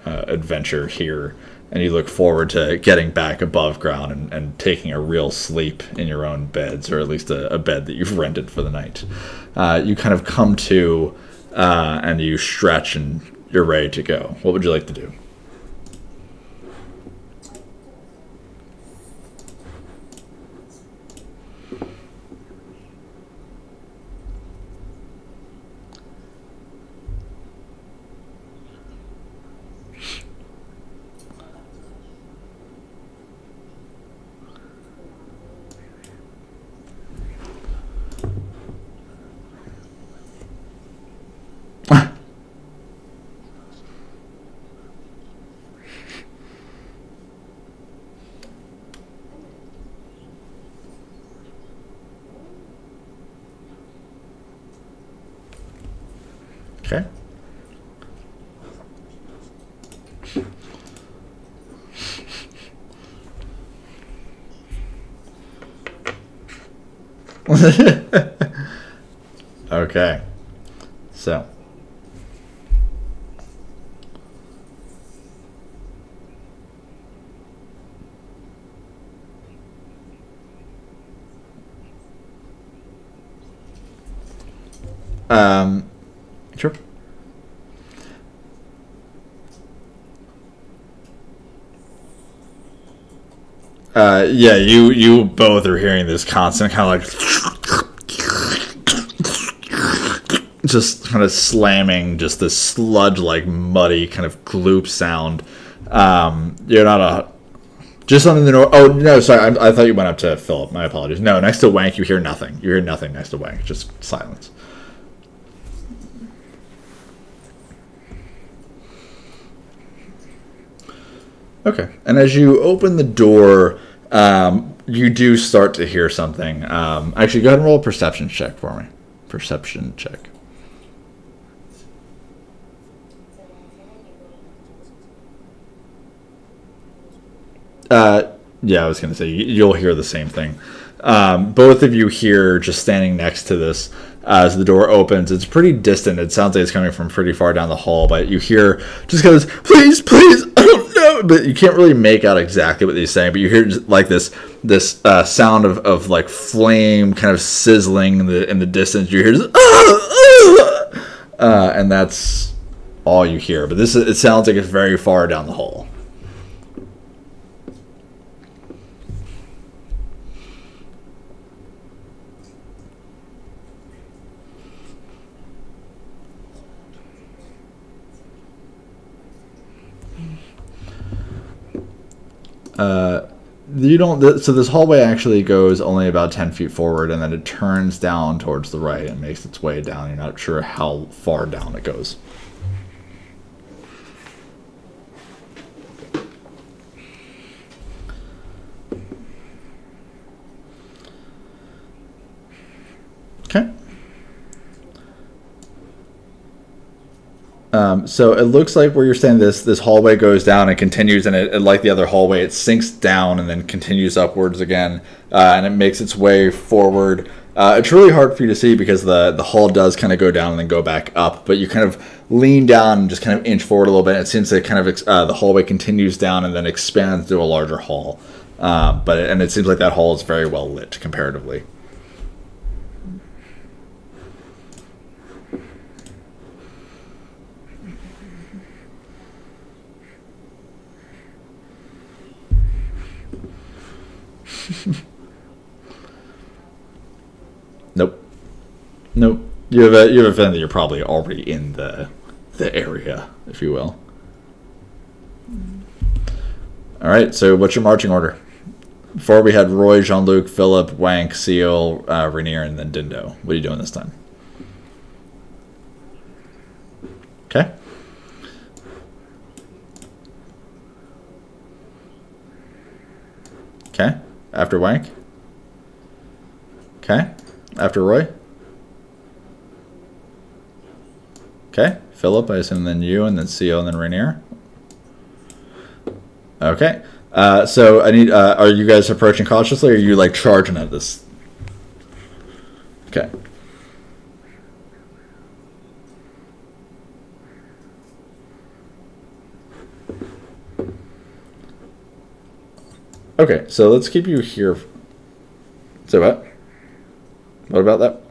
adventure here. And you look forward to getting back above ground and taking a real sleep in your own beds, or at least a bed that you've rented for the night. You kind of come to, and you stretch, and you're ready to go. What would you like to do? Okay. So. Sure. Yeah, you both are hearing this constant kind of like just kind of slamming, just this sludge like muddy kind of gloop sound. You're not a just on the north. Oh no, sorry, I thought you went up to Philip. My apologies. No, next to Wank, you hear nothing. You hear nothing next to Wank. Just silence. Okay. And as you open the door, you do start to hear something. Actually, go ahead and roll a perception check for me. Perception check. Yeah, I was going to say, you'll hear the same thing. Both of you hear, just standing next to this, as the door opens. It's pretty distant. It sounds like it's coming from pretty far down the hall, but you hear just goes, please, please, I don't know. But you can't really make out exactly what he's saying, but you hear just like this sound of like flame kind of sizzling in the distance. You hear just, and that's all you hear. But it sounds like it's very far down the hall. You don't. So this hallway actually goes only about 10 feet forward, and then it turns down towards the right and makes its way down. You're not sure how far down it goes. Okay. So it looks like where you're standing, this hallway goes down and continues, and it like the other hallway, it sinks down and then continues upwards again, and it makes its way forward. It's really hard for you to see because the hall does kind of go down and then go back up, but you kind of lean down and just kind of inch forward a little bit. It seems like kind of the hallway continues down and then expands to a larger hall, and it seems like that hall is very well lit comparatively. Nope. You have a feeling that you're probably already in the area, if you will. All right. So what's your marching order? Before we had Roy, Jean-Luc, Philip, Wank, Seal, Rainier, and then Dindo. What are you doing this time? Okay. Okay. After Wank. Okay. After Roy. Okay. Philip, I assume then you, and then Seal, and then Rainier. Okay. So I need. Are you guys approaching cautiously, or are you like charging at this? Okay. Okay. So let's keep you here. So what? What about that?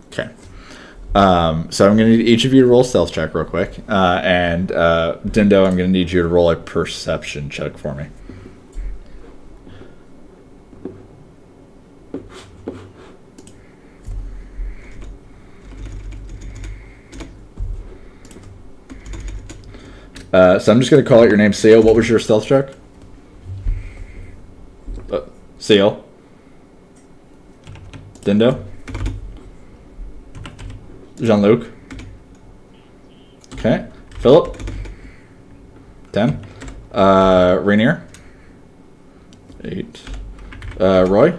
Okay. So I'm going to need each of you to roll a stealth check real quick. And Dindo, I'm going to need you to roll a perception check for me. So I'm just going to call out your name, Seal. What was your stealth check? Seal. Dindo. Jean-Luc. Okay. Philip. 10. Rainier. 8. Roy.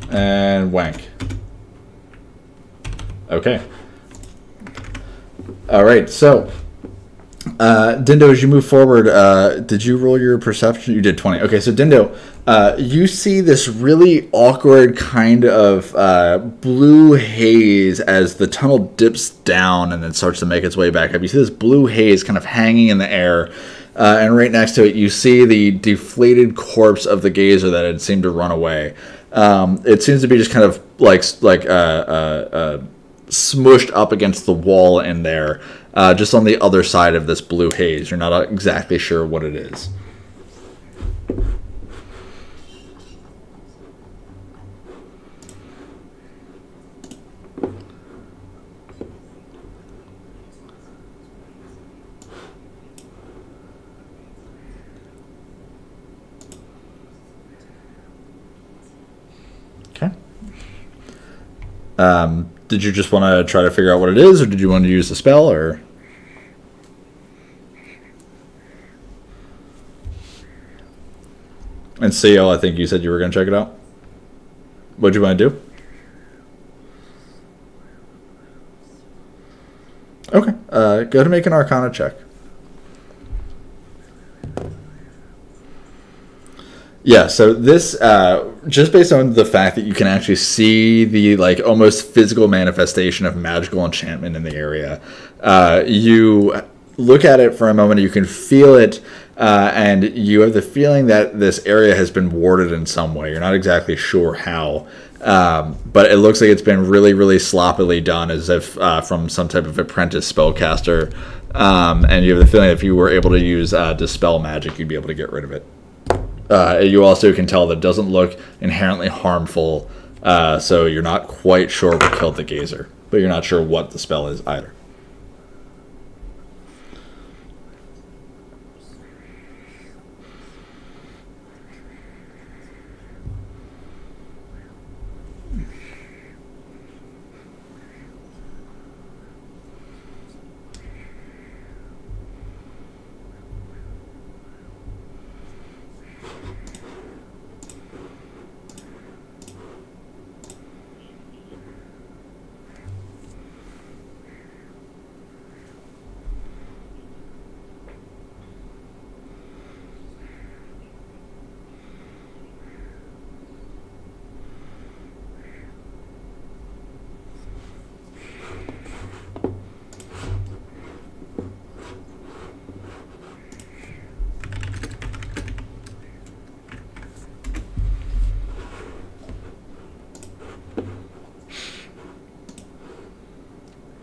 And Wank. Okay. All right. So, Dindo, as you move forward, did you roll your perception? You did 20. Okay. So, Dindo, you see this really awkward kind of blue haze as the tunnel dips down and then starts to make its way back up. You see this blue haze kind of hanging in the air. And right next to it, you see the deflated corpse of the gazer that had seemed to run away. It seems to be just kind of like smushed up against the wall in there, just on the other side of this blue haze. You're not exactly sure what it is. Okay. Did you just want to try to figure out what it is, or did you want to use the spell, or? And CO, I think you said you were going to check it out. What do you want to do? Okay. Go ahead and make an Arcana check. Yeah, so this, just based on the fact that you can actually see the, like, almost physical manifestation of magical enchantment in the area, you look at it for a moment, you can feel it, and you have the feeling that this area has been warded in some way. You're not exactly sure how, but it looks like it's been really, really sloppily done, as if from some type of apprentice spellcaster, and you have the feeling if you were able to use Dispel Magic, you'd be able to get rid of it. You also can tell that it doesn't look inherently harmful, so you're not quite sure what killed the gazer, but you're not sure what the spell is either.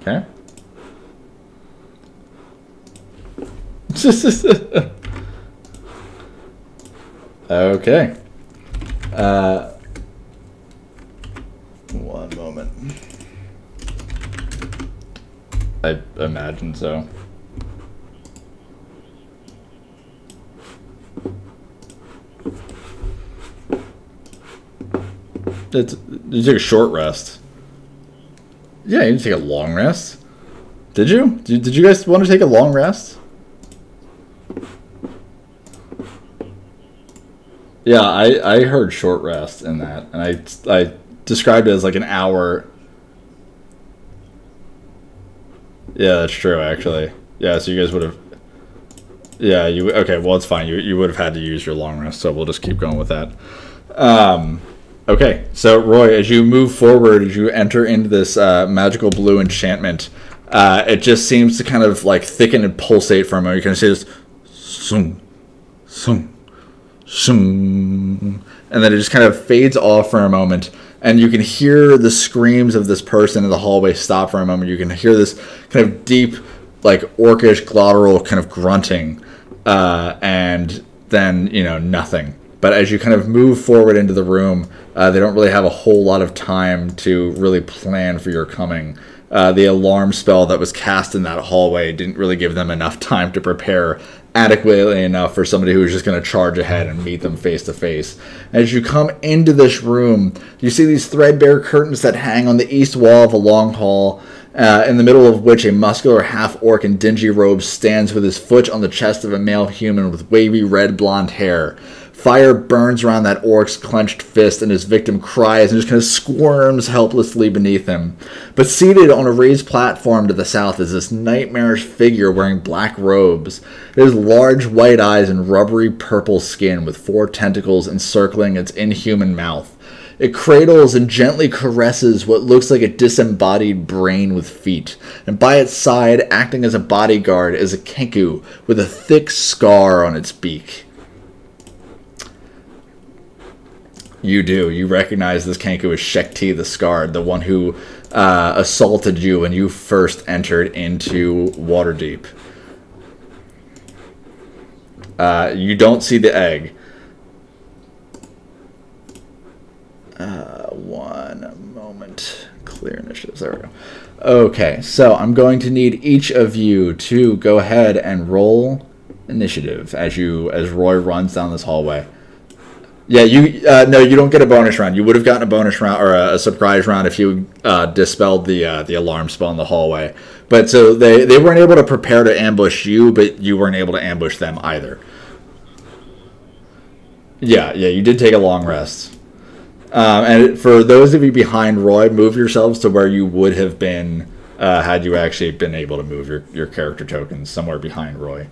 Okay. Okay. One moment. I imagine so. You took a short rest. Yeah, you didn't take a long rest. Did you? Did you guys want to take a long rest? Yeah, I heard short rest in that, and I described it as like an hour. Yeah, that's true, actually. Yeah, so you guys would have... Yeah, okay, well, it's fine. You would have had to use your long rest, so we'll just keep going with that. Okay, so Roy, as you move forward, as you enter into this magical blue enchantment, it just seems to kind of like thicken and pulsate for a moment. You can see this, sung, sung, sung, and then it just kind of fades off for a moment, and you can hear the screams of this person in the hallway stop for a moment. You can hear this kind of deep, like orcish, glottal kind of grunting, and then, you know, nothing. But as you kind of move forward into the room, they don't really have a whole lot of time to really plan for your coming. The alarm spell that was cast in that hallway didn't really give them enough time to prepare adequately enough for somebody who was just going to charge ahead and meet them face to face. As you come into this room, you see these threadbare curtains that hang on the east wall of a long hall, in the middle of which a muscular half-orc in dingy robes stands with his foot on the chest of a male human with wavy red blonde hair. Fire burns around that orc's clenched fist, and his victim cries and just kind of squirms helplessly beneath him. But seated on a raised platform to the south is this nightmarish figure wearing black robes. It has large white eyes and rubbery purple skin with 4 tentacles encircling its inhuman mouth. It cradles and gently caresses what looks like a disembodied brain with feet, and by its side, acting as a bodyguard, is a Kenku with a thick scar on its beak. You do. You recognize this Kenku as Shekti the Scarred, the one who assaulted you when you first entered into Waterdeep. You don't see the egg. One moment. Clear initiatives. There we go. Okay, so I'm going to need each of you to go ahead and roll initiative as Roy runs down this hallway. Yeah, no, you don't get a bonus round. You would have gotten a bonus round or a surprise round if you dispelled the alarm spell in the hallway. But so they weren't able to prepare to ambush you, but you weren't able to ambush them either. Yeah, you did take a long rest. And for those of you behind Roy, move yourselves to where you would have been had you actually been able to move your character tokens somewhere behind Roy.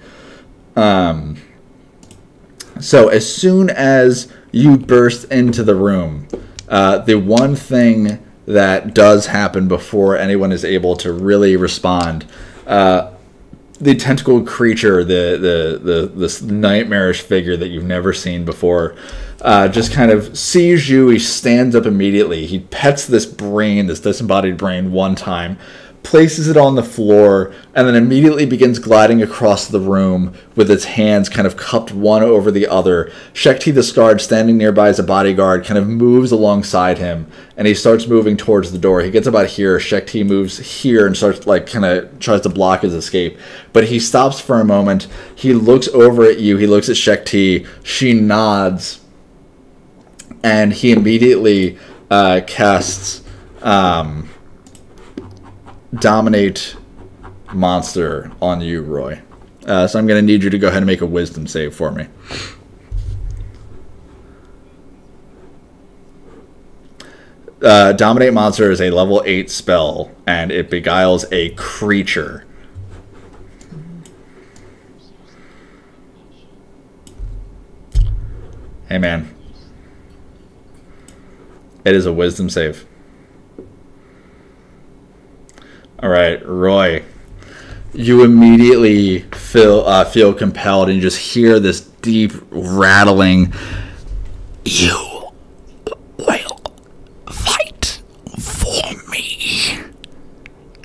So as soon as you burst into the room, the one thing that does happen before anyone is able to really respond, the tentacled creature, this nightmarish figure that you've never seen before, just kind of sees you. He stands up immediately. He pets this brain, this disembodied brain, one time, places it on the floor, and then immediately begins gliding across the room with its hands kind of cupped one over the other. Shekti the Scarred, standing nearby as a bodyguard, kind of moves alongside him, and he starts moving towards the door. He gets about here. Shekti moves here and starts, kind of tries to block his escape. But he stops for a moment. He looks over at you. He looks at Shekti. She nods, and he immediately casts Dominate Monster on you, Roy. So I'm going to need you to go ahead and make a wisdom save for me. Dominate Monster is a level 8 spell, and it beguiles a creature. Hey, man. It is a wisdom save. All right, Roy. You immediately feel compelled, and you just hear this deep rattling. You will fight for me.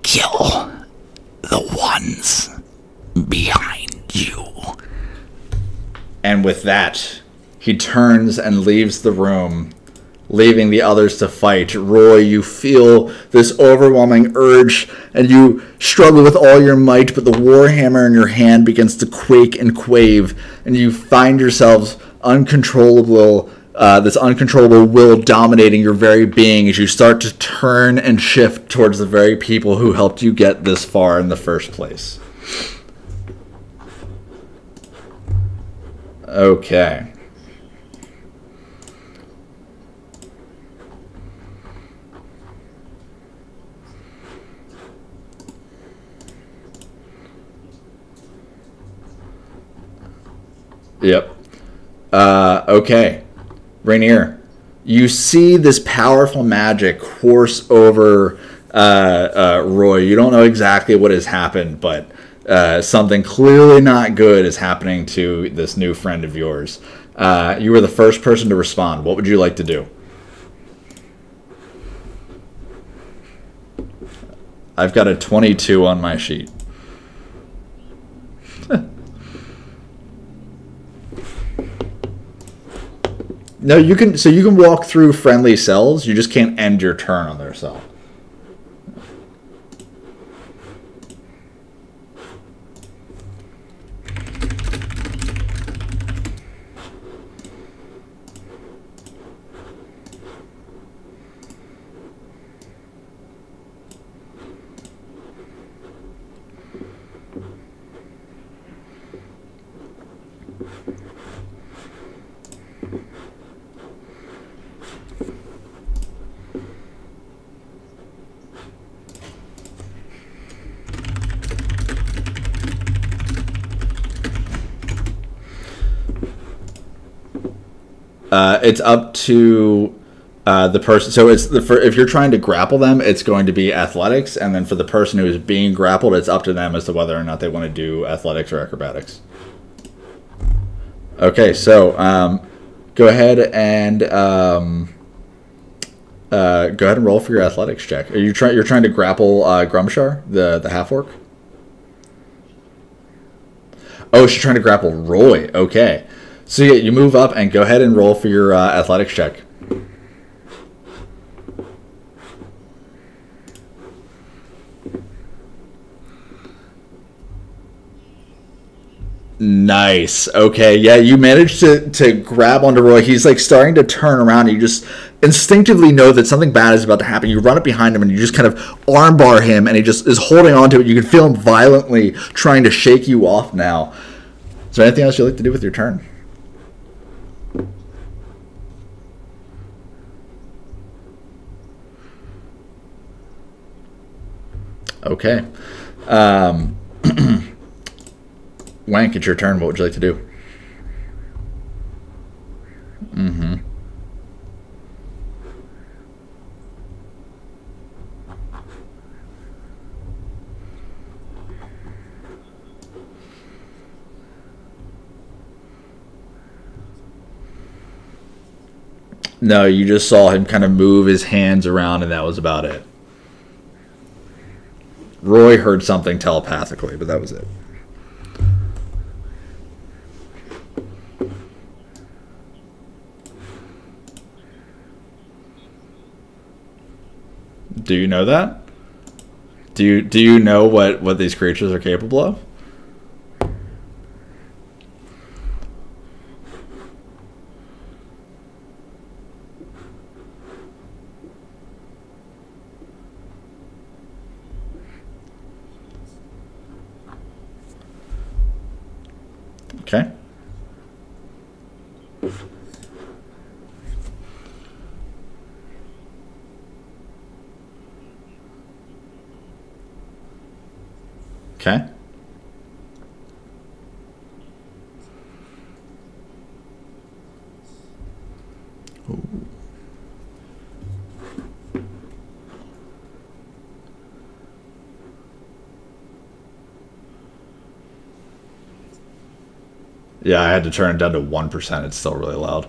Kill the ones behind you. And with that, he turns and leaves the room, leaving the others to fight. Roy, you feel this overwhelming urge, and you struggle with all your might, but the warhammer in your hand begins to quake and quave, and you find yourselves uncontrollable, this uncontrollable will dominating your very being as you start to turn and shift towards the very people who helped you get this far in the first place. Okay. Yep. Okay. Rainier, you see this powerful magic course over Roy. You don't know exactly what has happened, but something clearly not good is happening to this new friend of yours. You were the first person to respond. What would you like to do? I've got a 22 on my sheet. No, you can. So you can walk through friendly cells. You just can't end your turn on their cell. It's up to the person. So it's if you're trying to grapple them, it's going to be athletics, and then for the person who is being grappled, it's up to them as to whether or not they want to do athletics or acrobatics. Okay, so go ahead and roll for your athletics check. Are you You're trying to grapple Grumshar, the half orc? Oh, she's trying to grapple Roy. Okay, so yeah, you move up and go ahead and roll for your athletics check. Nice. Okay. Yeah, you managed to grab onto Roy. He's like starting to turn around. And you just instinctively know that something bad is about to happen. You run up behind him and you just kind of armbar him, and he just is holding onto it. You can feel him violently trying to shake you off now. Is there anything else you'd like to do with your turn? Okay. Wank, it's your turn. What would you like to do? Mm-hmm. No, you just saw him kind of move his hands around, and that was about it. Roy heard something telepathically, but that was it. Do you know that? Do you know what these creatures are capable of? Okay. Okay. Ooh. Yeah, I had to turn it down to 1%. It's still really loud.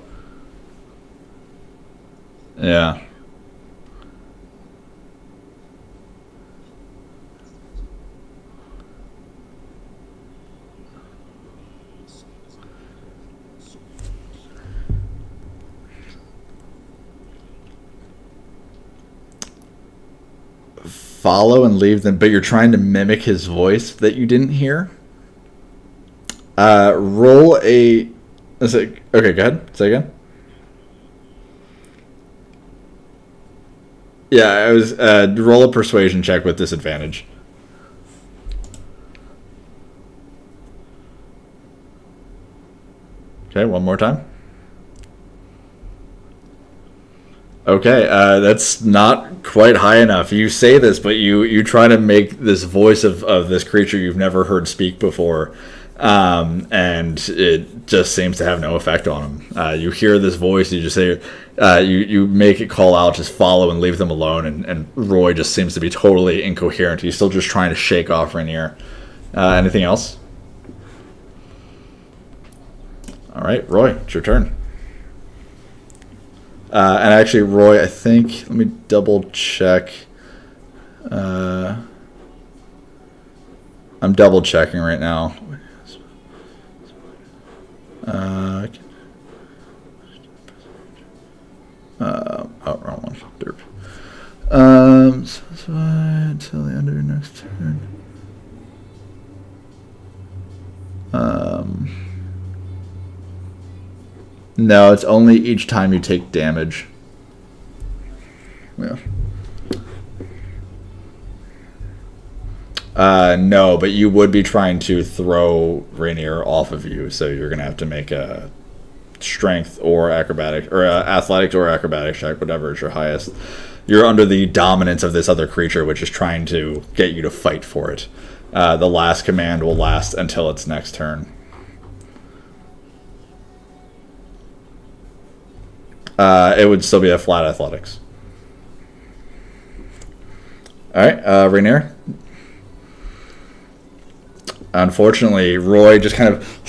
Yeah. Follow and leave them, but you're trying to mimic his voice that you didn't hear. Roll a. Okay, go ahead. Say again. Yeah, I was roll a persuasion check with disadvantage. Okay, one more time. Okay, that's not quite high enough. You say this, but you try to make this voice of this creature you've never heard speak before, and it just seems to have no effect on him. You hear this voice, you just say, you make it call out, just follow and leave them alone, and Roy just seems to be totally incoherent. He's still just trying to shake off Rainier. Anything else? All right, Roy, it's your turn. And actually, Roy, I think, let me double check. I'm double checking right now. Oh, wrong one. Derp. So until the end of your next turn. No, it's only each time you take damage. Yeah. No, but you would be trying to throw Rainier off of you, so you're gonna have to make a strength or acrobatic or athletics or acrobatics check, whatever is your highest. You're under the dominance of this other creature, which is trying to get you to fight for it. The last command will last until its next turn. It would still be a flat athletics. All right, Rainier. Unfortunately, Roy just kind of,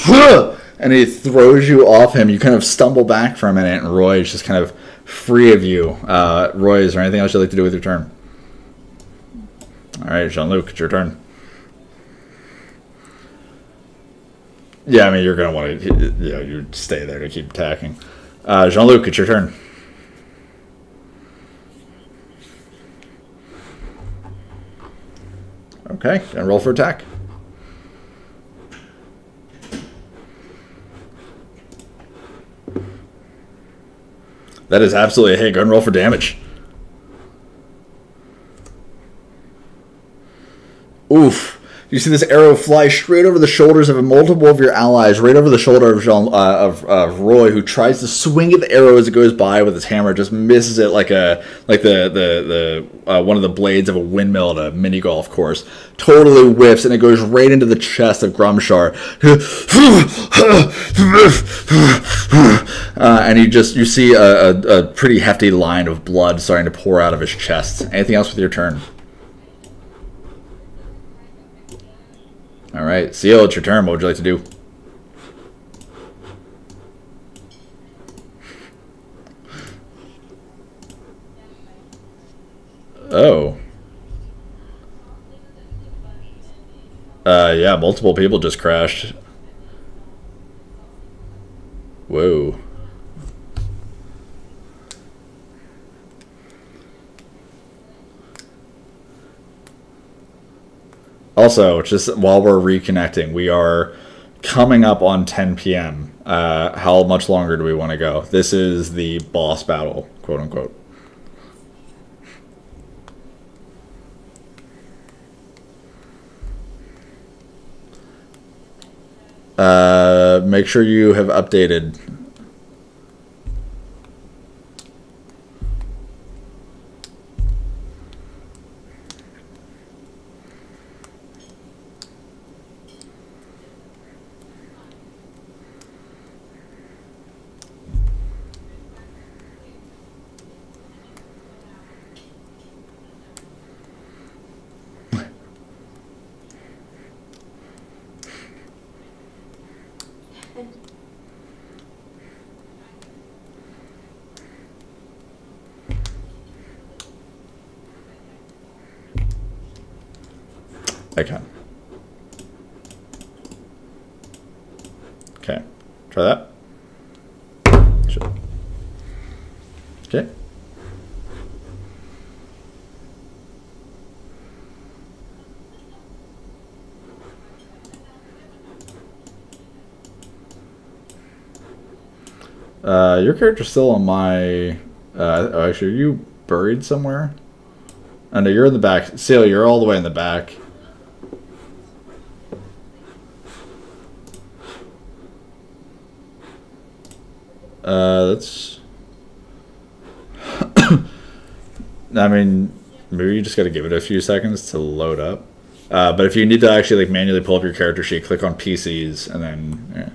and he throws you off him. You kind of stumble back for a minute, and Roy is just kind of free of you. Roy, is there anything else you'd like to do with your turn? All right, Jean-Luc, it's your turn. Yeah, I mean, you're going to want to, you stay there to keep attacking. Jean-Luc, it's your turn. Okay, and roll for attack. That is absolutely a hit. Go and roll for damage. Oof. You see this arrow fly straight over the shoulders of multiple of your allies, right over the shoulder of Roy, who tries to swing at the arrow as it goes by with his hammer, just misses it like the one of the blades of a windmill at a mini golf course. Totally whiffs, and it goes right into the chest of Grumshar. And you see a pretty hefty line of blood starting to pour out of his chest. Anything else with your turn? All right, Seal, it's your turn. What would you like to do? Oh. Yeah, multiple people just crashed. Whoa. Also, just while we're reconnecting, we are coming up on 10 p.m. How much longer do we want to go? This is the boss battle, quote unquote. Make sure you have updated. Okay. Okay. Try that. Sure. Okay. Your character's still on my... actually, are you buried somewhere? Oh, no, you're in the back. Seal, you're all the way in the back. That's... I mean, maybe you just got to give it a few seconds to load up. But if you need to actually like manually pull up your character sheet, click on PCs, and then... Yeah.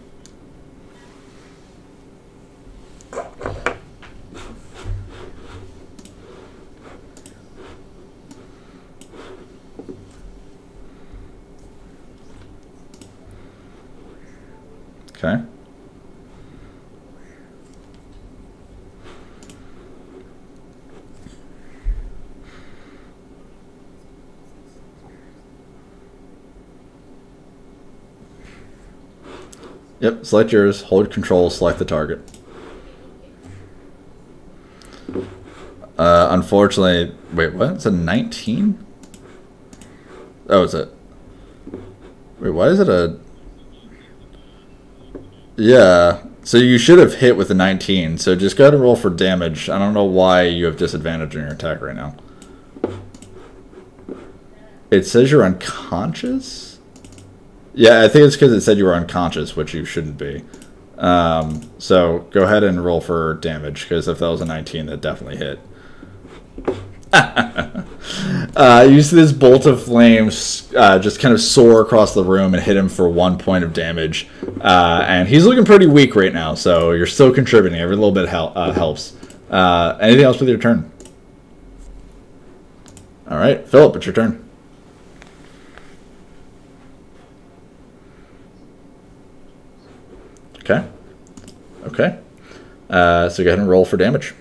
Okay. Yep, select yours, hold control, select the target. Unfortunately, wait, what? It's a 19? Oh, is it? Wait, why is it a... Yeah, so you should have hit with a 19, so just go ahead and roll for damage. I don't know why you have disadvantage on your attack right now. It says you're unconscious? Yeah, I think it's because it said you were unconscious, which you shouldn't be. So go ahead and roll for damage, because if that was a 19, that definitely hit. You see this bolt of flames just kind of soar across the room and hit him for 1 point of damage. And he's looking pretty weak right now, so you're still contributing. Every little bit helps. Anything else with your turn? All right, Philip, it's your turn. Okay. Okay. So go ahead and roll for damage.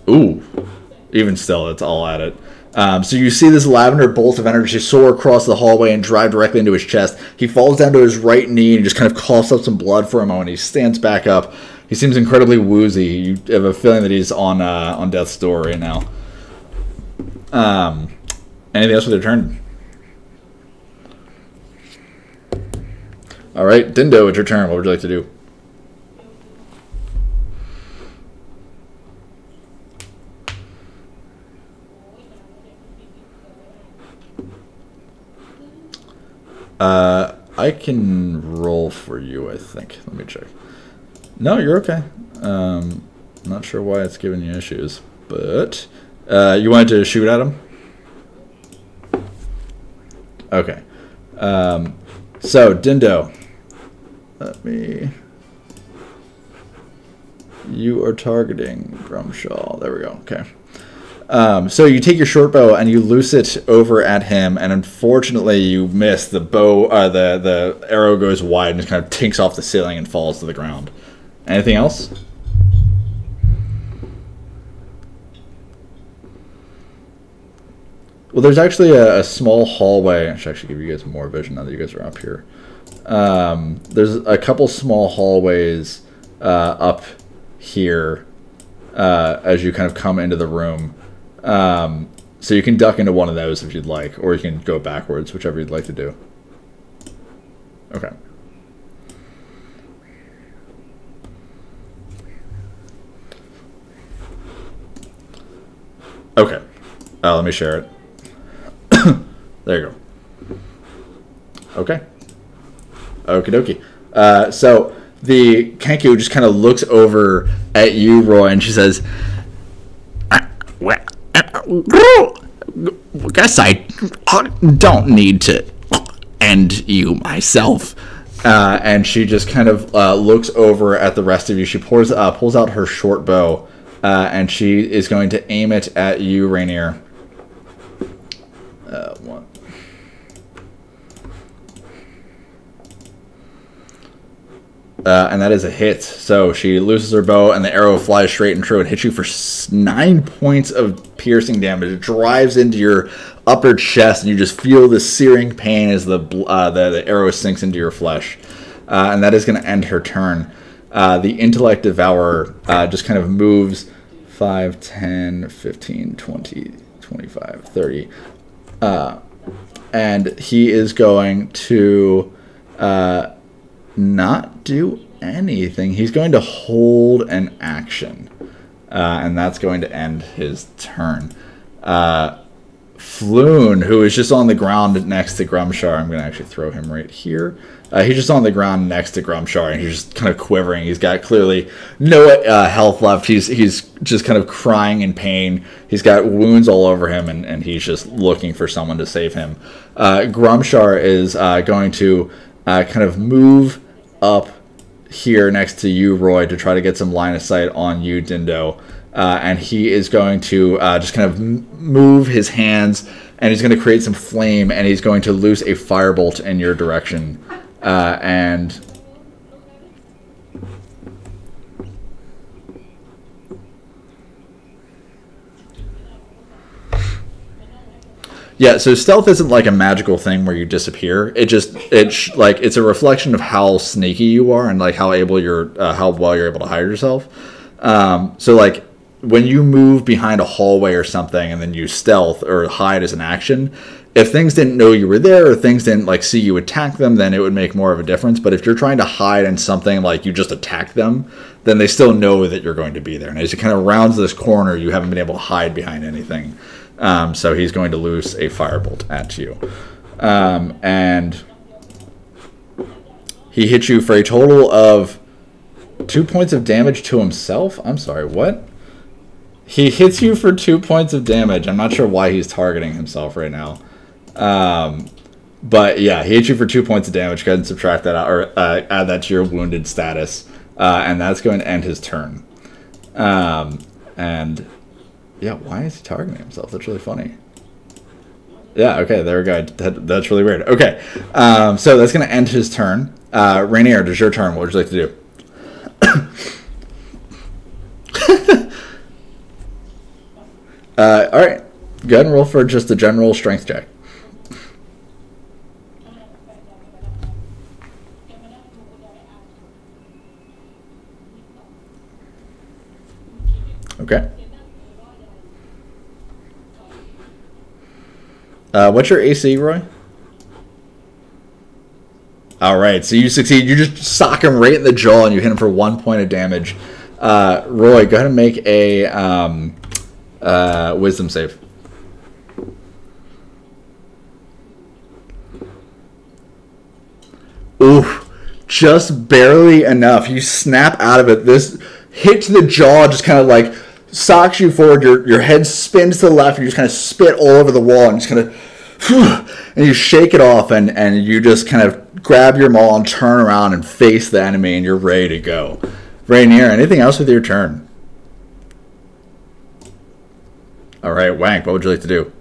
Ooh. Even still, it's all at it. So you see this lavender bolt of energy soar across the hallway and drive directly into his chest. He falls down to his right knee and just kind of coughs up some blood for a moment. He stands back up. He seems incredibly woozy. You have a feeling that he's on death's door right now. Anything else with your turn? All right, Dindo, it's your turn. What would you like to do? I can roll for you, I think. Let me check. No, you're okay. Not sure why it's giving you issues, but you wanted to shoot at him? Okay. So, Dindo, you are targeting Grumshaw. There we go. Okay. So you take your short bow and you loose it over at him, and unfortunately you miss. The bow, the arrow goes wide and just kind of tinks off the ceiling and falls to the ground. Anything else? Well, there's actually a small hallway. I should actually give you guys more vision now that you guys are up here. There's a couple small hallways up here as you kind of come into the room. So you can duck into one of those if you'd like, or you can go backwards, whichever you'd like to do. Okay. Okay. Let me share it. There you go. Okay. Okie dokie. So the Kenku just kind of looks over at you, Roy, and she says, guess I don't need to end you myself. And she just kind of looks over at the rest of you. She pulls out her short bow, and she is going to aim it at you, Rainier. One. And that is a hit. So she looses her bow, and the arrow flies straight and true and hits you for 9 points of piercing damage. It drives into your upper chest, and you just feel this searing pain as the arrow sinks into your flesh. And that is going to end her turn. The Intellect Devourer just kind of moves 5, 10, 15, 20, 25, 30. And he is going to not do anything. He's going to hold an action, and that's going to end his turn. Floon, who is just on the ground next to Grumshar, I'm going to actually throw him right here. He's just on the ground next to Grumshar, and he's just kind of quivering. He's got clearly no health left. He's just kind of crying in pain. He's got wounds all over him, and he's just looking for someone to save him. Grumshar is going to kind of move up here next to you, Roy, to try to get some line of sight on you, Dindo. And he is going to just kind of move his hands, and he's going to create some flame, and he's going to loose a firebolt in your direction. And yeah, so stealth isn't like a magical thing where you disappear. It's a reflection of how sneaky you are and like how well you're able to hide yourself. So like when you move behind a hallway or something and then you stealth or hide as an action, if things didn't know you were there or things didn't like see you attack them, then it would make more of a difference. But if you're trying to hide in something like you just attacked them, then they still know that you're going to be there. And as you kind of rounds this corner, you haven't been able to hide behind anything. So he's going to loose a firebolt at you. And he hits you for a total of 2 points of damage to himself. I'm sorry, what? He hits you for 2 points of damage. I'm not sure why he's targeting himself right now. But yeah, he hits you for 2 points of damage. Go ahead and subtract that out, or add that to your wounded status. And that's going to end his turn. And yeah, why is he targeting himself? That's really funny. Yeah, okay, there we go. That's really weird. Okay, so that's going to end his turn. Rainier, it is your turn. What would you like to do? All right, go ahead and roll for just a general strength check. Okay. What's your AC, Roy? All right, so you succeed. You just sock him right in the jaw, and you hit him for 1 point of damage. Roy, go ahead and make a wisdom save. Ooh, just barely enough. You snap out of it. This hit to the jaw just kind of like socks you forward. Your head spins to the left, and you just kind of spit all over the wall, and just kind of, and you shake it off, and you just kind of grab your maul and turn around and face the enemy, and you're ready to go. Rainier, anything else with your turn? All right, Wank, what would you like to do?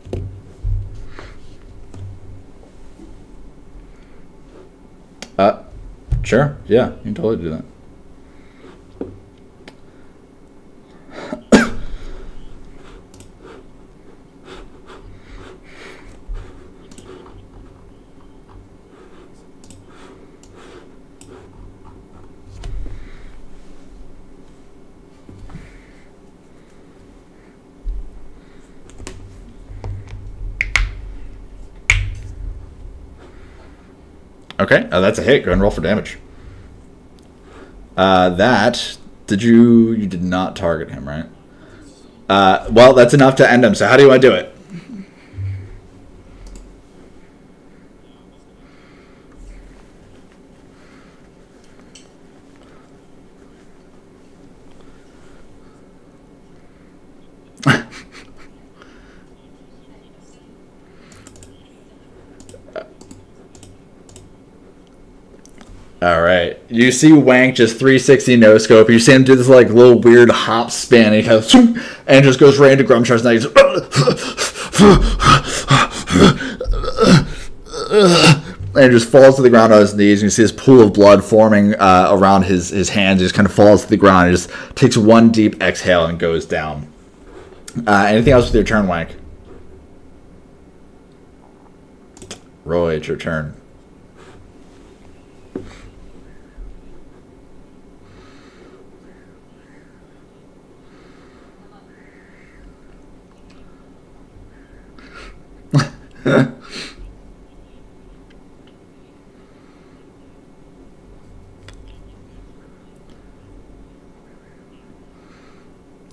Sure. Yeah, you can totally do that. Okay, that's a hit. Go ahead and roll for damage. You did not target him, right? Well, that's enough to end him, so how do you want to do it? All right, you see Wank just 360 no scope. You see him do this like little weird hop spin, and he kind of and just goes right into Grumshar's neck. And just falls to the ground on his knees. And you see this pool of blood forming around his hands. He just kind of falls to the ground. He just takes one deep exhale and goes down. Anything else with your turn, Wank? Roy, it's your turn.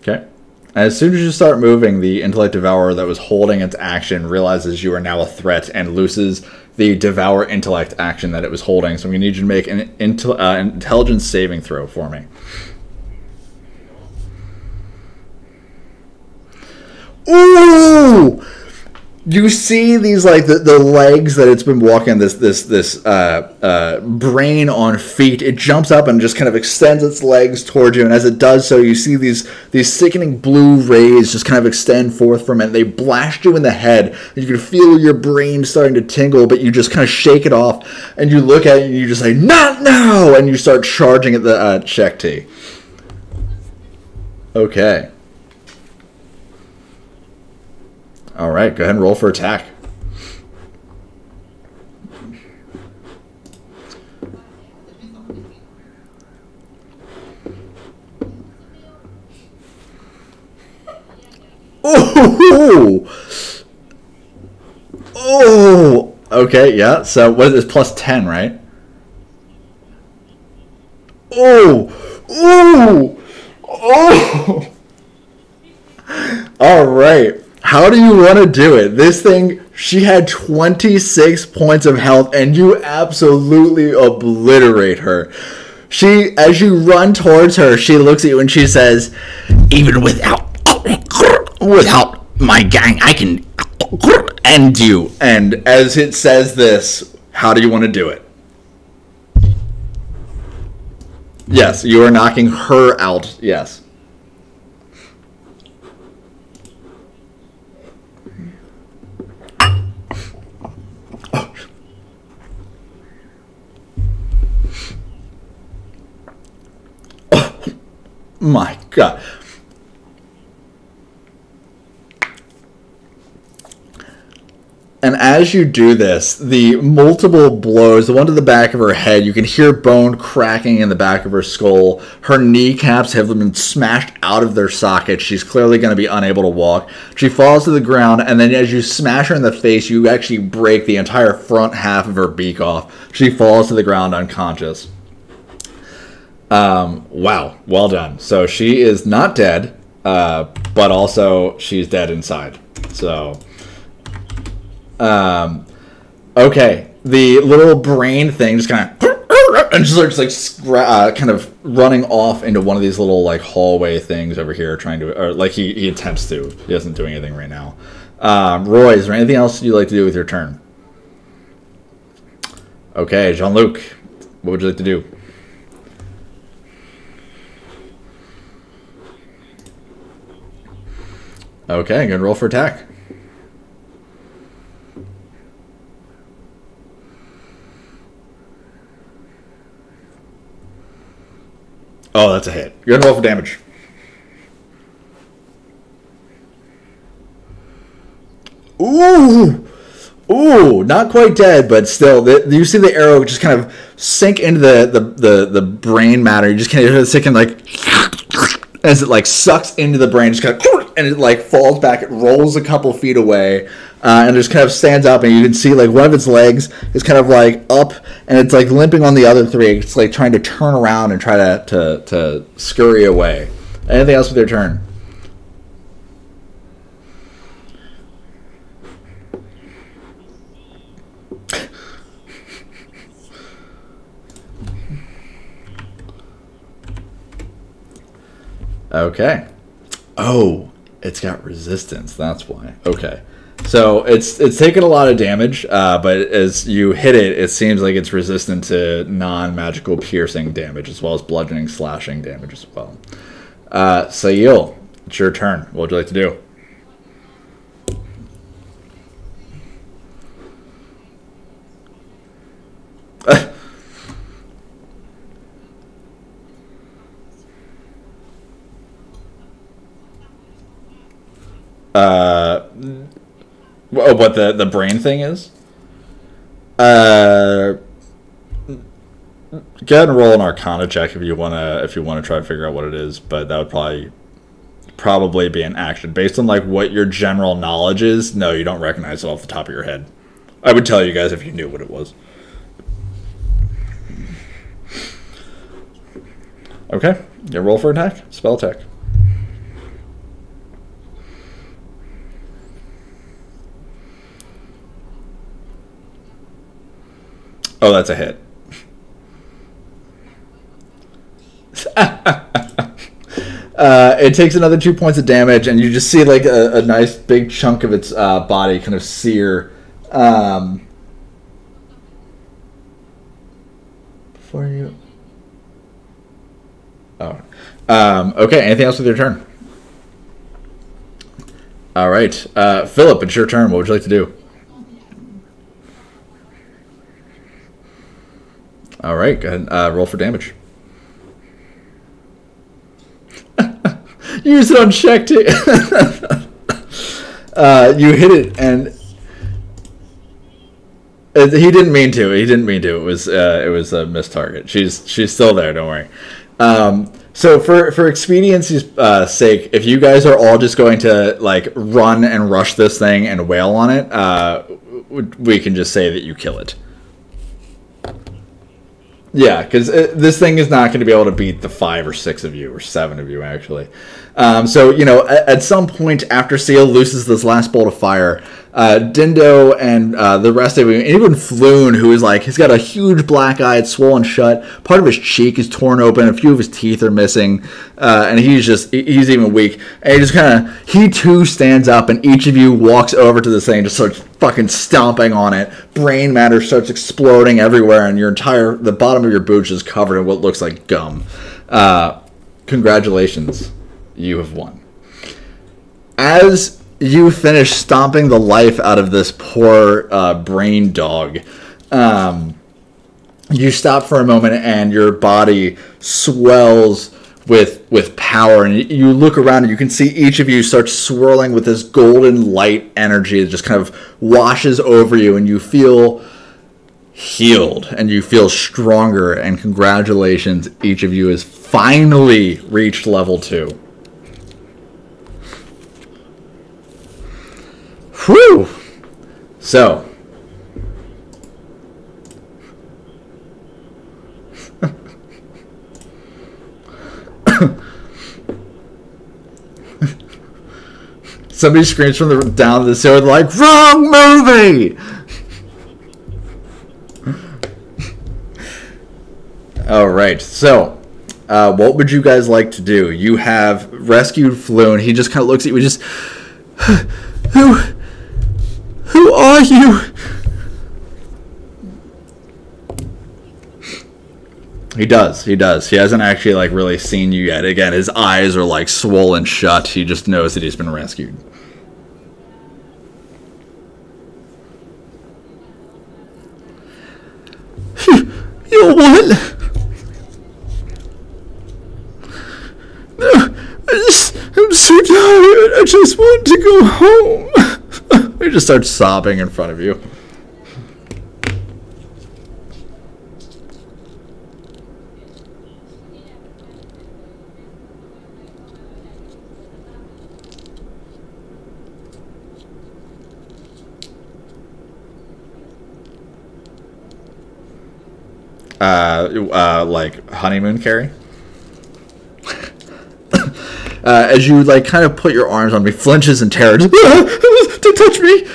Okay. As soon as you start moving, the Intellect Devourer that was holding its action realizes you are now a threat and loses the Devour Intellect action that it was holding. So I'm going to need you to make an intelligence saving throw for me. Ooh! You see these like the legs that it's been walking, this brain on feet. It jumps up and just kind of extends its legs towards you, and as it does so, you see these sickening blue rays just kind of extend forth from it. They blast you in the head. You can feel your brain starting to tingle, but you just kind of shake it off, and you look at it and you just say, "Not now!" and you start charging at the check T. Okay. All right, go ahead and roll for attack. Oh! Oh! Okay, yeah. So what is this? Plus 10, right? Oh! Oh! Oh! All right. How do you want to do it? This thing, she had 26 points of health, and you absolutely obliterate her. As you run towards her, she looks at you and she says, "Even without my gang, I can end you. And as it says this, how do you want to do it? Yes, you are knocking her out. Yes. My God. And as you do this, the multiple blows, the one to the back of her head, you can hear bone cracking in the back of her skull. Her kneecaps have been smashed out of their sockets. She's clearly going to be unable to walk. She falls to the ground, and then as you smash her in the face, you actually break the entire front half of her beak off. She falls to the ground unconscious. Wow, well done. So she is not dead, but also she's dead inside. So... okay, the little brain thing just kind of and just like kind of running off into one of these little like hallway things over here, trying to, or like he attempts to. He isn't doing anything right now. Roy, is there anything else you'd like to do with your turn? Okay, Jean-Luc, what would you like to do? Okay, good, roll for attack. Oh, that's a hit. You're going to roll for damage. Ooh! Ooh, not quite dead, but still. You see the arrow just kind of sink into the brain matter. You just kind of hear the second, like, as it, like, sucks into the brain, just kind of, and it, like, falls back. It rolls a couple feet away, and just kind of stands up, and you can see, like, one of its legs is kind of, like, up, and it's, like, limping on the other three. It's, like, trying to turn around and try to scurry away. Anything else with your turn? Okay. Oh, it's got resistance. That's why. Okay. So it's taken a lot of damage, but as you hit it, it seems like it's resistant to non-magical piercing damage as well as bludgeoning, slashing damage as well. Sayil, it's your turn. What would you like to do? What the brain thing is? Go ahead and roll an Arcana check if you wanna try to figure out what it is, but that would probably be an action based on like what your general knowledge is. No, you don't recognize it off the top of your head. I would tell you guys if you knew what it was. Okay, you roll for attack, spell attack. Oh, that's a hit. It takes another 2 points of damage, and you just see like a nice big chunk of its body kind of sear. Before you... Oh. Okay, anything else with your turn? All right. Philip, it's your turn. What would you like to do? All right, go ahead. Roll for damage. Use it on check too. You hit it, and he didn't mean to. He didn't mean to. It was a missed target. She's still there. Don't worry. So for expediency's sake, if you guys are all just going to like run and rush this thing and wail on it, we can just say that you kill it. Yeah, because this thing is not going to be able to beat the 5 or 6 of you, or 7 of you, actually. So, you know, at some point after Seal looses this last bolt of fire, Dindo and the rest of him, even Floon, who is like, he's got a huge black eye, it's swollen shut. Part of his cheek is torn open. A few of his teeth are missing. And he's even weak. And he too stands up, and each of you walks over to this thing and just starts fucking stomping on it. Brain matter starts exploding everywhere, and the bottom of your boots is covered in what looks like gum. Congratulations. You have won. As you finish stomping the life out of this poor brain dog, you stop for a moment and your body swells with power, and you look around and you can see each of you start swirling with this golden light energy that just kind of washes over you, and you feel healed and you feel stronger. And congratulations, each of you has finally reached level 2. Whew! So, somebody screams from down the sewer like, "Wrong movie!" All right, so what would you guys like to do? You have rescued Floon. He just kind of looks at you and just, Who are you? He does. He hasn't actually like really seen you yet. Again, his eyes are like swollen shut. He just knows that he's been rescued. You're what? No, I'm so tired. I just want to go home. He just starts sobbing in front of you. Like honeymoon Carrie? As you like kind of put your arms on me, flinches in terror. Don't touch me!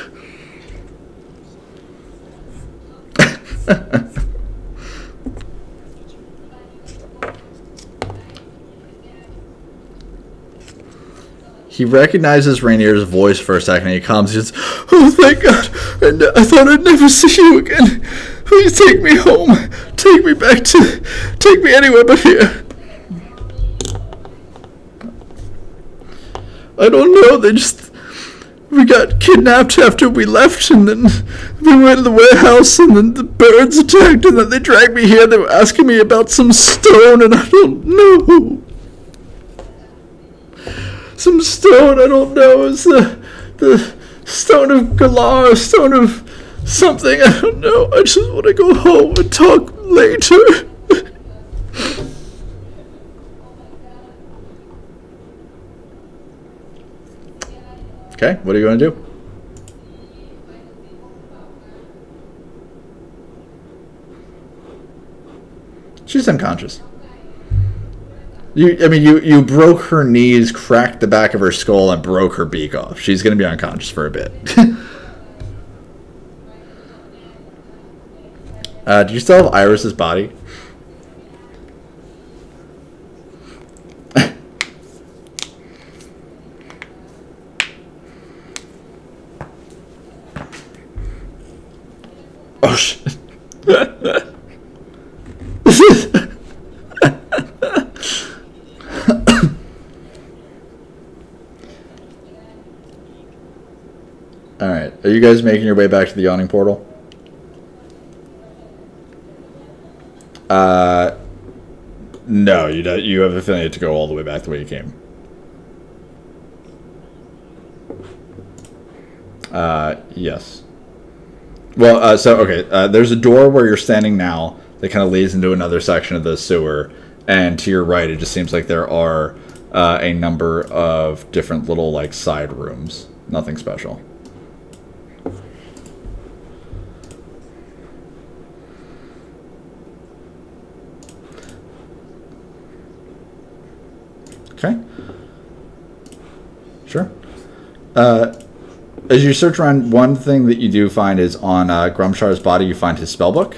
He recognizes Rainier's voice for a second. He comes. He says, "Oh, thank God! And I thought I'd never see you again. Please take me home. Take me anywhere but here." I don't know. We got kidnapped after we left, and then we went in the warehouse, and then the birds attacked, and then they dragged me here. They were asking me about some stone, and I don't know. Some stone, I don't know. It's the stone of Galar, stone of something, I don't know. I just want to go home and talk later. Okay, what are you going to do? She's unconscious. You broke her knees, cracked the back of her skull, and broke her beak off. She's going to be unconscious for a bit. Do you still have Iris's body? Oh, shit. Alright, are you guys making your way back to the yawning portal? No, you don't. You have a feeling to go all the way back the way you came. Yes. Well, okay, there's a door where you're standing now that kind of leads into another section of the sewer, and to your right, it just seems like there are a number of different little, like, side rooms. Nothing special. Okay. Sure. as you search around, one thing that you do find is on Grumshar's body, you find his spellbook.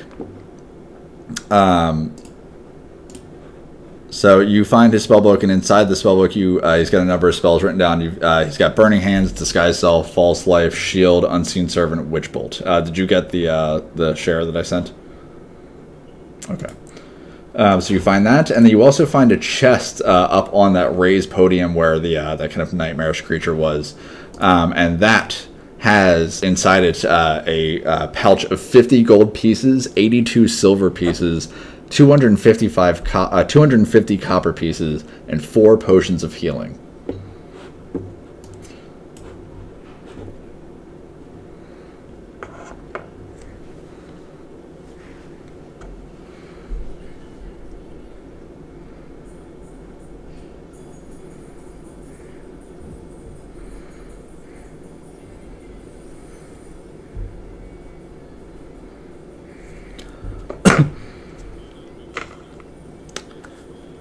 So you find his spellbook, and inside the spellbook, he's got a number of spells written down. He's got Burning Hands, Disguise Self, False Life, Shield, Unseen Servant, Witch Bolt. Did you get the share that I sent? Okay. So you find that, and then you also find a chest up on that raised podium where that kind of nightmarish creature was, and that has inside it a pouch of 50 gold pieces, 82 silver pieces, 250 copper pieces, and 4 potions of healing.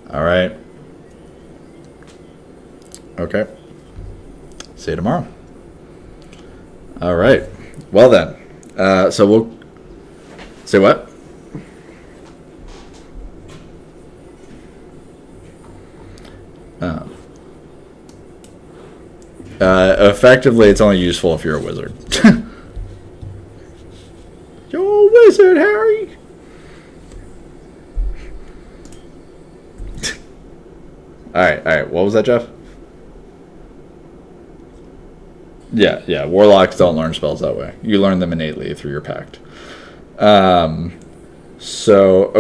All right. Okay. See you tomorrow. All right. Well then. So we'll say what? Effectively, it's only useful if you're a wizard. You're a wizard, Harry. All right. What was that, Jeff? Yeah. Warlocks don't learn spells that way. You learn them innately through your pact. So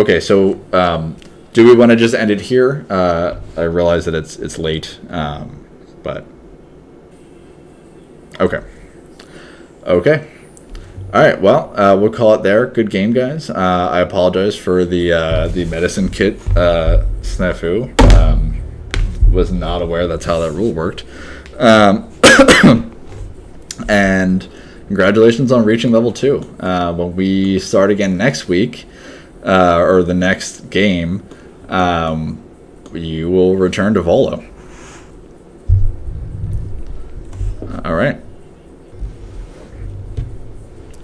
do we want to just end it here? I realize that it's late, but okay. All right. Well, we'll call it there. Good game, guys. I apologize for the medicine kit snafu. Was not aware that's how that rule worked. And congratulations on reaching level 2. When we start again next week, or the next game, you will return to Volo. All right.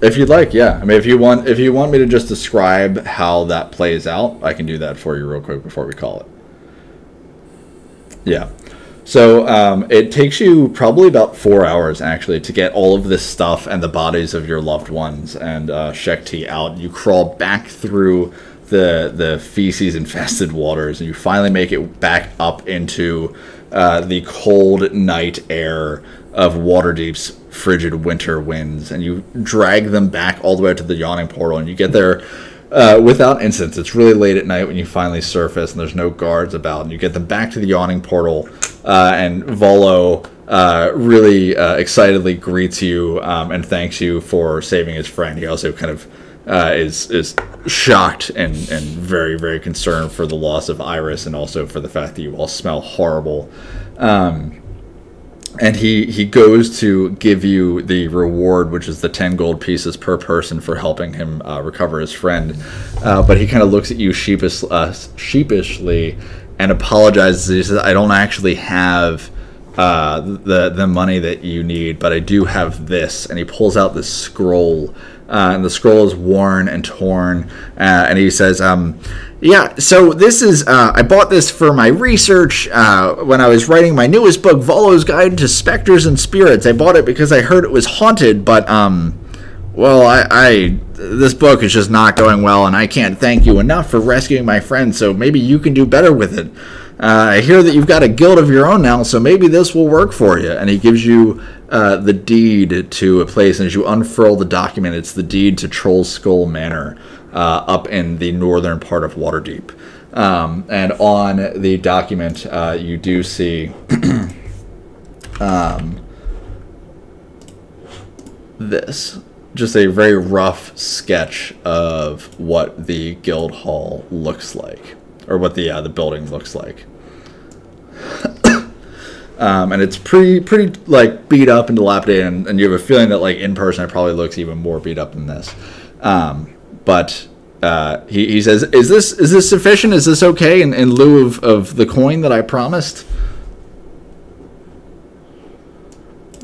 If you'd like, yeah. I mean, if you want me to just describe how that plays out, I can do that for you real quick before we call it. Yeah. So it takes you probably about 4 hours, actually, to get all of this stuff and the bodies of your loved ones and Shekti out. You crawl back through the feces-infested waters, and you finally make it back up into the cold night air of Waterdeep's frigid winter winds, and you drag them back all the way to the Yawning Portal, and you get there without incidents. It's really late at night when you finally surface, and there's no guards about, and you get them back to the Yawning Portal, and Volo really excitedly greets you and thanks you for saving his friend. He also kind of is shocked and very, very concerned for the loss of Iris, and also for the fact that you all smell horrible. And he goes to give you the reward, which is the 10 gold pieces per person for helping him recover his friend. But he kind of looks at you sheepishly and apologizes. He says, I don't actually have the money that you need, but I do have this. And he pulls out this scroll. And the scroll is worn and torn. And he says, yeah, so this is, I bought this for my research when I was writing my newest book, Volo's Guide to Specters and Spirits. I bought it because I heard it was haunted, but, well, this book is just not going well, and I can't thank you enough for rescuing my friend, so maybe you can do better with it. I hear that you've got a guild of your own now, so maybe this will work for you. And he gives you the deed to a place, and as you unfurl the document, it's the deed to Troll's Skull Manor, up in the northern part of Waterdeep. And on the document, you do see this. Just a very rough sketch of what the guild hall looks like, or what the building looks like. And it's pretty like beat up and dilapidated, and you have a feeling that like in person it probably looks even more beat up than this. But he says, is this sufficient? Is this okay in lieu of the coin that I promised?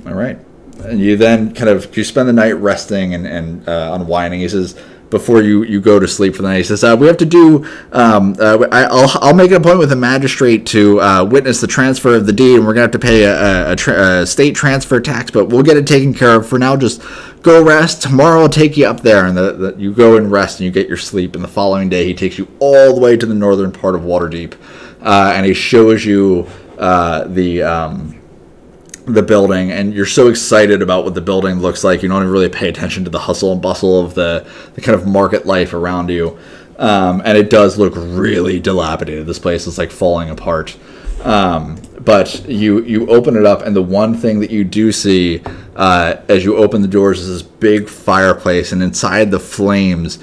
All right. And you then you spend the night resting and unwinding. He says, before you go to sleep for the night, he says, we have to do, I'll make an appointment with the magistrate to witness the transfer of the deed, and we're going to have to pay a state transfer tax, but we'll get it taken care of. For now, just go rest. Tomorrow I'll take you up there, and you go and rest, and you get your sleep, and the following day he takes you all the way to the northern part of Waterdeep, and he shows you the building, and you're so excited about what the building looks like, you don't even really pay attention to the hustle and bustle of the kind of market life around you. And it does look really dilapidated. This place is like falling apart. But you open it up, and the one thing that you do see as you open the doors is this big fireplace, and inside the flames,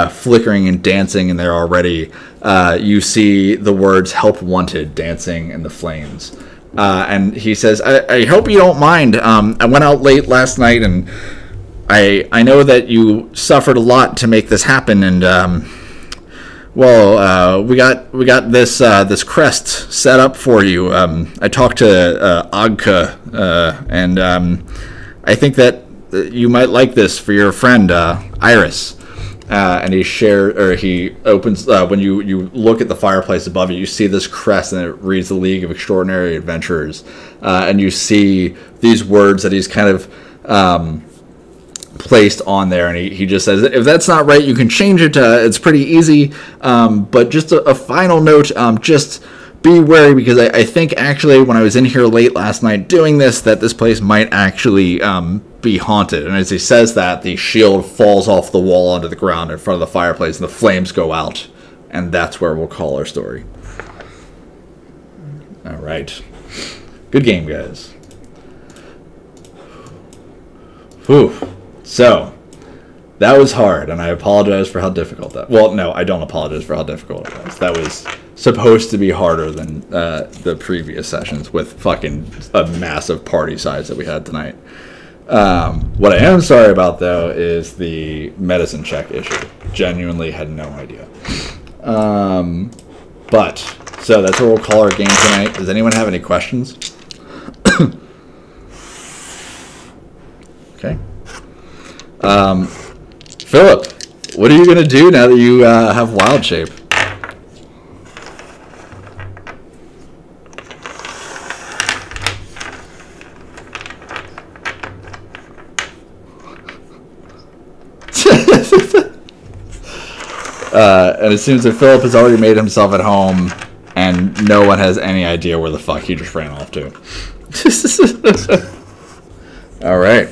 flickering and dancing in there already, you see the words "Help Wanted" dancing in the flames. And he says, I hope you don't mind. I went out late last night, and I know that you suffered a lot to make this happen, and we got this crest set up for you. I talked to Agka, and I think that you might like this for your friend Iris. And he opens, when you look at the fireplace above you see this crest, and it reads the League of Extraordinary Adventurers, and you see these words that he's kind of placed on there, and he just says, if that's not right, you can change it. It's pretty easy, but just a final note, just be wary, because I think actually when I was in here late last night doing this, that this place might actually be haunted. And as he says that, the shield falls off the wall onto the ground in front of the fireplace, and the flames go out. And that's where we'll call our story. All right. Good game, guys. Whew. So, that was hard, and I apologize for how difficult that... Well, no, I don't apologize for how difficult it was. That was supposed to be harder than the previous sessions with fucking a massive party size that we had tonight. What I am sorry about, though, is the medicine check issue. Genuinely had no idea. But, so that's what we'll call our game tonight. Does anyone have any questions? Okay. Philip, what are you going to do now that you have Wild Shape? And it seems that Philip has already made himself at home, and no one has any idea where the fuck he just ran off to. All right.